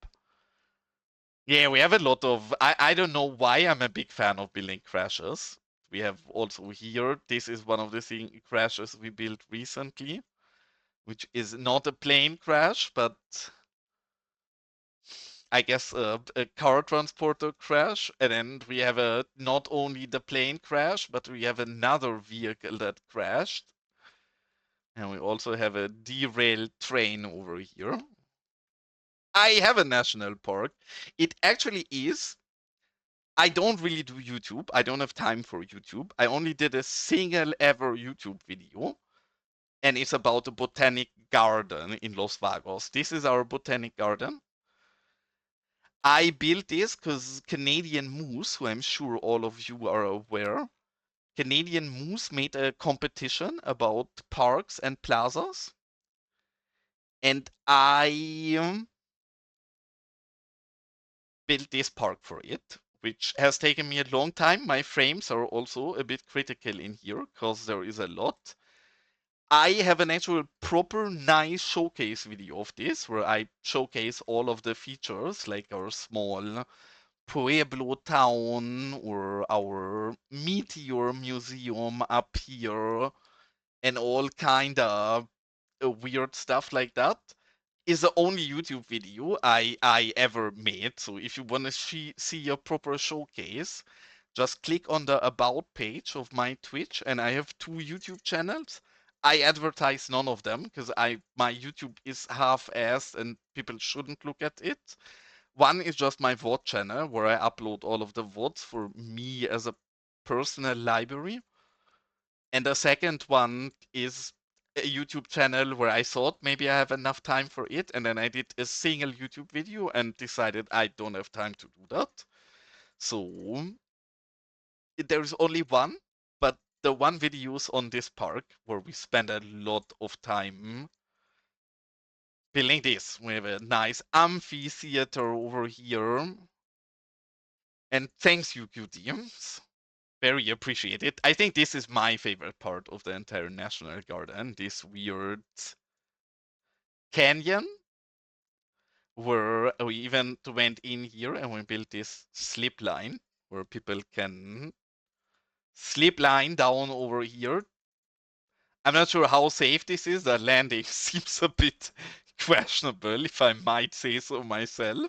Yeah, we have a lot of. I don't know why I'm a big fan of building crashes. We have also here. This is one of the crashes we built recently, which is not a plane crash, but I guess a car transporter crash, and then we have a not only the plane crash, but we have another vehicle that crashed, and we also have a derailed train over here. I have a national park. It actually is. I don't really do YouTube. I don't have time for YouTube. I only did a single ever YouTube video, and it's about a botanic garden in Los Vagos. This is our botanic garden. I built this because Canadian Moose, who I'm sure all of you are aware, Canadian Moose made a competition about parks and plazas, and I built this park for it, which has taken me a long time. My frames are also a bit critical in here because there is a lot. I have an actual proper nice showcase video of this where I showcase all of the features like our small Pueblo town or our meteor museum up here and all kind of weird stuff like that is the only YouTube video I ever made. So if you want to see a proper showcase, just click on the about page of my Twitch, and I have two YouTube channels. I advertise none of them because I my YouTube is half-assed and people shouldn't look at it. One is just my VOD channel where I upload all of the VODs for me as a personal library. And the second one is a YouTube channel where I thought maybe I have enough time for it, and then I did a single YouTube video and decided I don't have time to do that. So there's only one, but the one video is on this park where we spend a lot of time building this. We have a nice amphitheater over here. And thanks you, QDMs. Very appreciated. I think this is my favorite part of the entire National Garden, this weird canyon where we even went in here and we built this slip line where people can slip line down over here. I'm not sure how safe this is. The landing seems a bit questionable, if I might say so myself.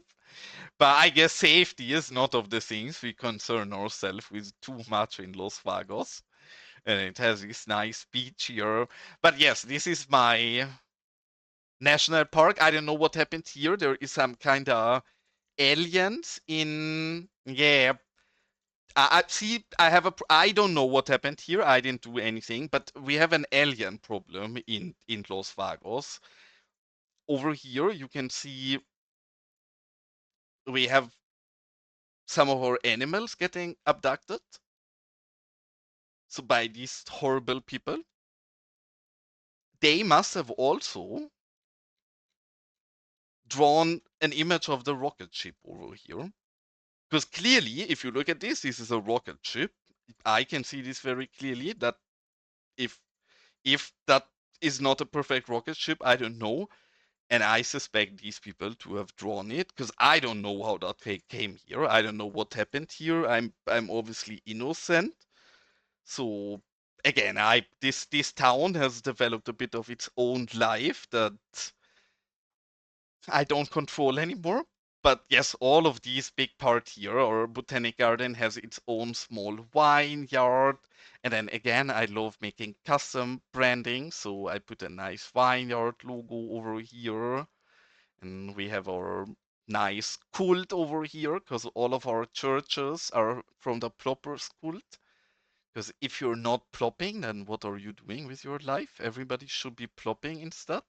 But I guess safety is not of the things we concern ourselves with too much in Los Vagos. And it has this nice beach here. But yes, this is my national park. I don't know what happened here. There is some kind of aliens in. Yeah. I see. I have a. I don't know what happened here. I didn't do anything, but we have an alien problem in Los Vagos. Over here, you can see we have some of our animals getting abducted. So by these horrible people, they must have also drawn an image of the rocket ship over here. Because clearly, if you look at this, this is a rocket ship. I can see this very clearly that if if that is not a perfect rocket ship, I don't know. And I suspect these people to have drawn it because I don't know how that came here. I don't know what happened here. I'm obviously innocent. So again, I this town has developed a bit of its own life that I don't control anymore. But yes, all of these big part here, our botanic garden has its own small vineyard. And then again, I love making custom branding. So I put a nice vineyard logo over here. And we have our nice cult over here because all of our churches are from the Ploppers cult. Because if you're not plopping, then what are you doing with your life? Everybody should be plopping instead.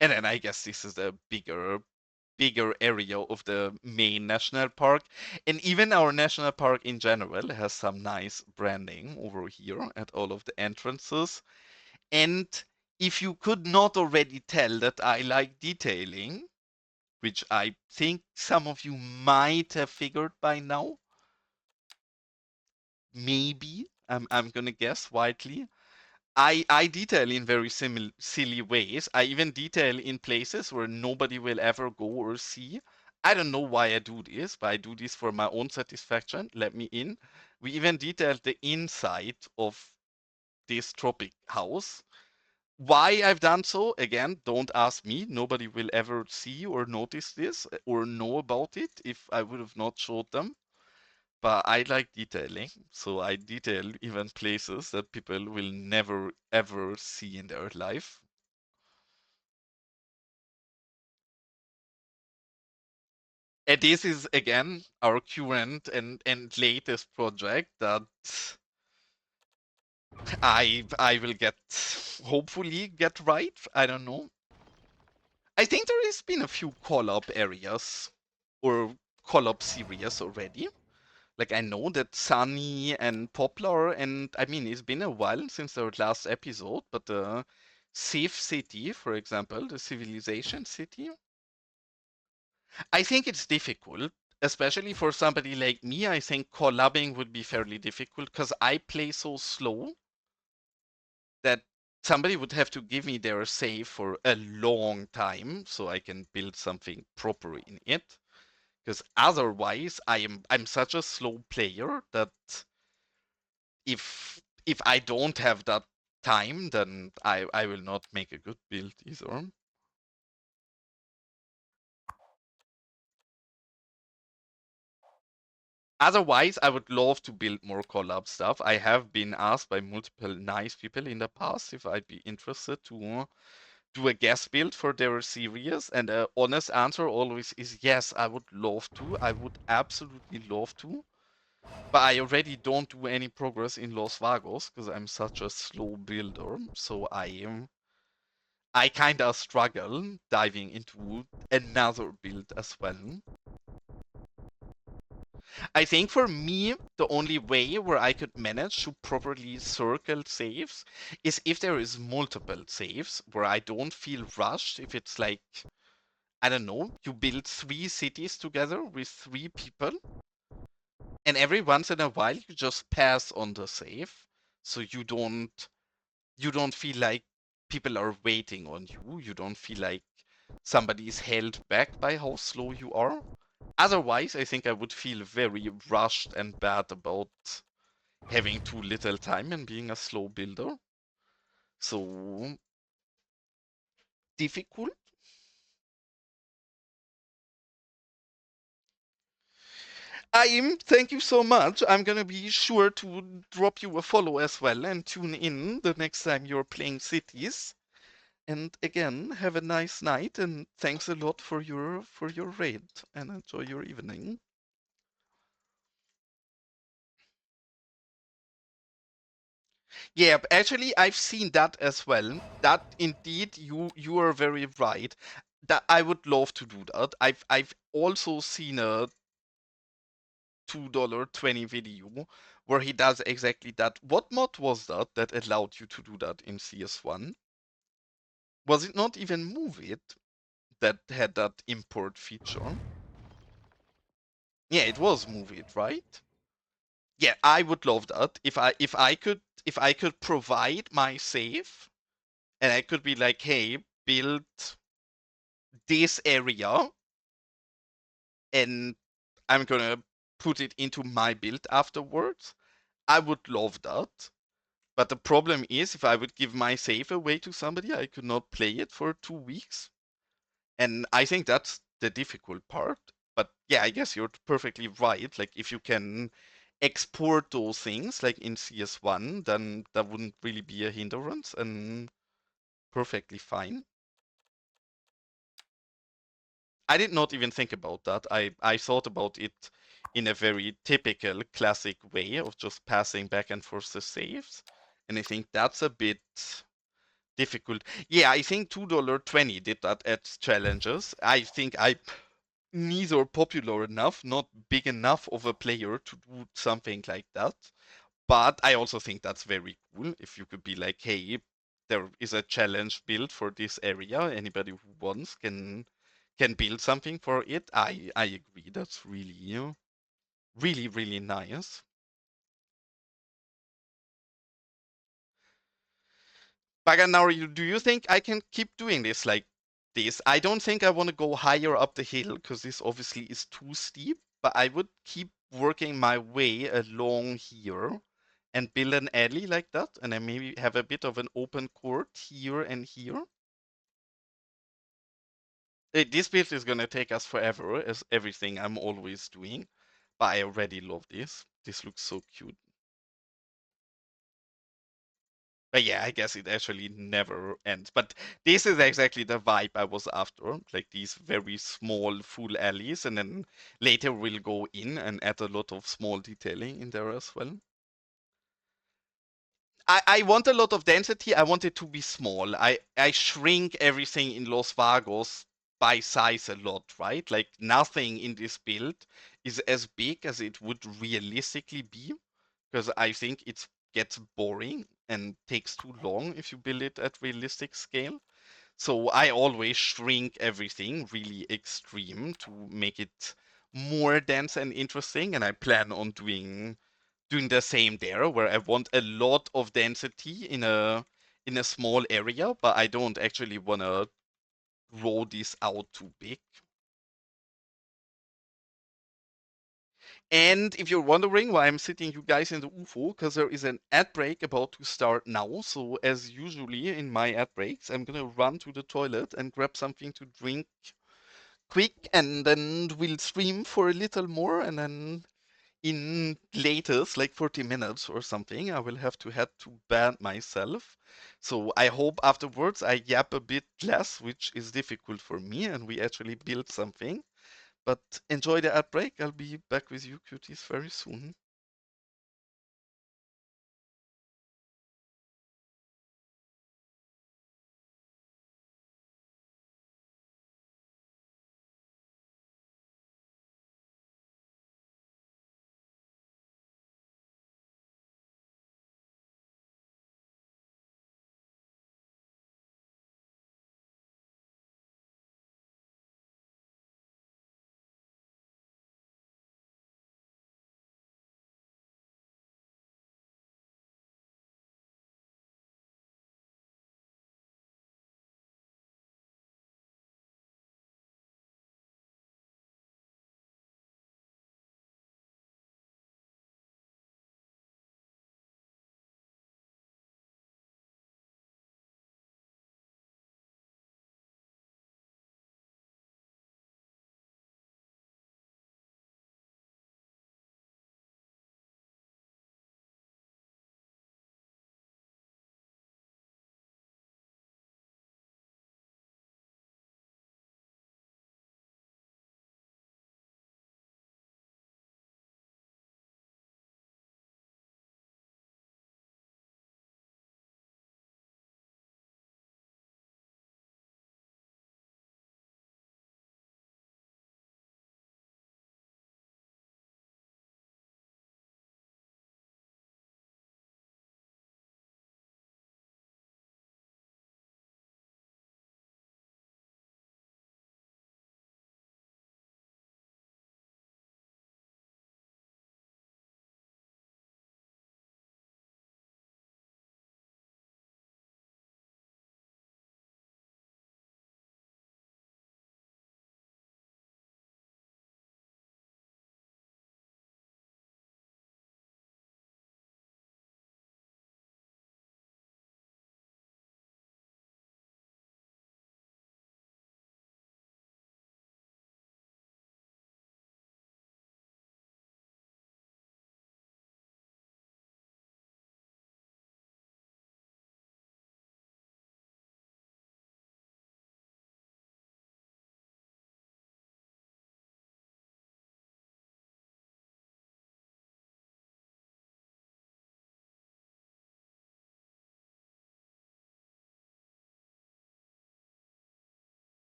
And then I guess this is a bigger area of the main national park. And even our national park in general has some nice branding over here at all of the entrances. And if you could not already tell that I like detailing, which I think some of you might have figured by now, maybe, I'm gonna guess widely. I detail in very silly ways. I even detail in places where nobody will ever go or see. I don't know why I do this, but I do this for my own satisfaction. Let me in. We even detailed the inside of this tropic house. Why I've done so, again, don't ask me. Nobody will ever see or notice this or know about it if I would have not showed them. But I like detailing, so I detail even places that people will never ever see in their life. And this is again our current and latest project that I will get hopefully get right. I don't know. I think there has been a few collab areas or collab series already. Like I know that Sunny and Poplar and I mean it's been a while since our last episode, but the Safe City, for example, the Civilization City, I think it's difficult, especially for somebody like me. I think collabing would be fairly difficult because I play so slow that somebody would have to give me their save for a long time so I can build something proper in it. Because otherwise, I'm such a slow player that if I don't have that time, then I will not make a good build either. Otherwise, I would love to build more collab stuff. I have been asked by multiple nice people in the past if I'd be interested to do a guest build for their series, and the honest answer always is yes, I would love to. I would absolutely love to. But I already don't do any progress in Los Vagos because I'm such a slow builder. So I kind of struggle diving into another build as well. I think for me, the only way where I could manage to properly circle saves is if there is multiple saves where I don't feel rushed. If it's like, I don't know, you build 3 cities together with 3 people, and every once in a while you just pass on the save, so you don't feel like people are waiting on you. You don't feel like somebody is held back by how slow you are. Otherwise, I think I would feel very rushed and bad about having too little time and being a slow builder. So difficult. Thank you so much. I'm gonna be sure to drop you a follow as well and tune in the next time you're playing Cities. And again, have a nice night and thanks a lot for your raid and enjoy your evening. Yeah, actually, I've seen that as well. That indeed, you are very right. That I would love to do that. I've also seen a $2.20 video where he does exactly that. What mod was that that allowed you to do that in CS1? Was it not even Move It that had that import feature? Yeah, it was Move It, right? Yeah, I would love that if I could provide my save and I could be like, hey, build this area and I'm gonna put it into my build afterwards. I would love that. But the problem is if I would give my save away to somebody, I could not play it for 2 weeks. And I think that's the difficult part. But yeah, I guess you're perfectly right. Like if you can export those things like in CS1, then that wouldn't really be a hindrance and perfectly fine. I did not even think about that. I thought about it in a very typical classic way of just passing back and forth the saves. And I think that's a bit difficult. Yeah, I think $2.20 did that at challenges. I think I neither popular enough, not big enough of a player to do something like that. But I also think that's very cool if you could be like, hey, there is a challenge built for this area. Anybody who wants can build something for it. I agree. That's really really really nice. Baganauri, do you think I can keep doing this like this? I don't think I want to go higher up the hill because this obviously is too steep. But I would keep working my way along here and build an alley like that, and then maybe have a bit of an open court here and here. This build is gonna take us forever, as everything I'm always doing, but I already love this. This looks so cute. But yeah, I guess it actually never ends. But this is exactly the vibe I was after, like these very small full alleys, and then later we'll go in and add a lot of small detailing in there as well. I want a lot of density. I want it to be small. I shrink everything in Los Vagos by size a lot, right? Like nothing in this build is as big as it would realistically be, because I think it gets boring and takes too long if you build it at realistic scale. So I always shrink everything really extreme to make it more dense and interesting, and I plan on doing the same there, where I want a lot of density in a small area, but I don't actually want to roll this out too big. And if you're wondering why I'm sitting you guys in the UFO, because there is an ad break about to start now. So as usually in my ad breaks, I'm gonna run to the toilet and grab something to drink quick, and then we'll stream for a little more, and then in latest, like 40 minutes or something, I will have to head to bed myself. So I hope afterwards I yap a bit less, which is difficult for me, and we actually build something. But enjoy the ad break. I'll be back with you cuties very soon.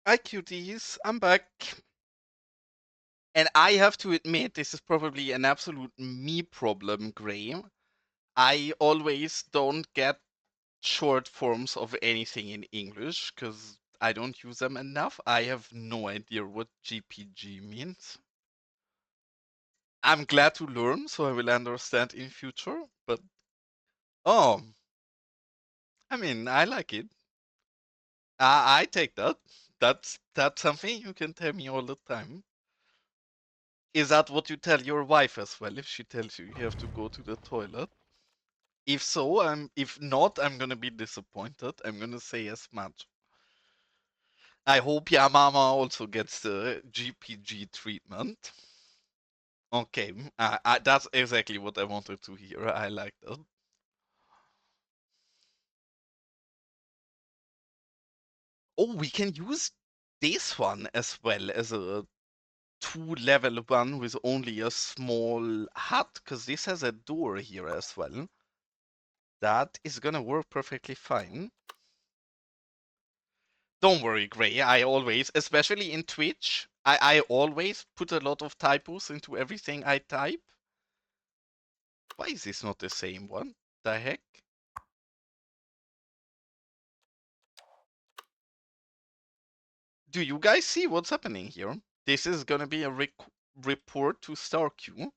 Hi cuties, I'm back. And I have to admit, this is probably an absolute me problem, Gray. I always don't get short forms of anything in English because I don't use them enough. I have no idea what GPG means. I'm glad to learn, so I will understand in future. But oh, I mean, I like it. I take that. That's something you can tell me all the time. Is that what you tell your wife as well if she tells you you have to go to the toilet? If so, if not, I'm gonna be disappointed. I'm gonna say as much. I hope your mama also gets the GPG treatment. Okay, that's exactly what I wanted to hear. I like that. Oh, we can use this one as well as a two-level one with only a small hut, because this has a door here as well. That is gonna work perfectly fine. Don't worry, Gray. I always, especially in Twitch, I always put a lot of typos into everything I type. Why is this not the same one? The heck? Do you guys see what's happening here? This is gonna be a report to StarQ.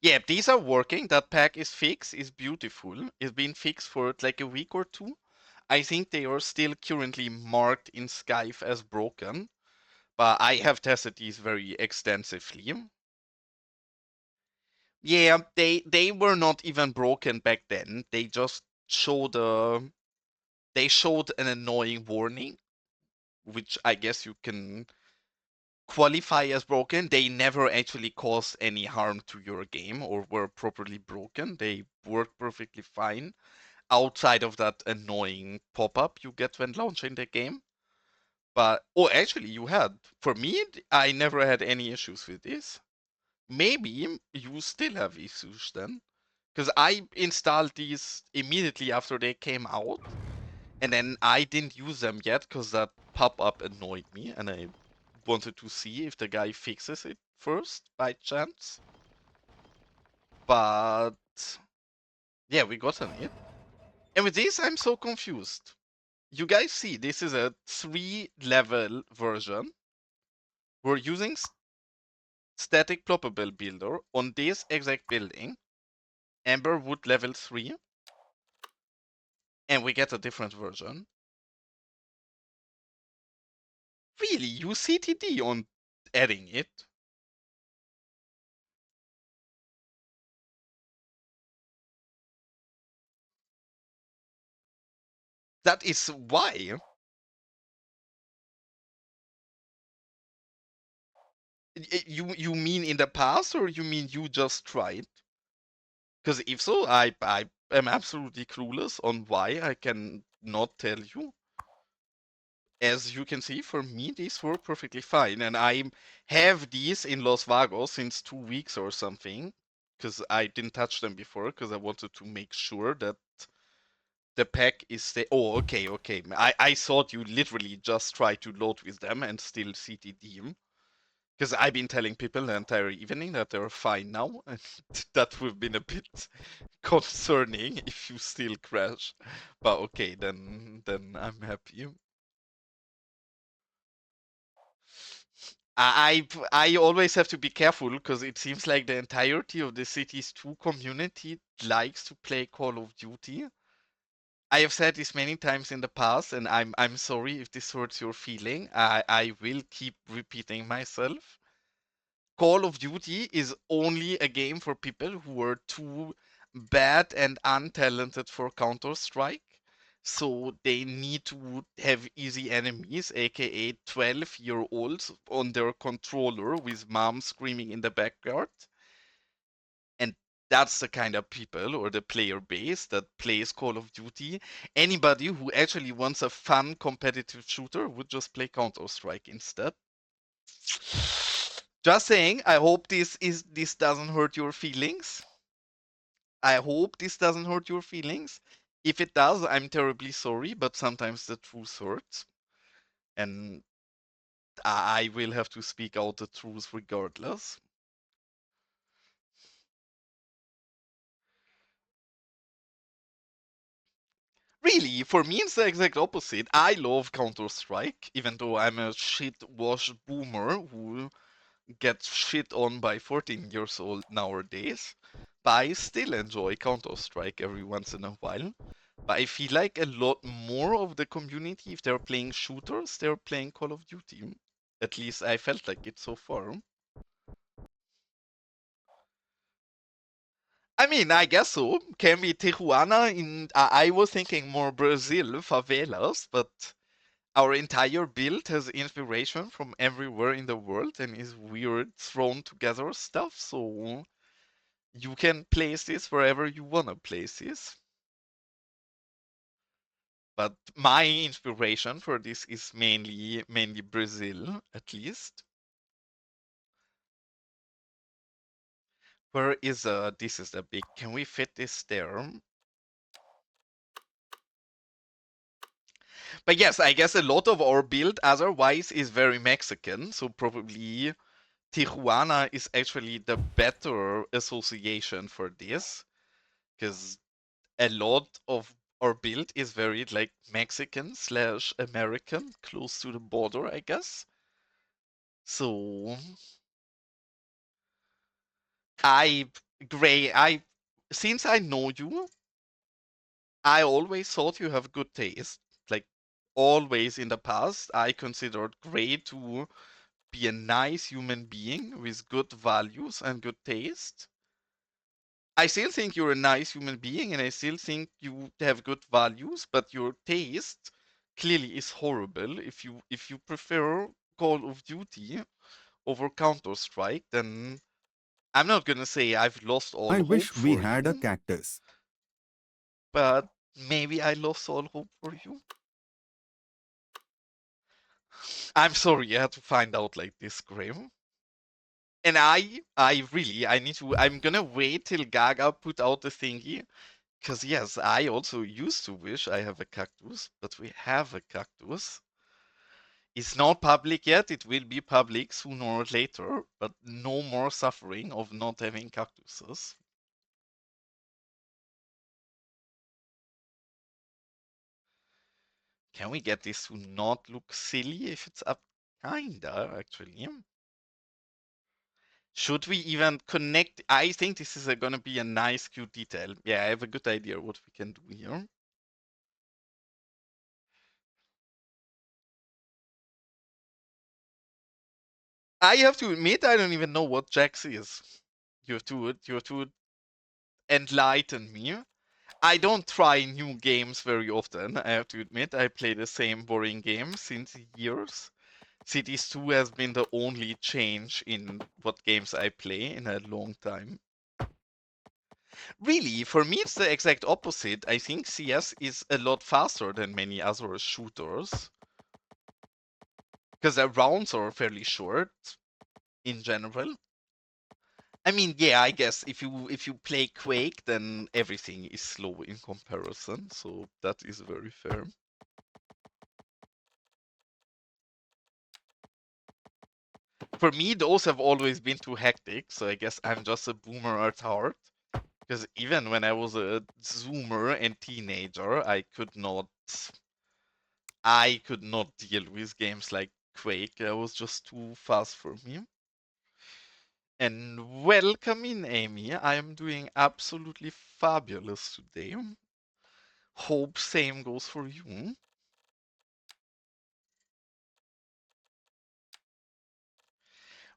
Yeah, these are working. That pack is fixed, is beautiful. It's been fixed for like a week or two. I think they are still currently marked in Skype as broken, but I have tested these very extensively. Yeah, they were not even broken back then. They just showed they showed an annoying warning, which I guess you can qualify as broken. They never actually caused any harm to your game or were properly broken. They worked perfectly fine outside of that annoying pop-up you get when launching the game. But oh, actually, you had. For me, I never had any issues with this. Maybe you still have issues then, because I installed these immediately after they came out, and then I didn't use them yet because that pop-up annoyed me, and I wanted to see if the guy fixes it first by chance. But yeah, we got on it. And with this, I'm so confused. You guys see, this is a 3-level version. We're using static ploppable builder on this exact building, Amber Wood level 3, and we get a different version. Really, use CTD on adding it? That is why. You mean in the past, or you mean you just tried? Because if so, I am absolutely clueless on why. I can not tell you. As you can see, for me, these work perfectly fine, and I have these in Las Vegas since 2 weeks or something, because I didn't touch them before, because I wanted to make sure that the pack is the. Oh, okay, okay. I thought you literally just tried to load with them and still CTD them. Because I've been telling people the entire evening that they're fine now, and that would have been a bit concerning if you still crash. But okay, then I'm happy. I always have to be careful because it seems like the entirety of the Cities 2 community likes to play Call of Duty. I have said this many times in the past, and I'm sorry if this hurts your feeling. I will keep repeating myself. Call of Duty is only a game for people who are too bad and untalented for Counter-Strike. So they need to have easy enemies, aka 12-year-olds on their controller with mom screaming in the backyard. And that's the kind of people or the player base that plays Call of Duty. Anybody who actually wants a fun competitive shooter would just play Counter-Strike instead. Just saying, I hope this doesn't hurt your feelings. I hope this doesn't hurt your feelings. If it does, I'm terribly sorry, but sometimes the truth hurts. And I will have to speak out the truth regardless. Really, for me, it's the exact opposite. I love Counter-Strike, even though I'm a shit-washed boomer who gets shit on by 14 years old nowadays. But I still enjoy Counter-Strike every once in a while. But I feel like a lot more of the community, if they're playing shooters, they're playing Call of Duty. At least I felt like it so far. I mean, I guess so. Can be Tijuana in. I was thinking more Brazil, favelas, but our entire build has inspiration from everywhere in the world and is weird, thrown together stuff, so you can place this wherever you wanna place this. But my inspiration for this is mainly Brazil, at least. Where is this is the big. Can we fit this there? But yes, I guess a lot of our build otherwise is very Mexican, so probably Tijuana is actually the better association for this, because a lot of our build is very like Mexican slash American, close to the border, I guess. So I Gray, since I know you, I always thought you have good taste. Like always in the past, I considered Gray to be a nice human being with good values and good taste. I still think you're a nice human being and I still think you have good values, but your taste clearly is horrible. If you prefer Call of Duty over Counter-Strike, then I'm not gonna say I've lost all I hope wish we for had a you, cactus. but maybe I lost all hope for you. I'm sorry you had to find out like this, Graham. And I'm gonna wait till Gaga put out the thingy. Because yes, I also used to wish I have a cactus, but we have a cactus. It's not public yet, it will be public sooner or later, but no more suffering of not having cactuses. Can we get this to not look silly if it's up? Kinda, actually. Should we even connect? I think this is gonna be a nice, cute detail. Yeah, I have a good idea what we can do here. I have to admit, I don't even know what Jax is. You have to enlighten me. I don't try new games very often, I have to admit. I play the same boring game since years. Cities 2 has been the only change in what games I play in a long time. Really, for me, it's the exact opposite. I think CS is a lot faster than many other shooters. Because the rounds are fairly short in general. I mean, yeah, I guess if you play Quake, then everything is slow in comparison, so that is very fair. For me, those have always been too hectic, so I guess I'm just a boomer at heart. Because even when I was a zoomer and teenager, I could not deal with games like Quake. That was just too fast for me. And welcome in, Amy. I am doing absolutely fabulous today. Hope same goes for you.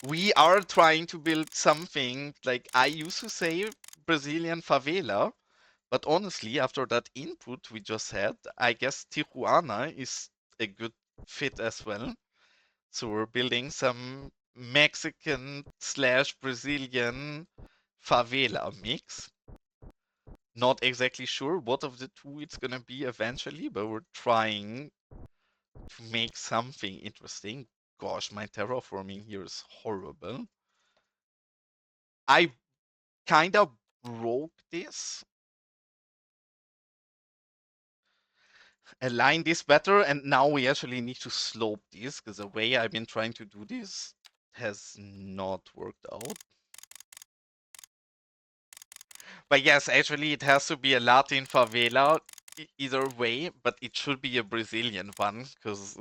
We are trying to build something like I used to say Brazilian favela, but honestly, after that input we just had, I guess Tijuana is a good fit as well. So we're building some Mexican slash Brazilian favela mix. Not exactly sure what of the two it's gonna be eventually, but we're trying to make something interesting. Gosh, my terraforming here is horrible. I kind of broke this. Align this better, and now we actually need to slope this, because the way I've been trying to do this has not worked out. But yes, actually it has to be a Latin favela. either way, but it should be a Brazilian one because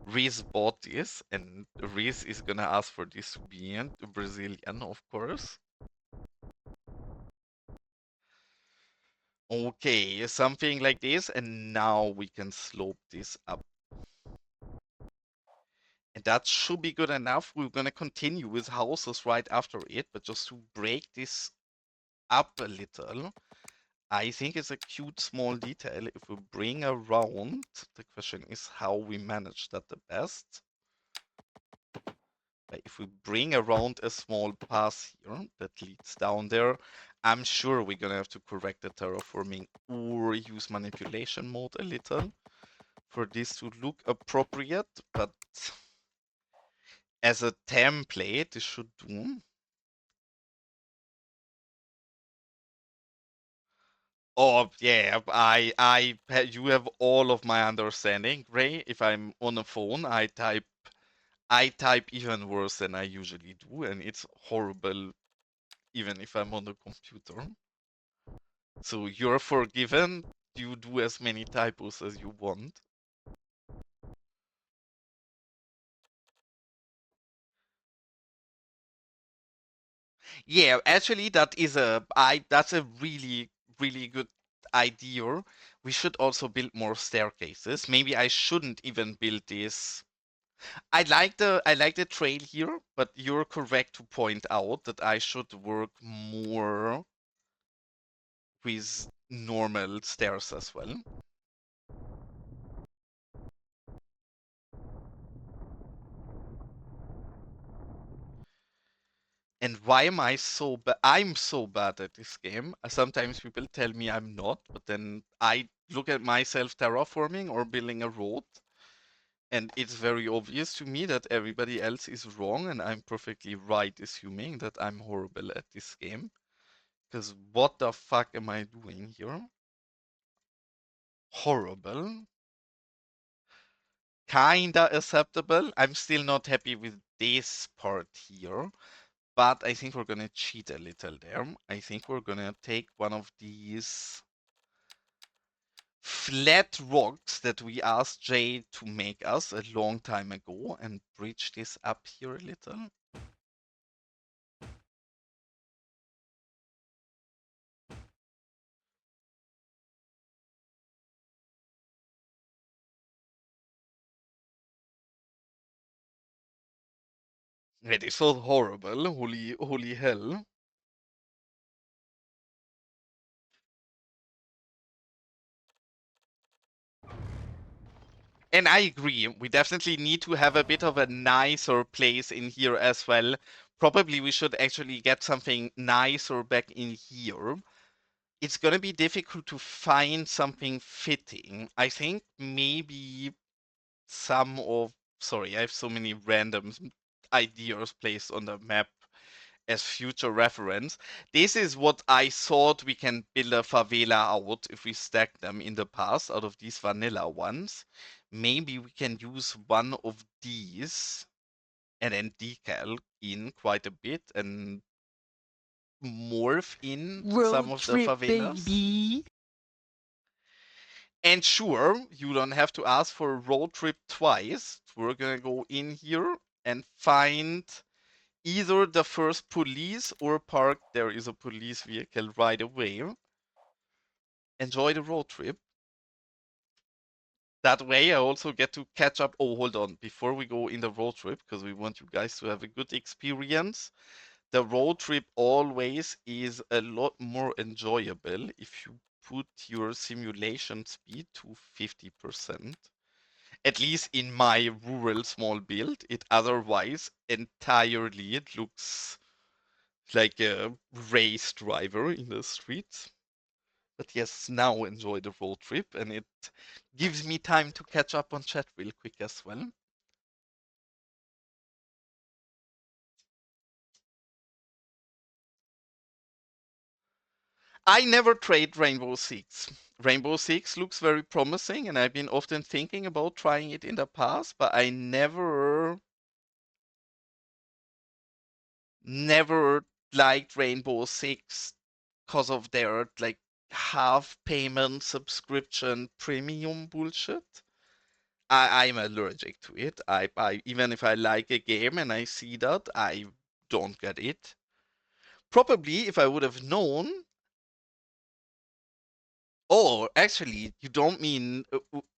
Reese bought this, and Reese is gonna ask for this to be a Brazilian, of course. Okay, something like this, and now we can slope this up. And that should be good enough. We're gonna continue with houses right after it, but just to break this up a little, I think it's a cute small detail. If we bring around, the question is how we manage that the best. But if we bring around a small pass here that leads down there, I'm sure we're gonna have to correct the terraforming or use manipulation mode a little for this to look appropriate, but as a template, this should do. Oh yeah, you have all of my understanding, Ray. If I'm on a phone, I type even worse than I usually do, and it's horrible even if I'm on the computer. So you're forgiven. You do as many typos as you want. Yeah, actually that's a really good idea. We should also build more staircases. Maybe I shouldn't even build this. I like the trail here, but you're correct to point out that I should work more with normal stairs as well. And why am I so bad? I'm so bad at this game. Sometimes people tell me I'm not, but then I look at myself terraforming or building a road, and it's very obvious to me that everybody else is wrong, and I'm perfectly right assuming that I'm horrible at this game. Because what the fuck am I doing here? Horrible. Kinda acceptable. I'm still not happy with this part here, but I think we're gonna cheat a little there. I think we're gonna take one of these flat rocks that we asked Jay to make us a long time ago and bridge this up here a little. It is so horrible, holy hell. And I agree, we definitely need to have a bit of a nicer place in here as well. Probably we should actually get something nicer back in here. It's gonna be difficult to find something fitting. I think maybe some of... Sorry, I have so many random ideas placed on the map as future reference. This is what I thought we can build a favela out if we stack them in the past out of these vanilla ones. Maybe we can use one of these and then decal in quite a bit and morph in some Road of the trip, favelas. baby. And sure, you don't have to ask for a road trip twice. We're gonna go in here and find either the first police or park. There is a police vehicle right away. Enjoy the road trip. That way I also get to catch up. Oh, hold on. Before we go in the road trip, because we want you guys to have a good experience, the road trip always is a lot more enjoyable if you put your simulation speed to 50%. At least in my rural small build, it otherwise entirely it looks like a race driver in the streets. But yes, now enjoy the road trip, and it gives me time to catch up on chat real quick as well. I never trade Rainbow Six. Rainbow Six looks very promising, and I've been often thinking about trying it in the past, but I never liked Rainbow Six because of their like half payment subscription premium bullshit. I'm allergic to it. I even if I like a game and I see that, I don't get it. Probably if I would have known. Oh, actually, you don't mean.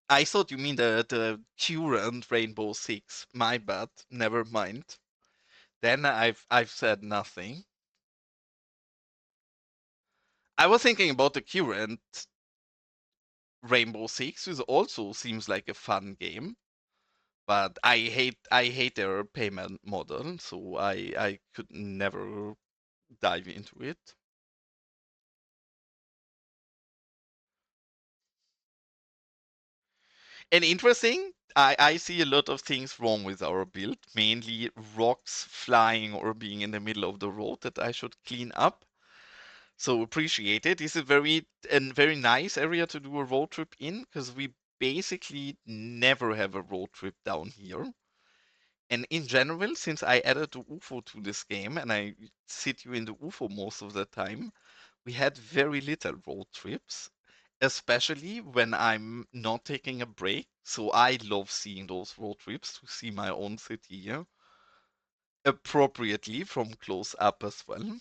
I thought you mean the current Rainbow Six. My bad. Never mind. Then I've said nothing. I was thinking about the current Rainbow Six, which also seems like a fun game. But I hate their payment model, so I could never dive into it. And interesting, I see a lot of things wrong with our build, mainly rocks flying or being in the middle of the road that I should clean up. So appreciate it. This is very nice area to do a road trip in because we basically never have a road trip down here. And in general, since I added the UFO to this game and I sit you in the UFO most of the time, we had very little road trips, especially when I'm not taking a break. So I love seeing those road trips to see my own city here appropriately from close up as well.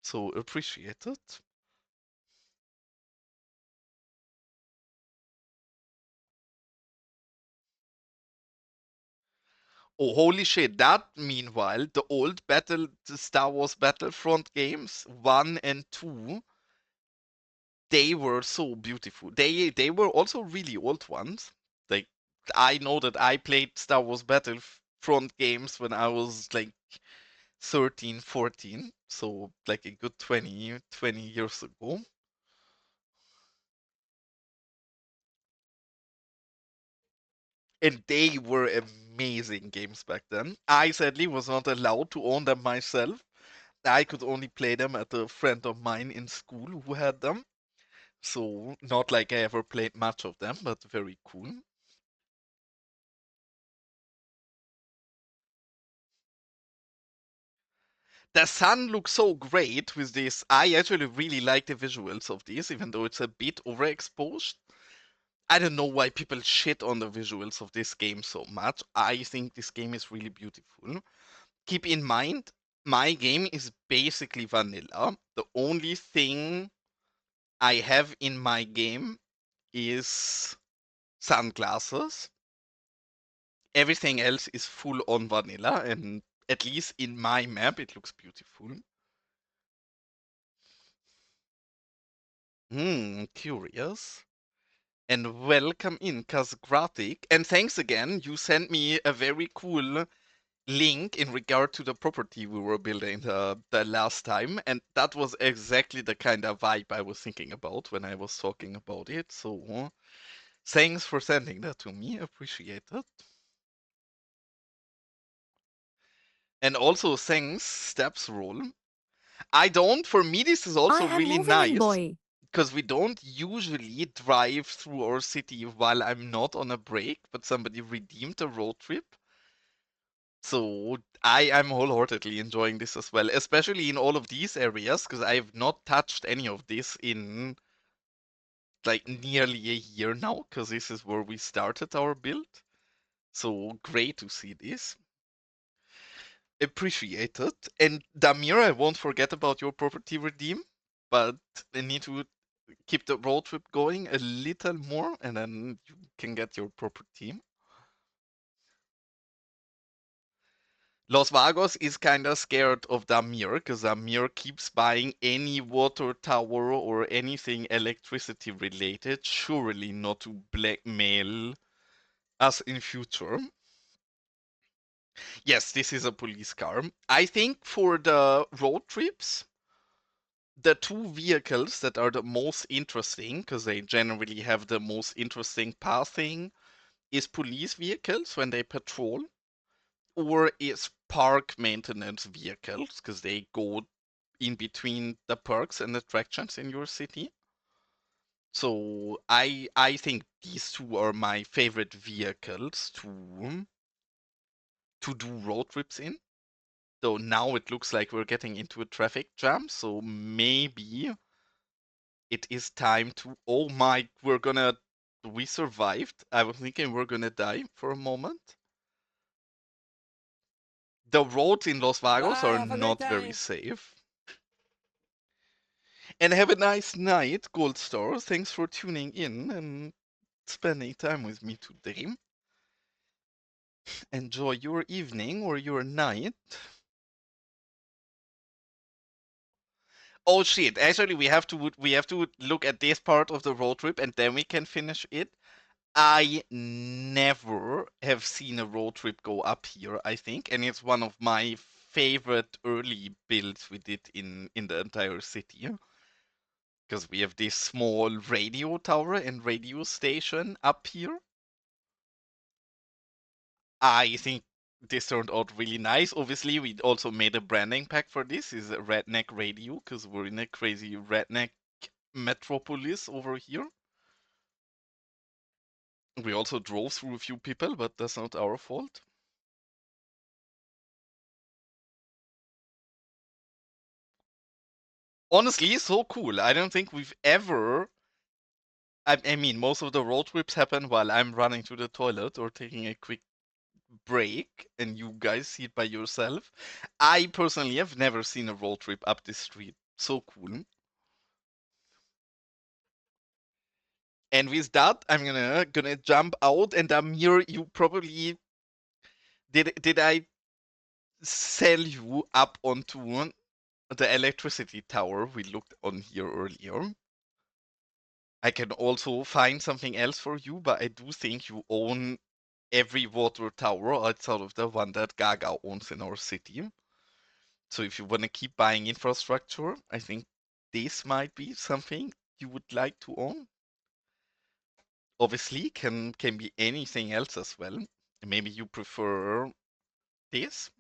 So appreciate it. Oh, holy shit. That, meanwhile, the Star Wars Battlefront games, 1 and 2, they were so beautiful. They were also really old ones. Like, I know that I played Star Wars Battlefront games when I was like 13, 14, so like a good 20 years ago. And they were amazing games back then. I sadly was not allowed to own them myself. I could only play them at a friend of mine in school who had them. So not like I ever played much of them, but very cool. The sun looks so great with this. I actually really like the visuals of this, even though it's a bit overexposed. I don't know why people shit on the visuals of this game so much. I think this game is really beautiful. Keep in mind, my game is basically vanilla. The only thing I have in my game is sunglasses. Everything else is full on vanilla, and at least in my map, it looks beautiful. Curious. And welcome in, Kasgratik. And thanks again. You sent me a very cool link in regard to the property we were building the last time. And that was exactly the kind of vibe I was thinking about when I was talking about it. So thanks for sending that to me. Appreciate it. And also thanks, Steps Roll. For me, this is I also am really moving in, nice boy. because we don't usually drive through our city while I'm not on a break, but somebody redeemed a road trip. So I am wholeheartedly enjoying this as well, especially in all of these areas, because I have not touched any of this in like nearly a year now, because this is where we started our build. So great to see this. Appreciate it. And Damir, I won't forget about your property redeem, but I need to keep the road trip going a little more, and then you can get your property. Los Vagos is kind of scared of Damir because Damir keeps buying any water tower or anything electricity related, surely not to blackmail us in future. Yes, this is a police car. I think for the road trips, the two vehicles that are the most interesting, because they generally have the most interesting pathing, is police vehicles when they patrol, or is park maintenance vehicles, because they go in between the perks and attractions in your city. So I think these two are my favorite vehicles to do road trips in. Though now it looks like we're getting into a traffic jam, so maybe it is time to. Oh my, we're gonna. We survived. I was thinking we're gonna die for a moment. The roads in Los Vagos Bye, are have a great not very day. safe. And have a nice night, Gold Star. Thanks for tuning in and spending time with me today. Enjoy your evening or your night. Oh shit! Actually, we have to look at this part of the road trip and then we can finish it. I never have seen a road trip go up here, I think, and it's one of my favorite early builds we did in the entire city. Because we have this small radio tower and radio station up here. I think this turned out really nice. Obviously, we also made a branding pack for this. Is a redneck radio because we're in a crazy redneck metropolis over here. We also drove through a few people, but that's not our fault. Honestly, so cool. I don't think we've ever. I mean, most of the road trips happen while I'm running to the toilet or taking a quick break, and you guys see it by yourself. I personally have never seen a road trip up this street. So cool. And with that, I'm gonna jump out. And Amir, you probably did I sell you up onto the electricity tower we looked on here earlier? I can also find something else for you, but I do think you own every water tower outside of the one that Gaga owns in our city. So if you want to keep buying infrastructure, I think this might be something you would like to own. Obviously, can be anything else as well. Maybe you prefer this.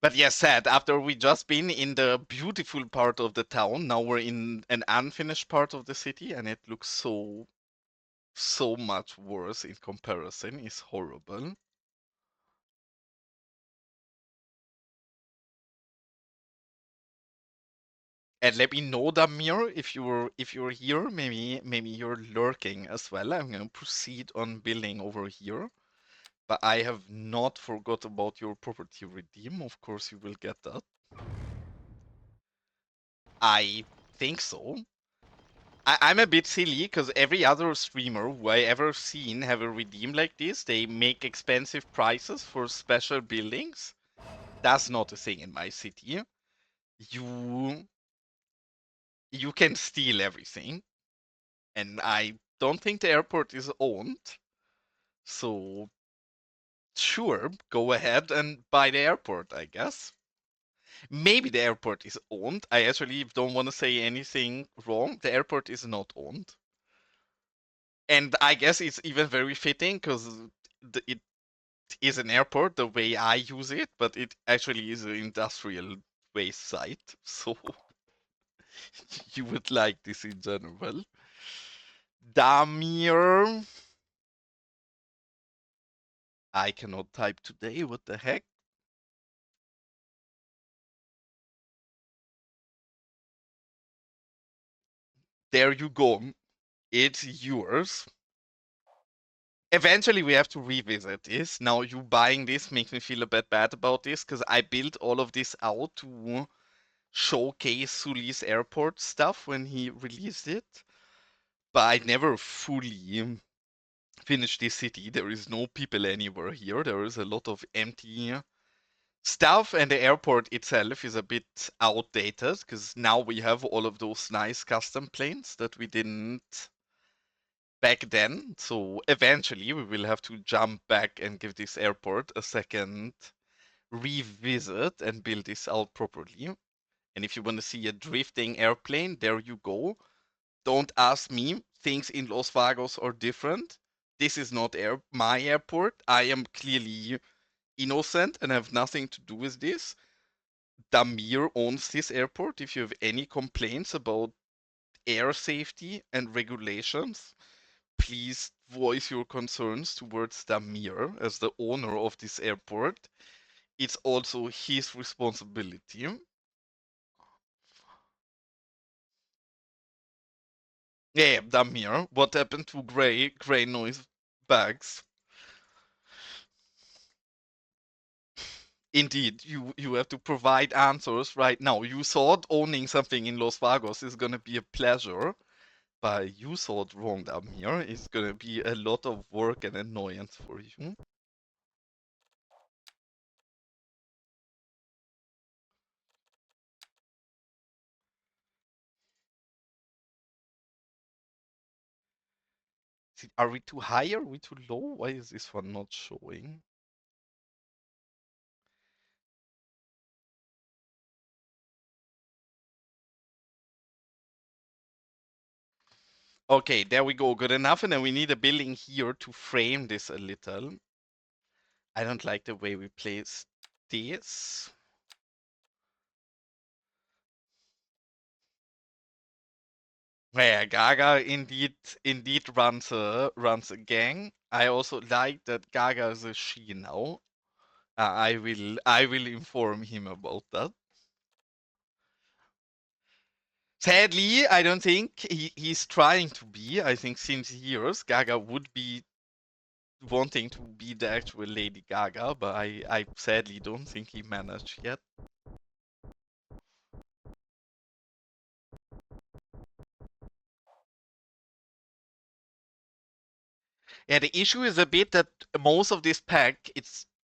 But yes, sad. After we just been in the beautiful part of the town, now we're in an unfinished part of the city, and it looks so much worse in comparison. It's horrible. And let me know, Damir, if you're here. Maybe you're lurking as well. I'm gonna proceed on building over here. But I have not forgot about your property redeem. Of course, you will get that. I think so. I'm a bit silly because every other streamer who I ever seen have a redeem like this, they make expensive prices for special buildings. That's not a thing in my city. You you can steal everything, and I don't think the airport is owned. So sure, go ahead and buy the airport, I guess. Maybe the airport is owned. I actually don't want to say anything wrong. The airport is not owned. And I guess it's even very fitting because it is an airport the way I use it, but it actually is an industrial waste site. So you would like this in general. Damir. I cannot type today. What the heck? There you go. It's yours. Eventually, we have to revisit this. Now, you buying this makes me feel a bit bad about this because I built all of this out to showcase Suli's airport stuff when he released it. But I never fully finished this city. There is no people anywhere here. There is a lot of empty stuff, and the airport itself is a bit outdated because now we have all of those nice custom planes that we didn't back then. So eventually we will have to jump back and give this airport a second revisit and build this out properly. And if you want to see a drifting airplane, there you go. Don't ask me. Things in Los Vagos are different. This is not my airport. I am clearly innocent and have nothing to do with this. Damir owns this airport. If you have any complaints about air safety and regulations, please voice your concerns towards Damir as the owner of this airport. It's also his responsibility. Yeah, Damir, what happened to gray noise bags? Indeed, you have to provide answers right now. You thought owning something in Los Vagos is gonna be a pleasure, but you thought wrong, Damir. It's gonna be a lot of work and annoyance for you. Are we too high or are we too low? Why is this one not showing? Okay, there we go. Good enough. And then we need a building here to frame this a little. I don't like the way we place this. Yeah, Gaga indeed runs a gang. I also like that Gaga is a she now. I will inform him about that. Sadly, I don't think he's trying to be. I think since years Gaga would be wanting to be the actual Lady Gaga, but I sadly don't think he managed yet. Yeah, the issue is a bit that most of this pack,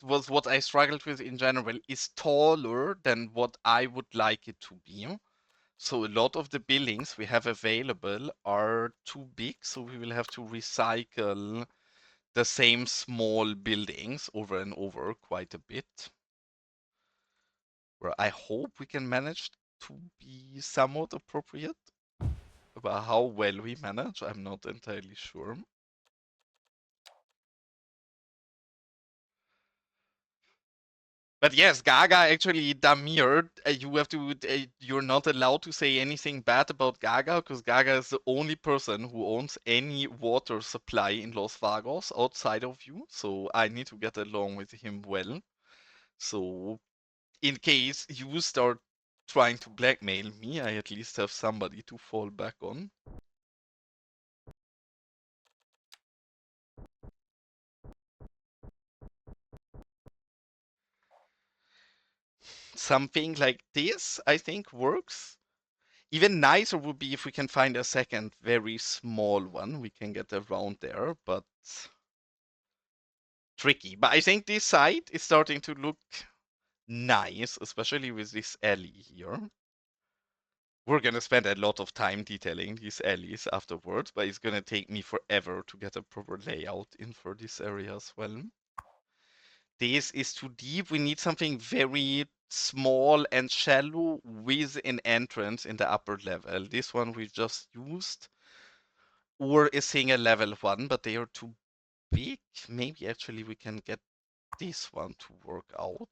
was what I struggled with in general, is taller than what I would like it to be. So a lot of the buildings we have available are too big, so we will have to recycle the same small buildings over and over quite a bit. Where I hope we can manage to be somewhat appropriate. But how well we manage, I'm not entirely sure. But yes, Gaga actually Damir, you have to, you're not allowed to say anything bad about Gaga because Gaga is the only person who owns any water supply in Los Vagos outside of you. So I need to get along with him well. So in case you start trying to blackmail me, I at least have somebody to fall back on. Something like this, I think, works. Even nicer would be if we can find a second very small one we can get around there, but tricky. But I think this side is starting to look nice, especially with this alley here. We're gonna spend a lot of time detailing these alleys afterwards, but it's gonna take me forever to get a proper layout in for this area as well. This is too deep. We need something very small and shallow with an entrance in the upper level. This one we just used. Or a single level one, but they are too big. Maybe actually we can get this one to work out.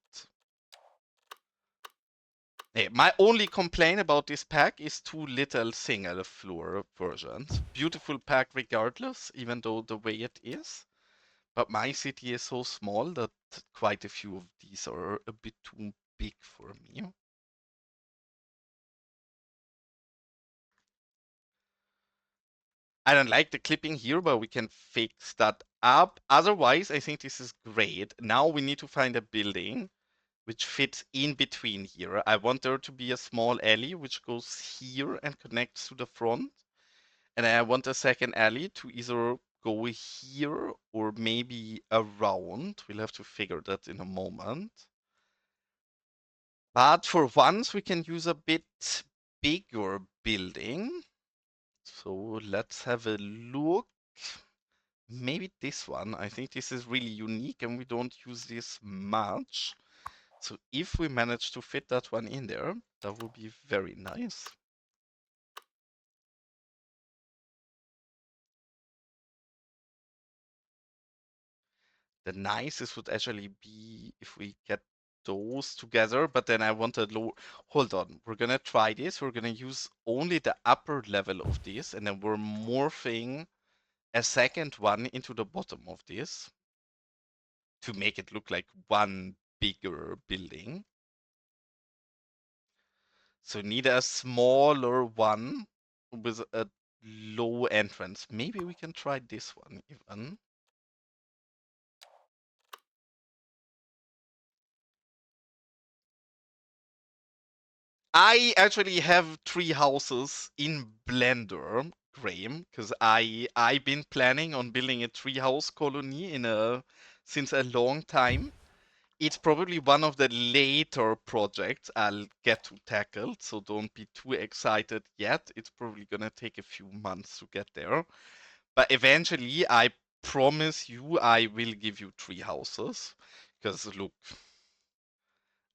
Yeah, my only complaint about this pack is too little single floor versions. Beautiful pack regardless, even though the way it is. But my city is so small that quite a few of these are a bit too big for me. I don't like the clipping here, but we can fix that up. Otherwise, I think this is great. Now we need to find a building which fits in between here. I want there to be a small alley which goes here and connects to the front. And I want a second alley to either go here or maybe around. We'll have to figure that in a moment. But for once, we can use a bit bigger building. So let's have a look. Maybe this one. I think this is really unique and we don't use this much. So if we manage to fit that one in there, that would be very nice. The nicest would actually be if we get those together, but then I want a low. Hold on, we're gonna try this. We're gonna use only the upper level of this, and then we're morphing a second one into the bottom of this to make it look like one bigger building. So need a smaller one with a low entrance. Maybe we can try this one even. I actually have 3 houses in Blender, Graham, because I've been planning on building a 3 house colony since a long time. It's probably one of the later projects I'll get to tackle, so don't be too excited yet. It's probably gonna take a few months to get there. But eventually, I promise you, I will give you 3 houses. Because look,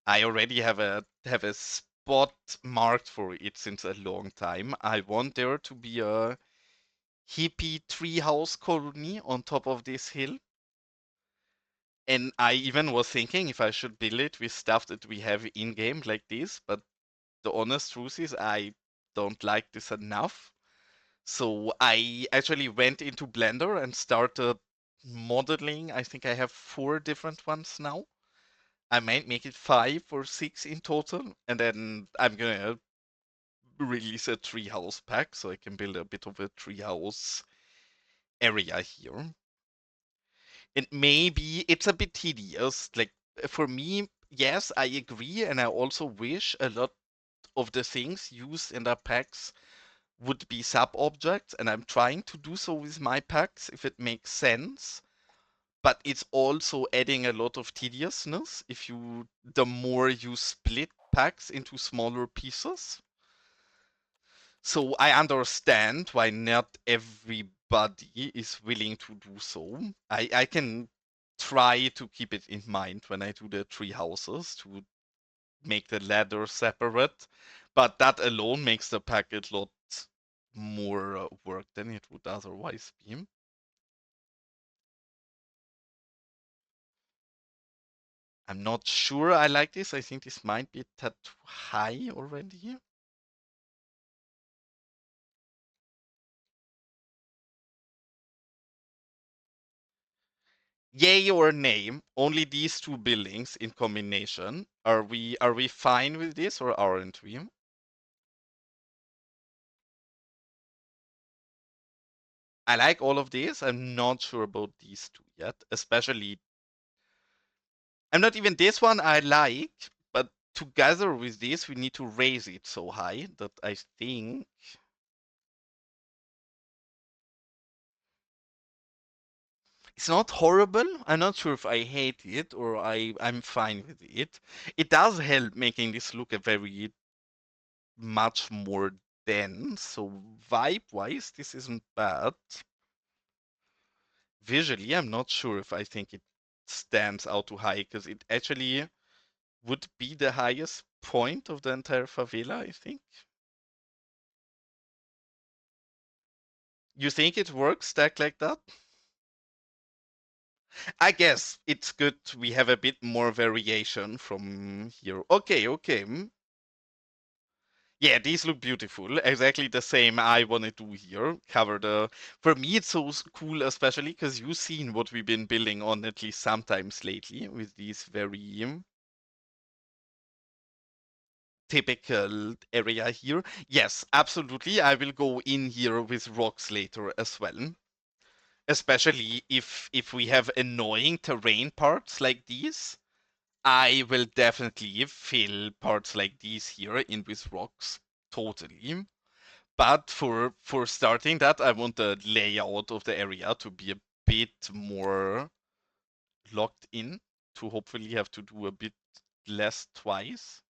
I already have a spot marked for it since a long time. I want there to be a hippie 3 house colony on top of this hill. And I even was thinking if I should build it with stuff that we have in game like this, but the honest truth is I don't like this enough. So I actually went into Blender and started modeling. I think I have 4 different ones now. I might make it 5 or 6 in total, and then I'm gonna release a 3 house pack so I can build a bit of a 3 house area here. And maybe it's a bit tedious. Like for me, yes, I agree, and I also wish a lot of the things used in the packs would be sub objects, and I'm trying to do so with my packs if it makes sense. But it's also adding a lot of tediousness if the more you split packs into smaller pieces. So I understand why not everybody is willing to do so. I can try to keep it in mind when I do the 3 houses to make the ladder separate, but that alone makes the pack a lot more work than it would otherwise be. I'm not sure I like this. I think this might be a tad too high already. Yay or nay? Only these 2 buildings in combination. Are we fine with this or aren't we? I like all of these. I'm not sure about these 2 yet. Especially, I'm not even this one I like, but together with this, we need to raise it so high that I think it's not horrible. I'm not sure if I hate it or I'm fine with it. It does help making this look a very much more dense. So vibe-wise, this isn't bad. Visually, I'm not sure if I think it stands out too high because it actually would be the highest point of the entire favela, I think. You think it works stacked like that? I guess it's good we have a bit more variation from here. Okay, okay. Yeah, these look beautiful. Exactly the same I want to do here. Cover the. For me, it's so cool, especially because you've seen what we've been building on at least sometimes lately with these very typical area here. Yes, absolutely. I will go in here with rocks later as well. Especially if we have annoying terrain parts like these. I will definitely fill parts like these here in with rocks. Totally. But for starting that, I want the layout of the area to be a bit more locked in to hopefully have to do a bit less twice.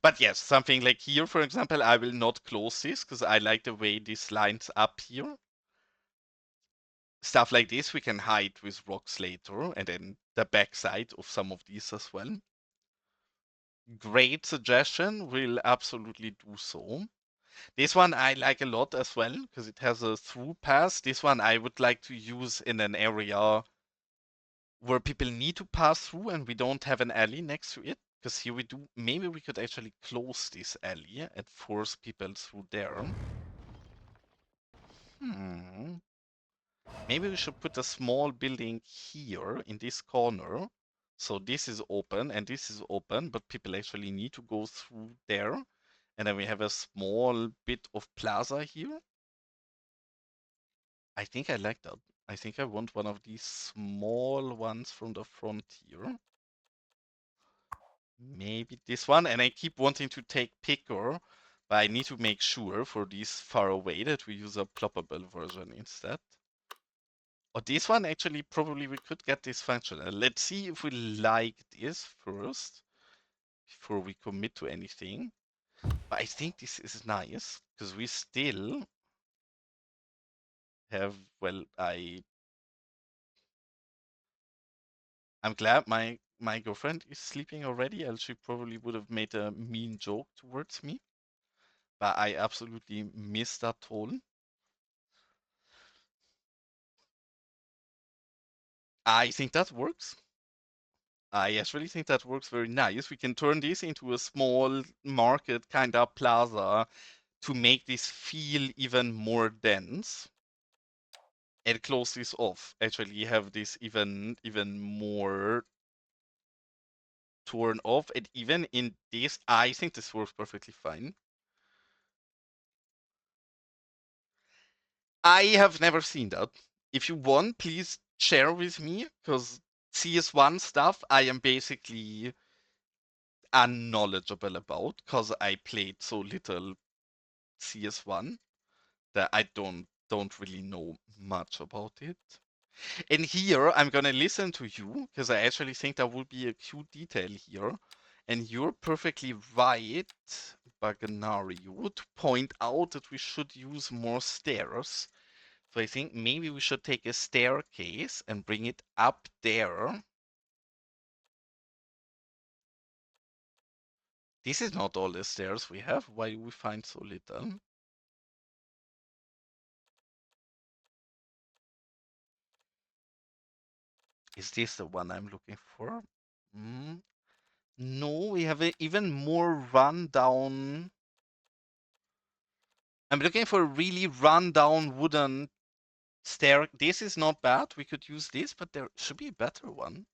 But yes, something like here, for example, I will not close this because I like the way this lines up here. Stuff like this we can hide with rocks later, and then the backside of some of these as well. Great suggestion, will absolutely do so. This one I like a lot as well because it has a through pass. This one I would like to use in an area where people need to pass through and we don't have an alley next to it. Because here we do, maybe we could actually close this alley and force people through there. Hmm. Maybe we should put a small building here in this corner. So this is open and this is open, but people actually need to go through there. And then we have a small bit of plaza here. I think I like that. I think I want one of these small ones from the frontier. Maybe this one, and I keep wanting to take picker, but I need to make sure for these far away that we use a ploppable version instead. Or this one, actually, probably we could get this functional. Let's see if we like this first before we commit to anything. But I think this is nice because we still have, well, I'm glad my girlfriend is sleeping already, else she probably would have made a mean joke towards me. But I absolutely miss that tone. I think that works. I actually think that works very nice. We can turn this into a small market kind of plaza to make this feel even more dense and close this off. Actually have this even more torn off, and even in this, I think this works perfectly fine. I have never seen that. If you want, please share with me, because CS1 stuff I am basically unknowledgeable about, because I played so little CS1 that I don't really know much about it. And here I'm gonna listen to you because I actually think that would be a cute detail here. And you're perfectly right, Baganario, to point out that we should use more stairs. So I think maybe we should take a staircase and bring it up there. This is not all the stairs we have. Why do we find so little? Is this the one I'm looking for? Mm, no, we have even more rundown. I'm looking for a really rundown wooden stair. This is not bad. We could use this, but there should be a better one.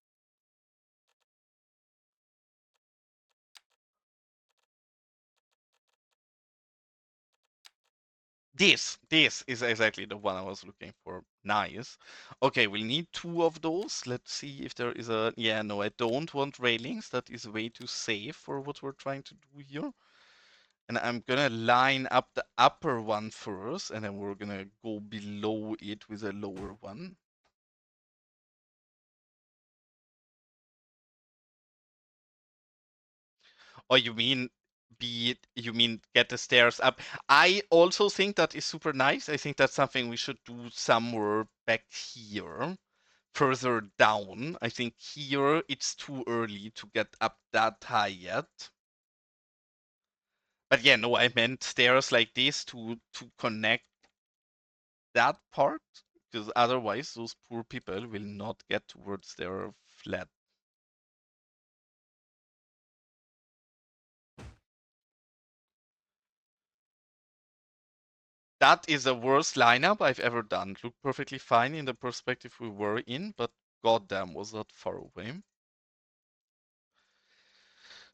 This is exactly the one I was looking for. Nice. Okay, we'll need two of those. Let's see if there is a... Yeah, no, I don't want railings. That is way too safe for what we're trying to do here. And I'm gonna line up the upper one first, and then we're gonna go below it with a lower one. Or you mean get the stairs up? I also think that is super nice. I think that's something we should do somewhere back here, further down. I think here it's too early to get up that high yet. But yeah, no, I meant stairs like this to connect that part, because otherwise those poor people will not get towards their flat. That is the worst lineup I've ever done. Looked perfectly fine in the perspective we were in, but goddamn, was that far away.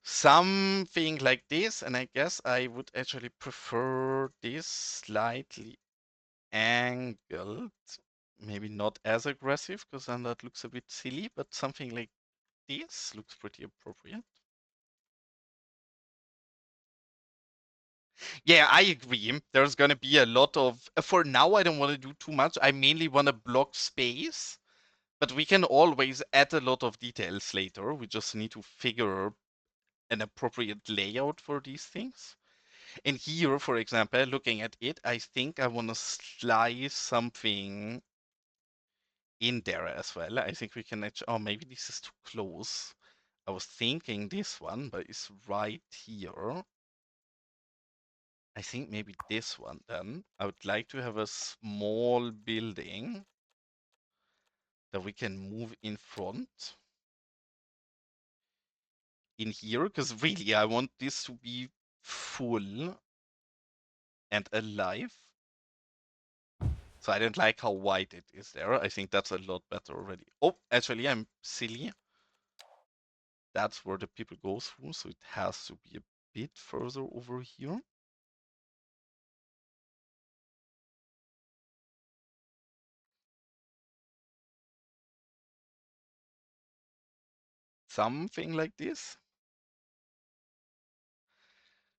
Something like this, and I guess I would actually prefer this slightly angled. Maybe not as aggressive, because then that looks a bit silly, but something like this looks pretty appropriate. Yeah, I agree. There's gonna be a lot of. For now, I don't want to do too much. I mainly want to block space. But we can always add a lot of details later. We just need to figure an appropriate layout for these things. And here, for example, looking at it, I think I want to slice something in there as well. I think we can actually, oh, maybe this is too close. I was thinking this one, but it's right here. I think maybe this one then. I would like to have a small building that we can move in front. In here, because really I want this to be full and alive. So I don't like how wide it is there. I think that's a lot better already. Oh, actually, I'm silly. That's where the people go through, so it has to be a bit further over here. something like this.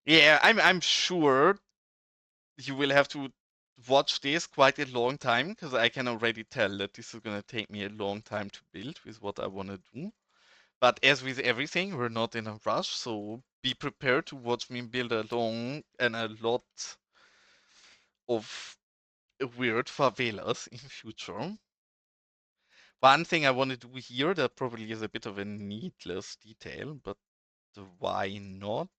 Yeah, I'm sure you will have to watch this quite a long time because I can already tell that this is gonna take me a long time to build with what I want to do. But as with everything, we're not in a rush, so be prepared to watch me build along and a lot of weird favelas in future. One thing I want to do here that probably is a bit of a needless detail, but why not?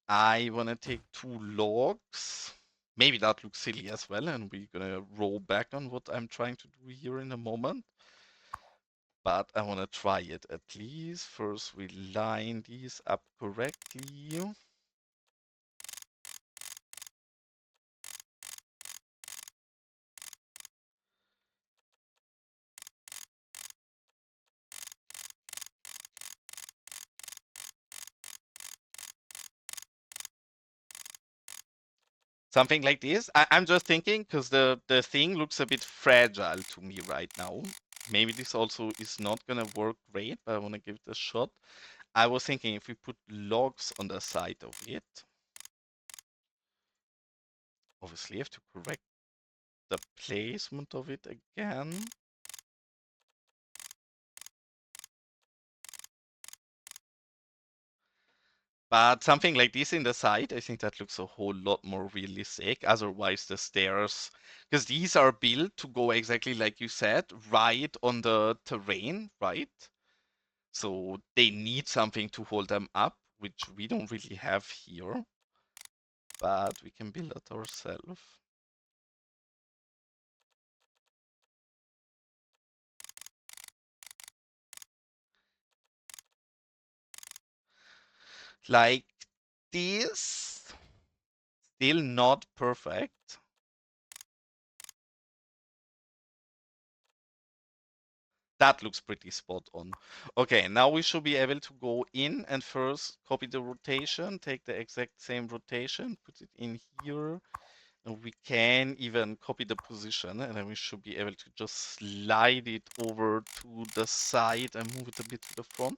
I want to take 2 logs. Maybe that looks silly as well, and we're gonna roll back on what I'm trying to do here in a moment. But I want to try it at least. First, we line these up correctly. Something like this. I'm just thinking because the thing looks a bit fragile to me right now. Maybe this also is not gonna work great, but I want to give it a shot. I was thinking if we put logs on the side of it, obviously I have to correct the placement of it again. But something like this in the side, I think that looks a whole lot more realistic. Otherwise, the stairs, because these are built to go exactly like you said, right on the terrain, right? So they need something to hold them up, which we don't really have here. But we can build it ourselves. Like this, still not perfect. That looks pretty spot on. Okay, now we should be able to go in and first copy the rotation, take the exact same rotation, put it in here. And we can even copy the position, and then we should be able to just slide it over to the side and move it a bit to the front.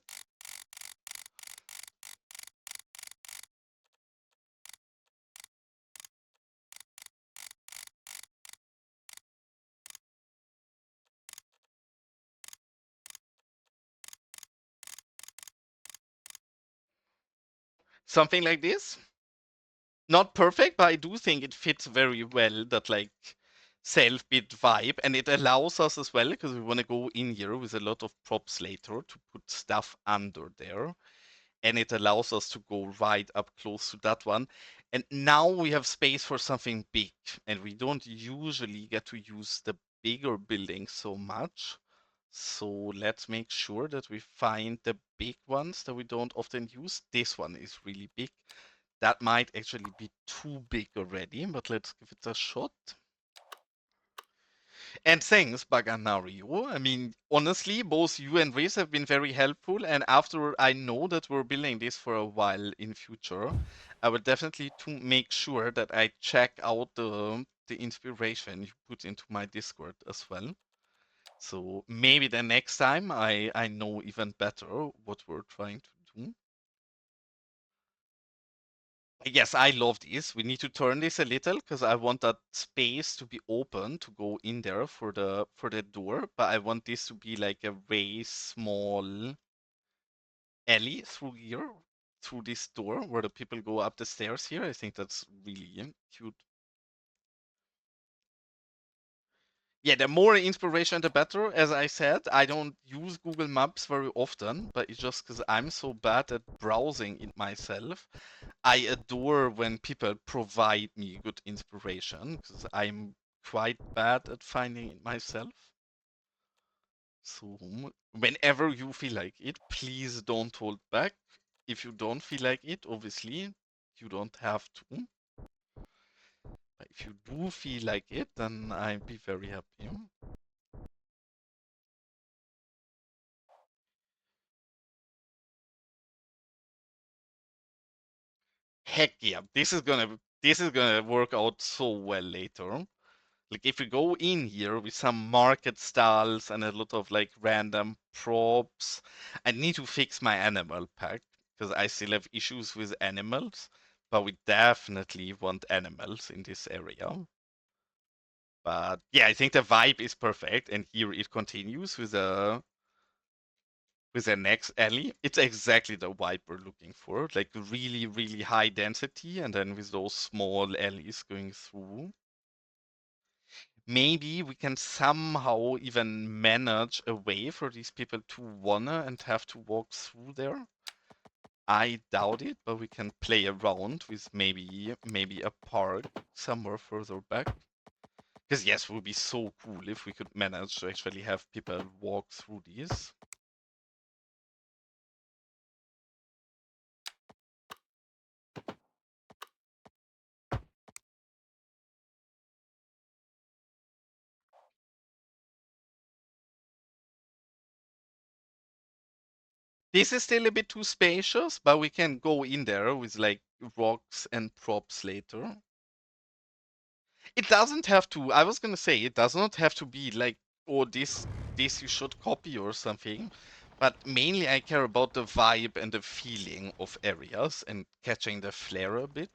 Something like this. Not perfect, but I do think it fits very well, that like self-built vibe, and it allows us as well, because we want to go in here with a lot of props later to put stuff under there, and it allows us to go right up close to that one. And now we have space for something big, and we don't usually get to use the bigger buildings so much. So let's make sure that we find the big ones that we don't often use. This one is really big. That might actually be too big already, but let's give it a shot. And thanks, Baganario. I mean, honestly, both you and Riz have been very helpful. And after I know that we're building this for a while in future, I will definitely to make sure that I check out the inspiration you put into my Discord as well. So maybe the next time I know even better what we're trying to do. Yes, I love this. We need to turn this a little because I want that space to be open to go in there for the door, but I want this to be like a very small alley through here, through this door where the people go up the stairs here. I think that's really cute. Yeah, the more inspiration, the better. As I said, I don't use Google Maps very often, but it's just because I'm so bad at browsing it myself. I adore when people provide me good inspiration because I'm quite bad at finding it myself. So whenever you feel like it, please don't hold back. If you don't feel like it, obviously, you don't have to. But if you do feel like it, then I'd be very happy. Heck yeah, this is gonna work out so well later. Like if we go in here with some market stalls and a lot of like random props, I need to fix my animal pack because I still have issues with animals, but we definitely want animals in this area. But yeah, I think the vibe is perfect, and here it continues with the next alley. It's exactly the vibe we're looking for, like really, really high density, and then with those small alleys going through. Maybe we can somehow even manage a way for these people to wanna and have to walk through there. I doubt it, but we can play around with maybe a park somewhere further back. Because yes, it would be so cool if we could manage to actually have people walk through these. This is still a bit too spacious, but we can go in there with like rocks and props later. It doesn't have to. I was gonna say it does not have to be like, oh, this you should copy or something. But mainly I care about the vibe and the feeling of areas and catching the flair a bit.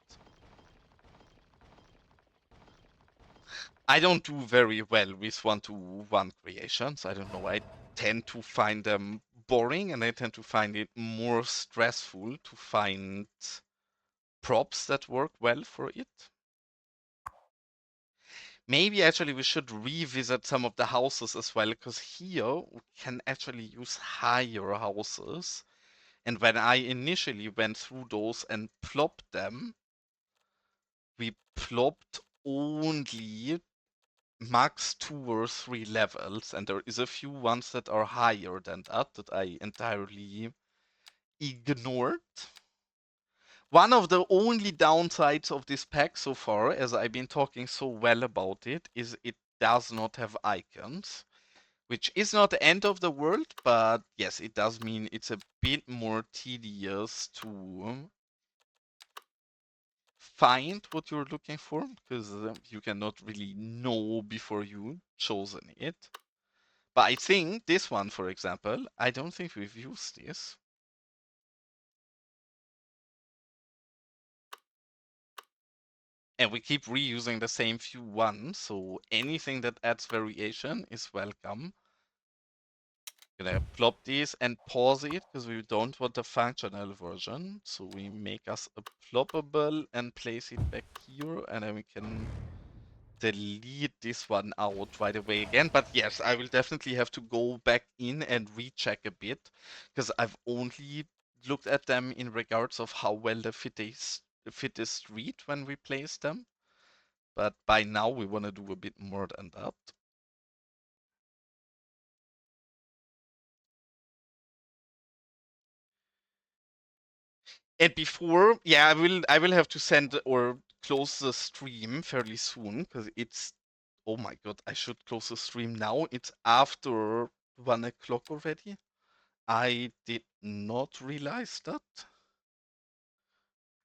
I don't do very well with one-to-one creations. I don't know. I tend to find them boring, and I tend to find it more stressful to find props that work well for it. Maybe actually we should revisit some of the houses as well, because here we can actually use higher houses. And when I initially went through those and plopped them, we plopped only max 2 or 3 levels, and there is a few ones that are higher than that I entirely ignored. One of the only downsides of this pack so far, as I've been talking so well about it, is it does not have icons, which is not the end of the world, but yes, it does mean it's a bit more tedious to find what you're looking for, because you cannot really know before you chosen it. But I think this one, for example, I don't think we've used this. And we keep reusing the same few ones, so anything that adds variation is welcome. Gonna plop these and pause it because we don't want the functional version. So we make us a ploppable and place it back here, and then we can delete this one out right away again. But yes, I will definitely have to go back in and recheck a bit because I've only looked at them in regards of how well they fit the street when we place them. But by now we want to do a bit more than that. And before, yeah, I will have to send or close the stream fairly soon because it's, oh my god, I should close the stream now. It's after 1 o'clock already. I did not realize that.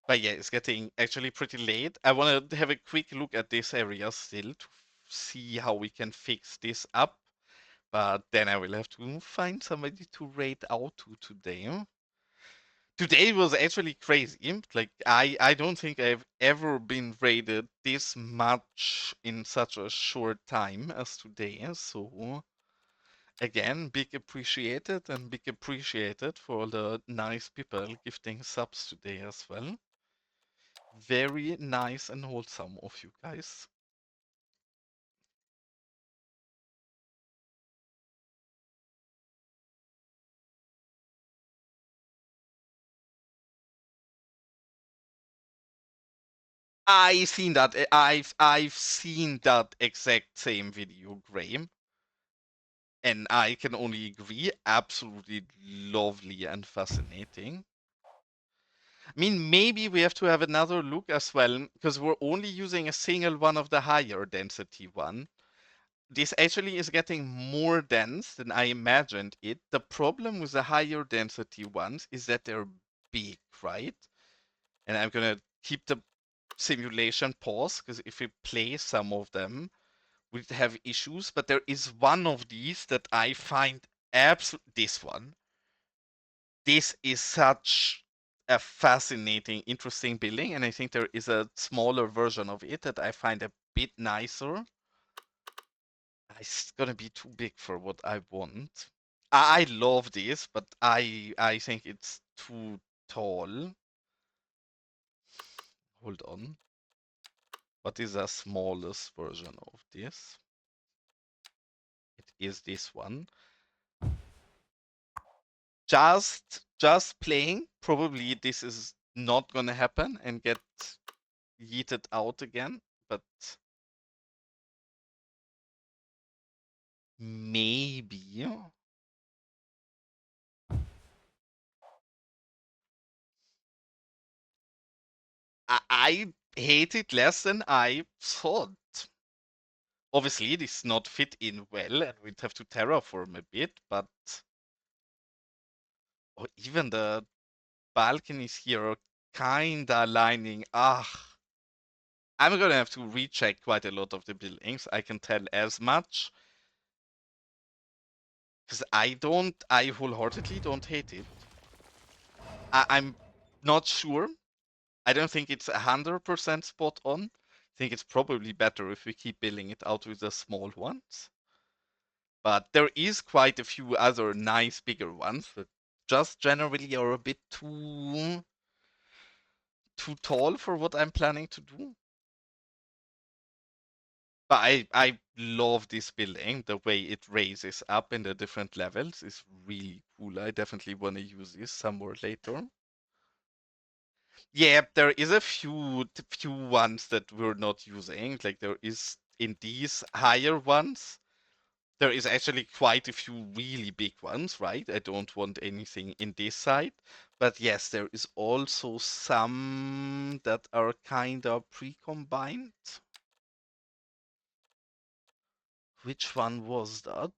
But yeah, it's getting actually pretty late. I want to have a quick look at this area still to see how we can fix this up. But then I will have to find somebody to raid out to today. Today was actually crazy. Like I don't think I've ever been raided this much in such a short time as today. So again, big appreciated and big appreciated for all the nice people gifting subs today as well. Very nice and wholesome of you guys. I seen that. I've seen that exact same video, Graham. And I can only agree, absolutely lovely and fascinating. I mean, maybe we have to have another look as well, because we're only using a single one of the higher density one. This actually is getting more dense than I imagined it. The problem with the higher density ones is that they're big, right? And I'm gonna keep the simulation pause, because if we play some of them, would have issues, but there is one of these that I find absolute. This one. This is such a fascinating, interesting building, and I think there is a smaller version of it that I find a bit nicer. It's gonna be too big for what I want. I love this, but I think it's too tall. Hold on. What is the smallest version of this? It is this one. Just playing. Probably this is not gonna happen and get yeeted out again, but maybe. I hate it less than I thought. Obviously, this not fit in well, and we'd have to terraform a bit, but even the balconies here are kinda lining. I'm gonna have to recheck quite a lot of the buildings. I can tell as much. Because I wholeheartedly don't hate it. I'm not sure. I don't think it's 100% spot on. I think it's probably better if we keep building it out with the small ones. But there is quite a few other nice bigger ones that just generally are a bit too tall for what I'm planning to do. But I love this building. The way it raises up in the different levels is really cool. I definitely want to use this somewhere later. Yeah, there is a few ones that we're not using. Like there is in these higher ones, there is actually quite a few really big ones, right? I don't want anything in this side. But yes, there is also some that are kind of pre-combined. Which one was that?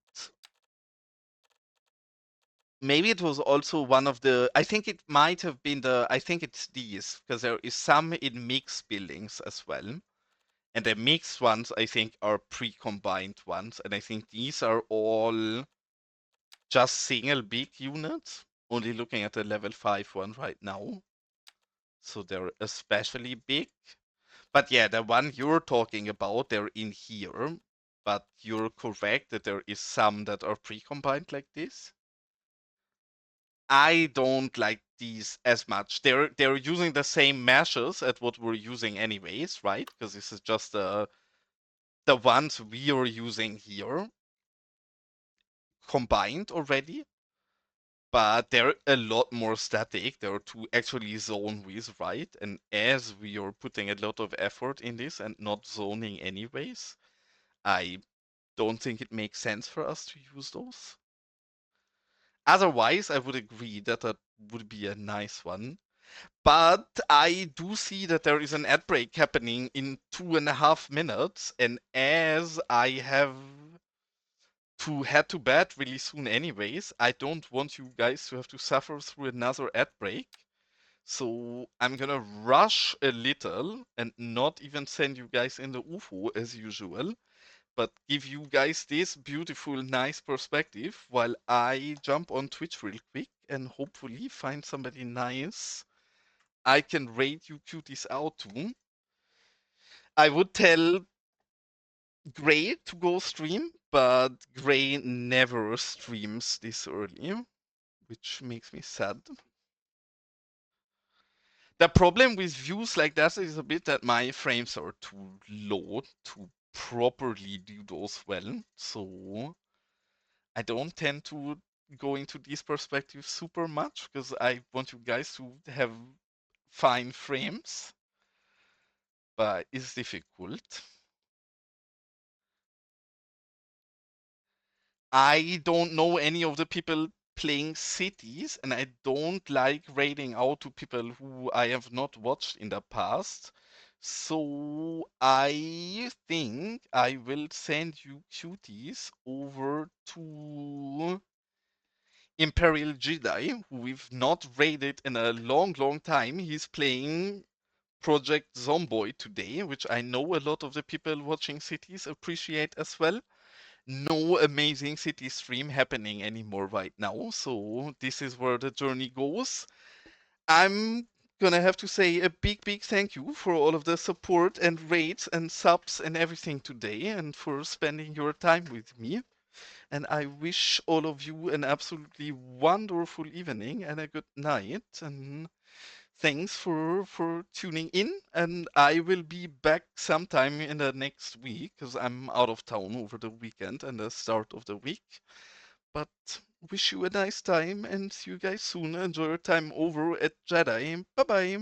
Maybe it was also one of the. I think it might have been the. I think it's these, because there is some in mixed buildings as well. And the mixed ones, I think, are pre-combined ones. And I think these are all just single big units. Only looking at the level 5 one right now. So they're especially big. But yeah, the one you're talking about, they're in here. But you're correct that there is some that are pre-combined like this. I don't like these as much. They're using the same meshes at what we're using anyways, right? Because this is just the ones we are using here combined already, but they're a lot more static. They're to actually zone with, right? And as we are putting a lot of effort in this and not zoning anyways, I don't think it makes sense for us to use those. Otherwise, I would agree that that would be a nice one. But I do see that there is an ad break happening in 2.5 minutes, and as I have to head to bed really soon anyways, I don't want you guys to have to suffer through another ad break. So I'm gonna rush a little and not even send you guys in the UFO as usual, but give you guys this beautiful, nice perspective while I jump on Twitch real quick and hopefully find somebody nice I can raid you cuties out to. I would tell Gray to go stream, but Gray never streams this early, which makes me sad. The problem with views like that is a bit that my frames are too low to properly do those well, so I don't tend to go into these perspectives super much because I want you guys to have fine frames, but it's difficult. I don't know any of the people playing Cities, and I don't like raiding out to people who I have not watched in the past. So I think I will send you cuties over to Imperial Jedi, who we've not raided in a long, long time. He's playing Project Zomboid today, which I know a lot of the people watching Cities appreciate as well. No amazing city stream happening anymore right now, so this is where the journey goes. I'm gonna have to say a big thank you for all of the support and rates and subs and everything today, and for spending your time with me. And I wish all of you an absolutely wonderful evening and a good night. And thanks for tuning in. And I will be back sometime in the next week because I'm out of town over the weekend and the start of the week. But wish you a nice time and see you guys soon. Enjoy your time over at Jedi. Bye bye.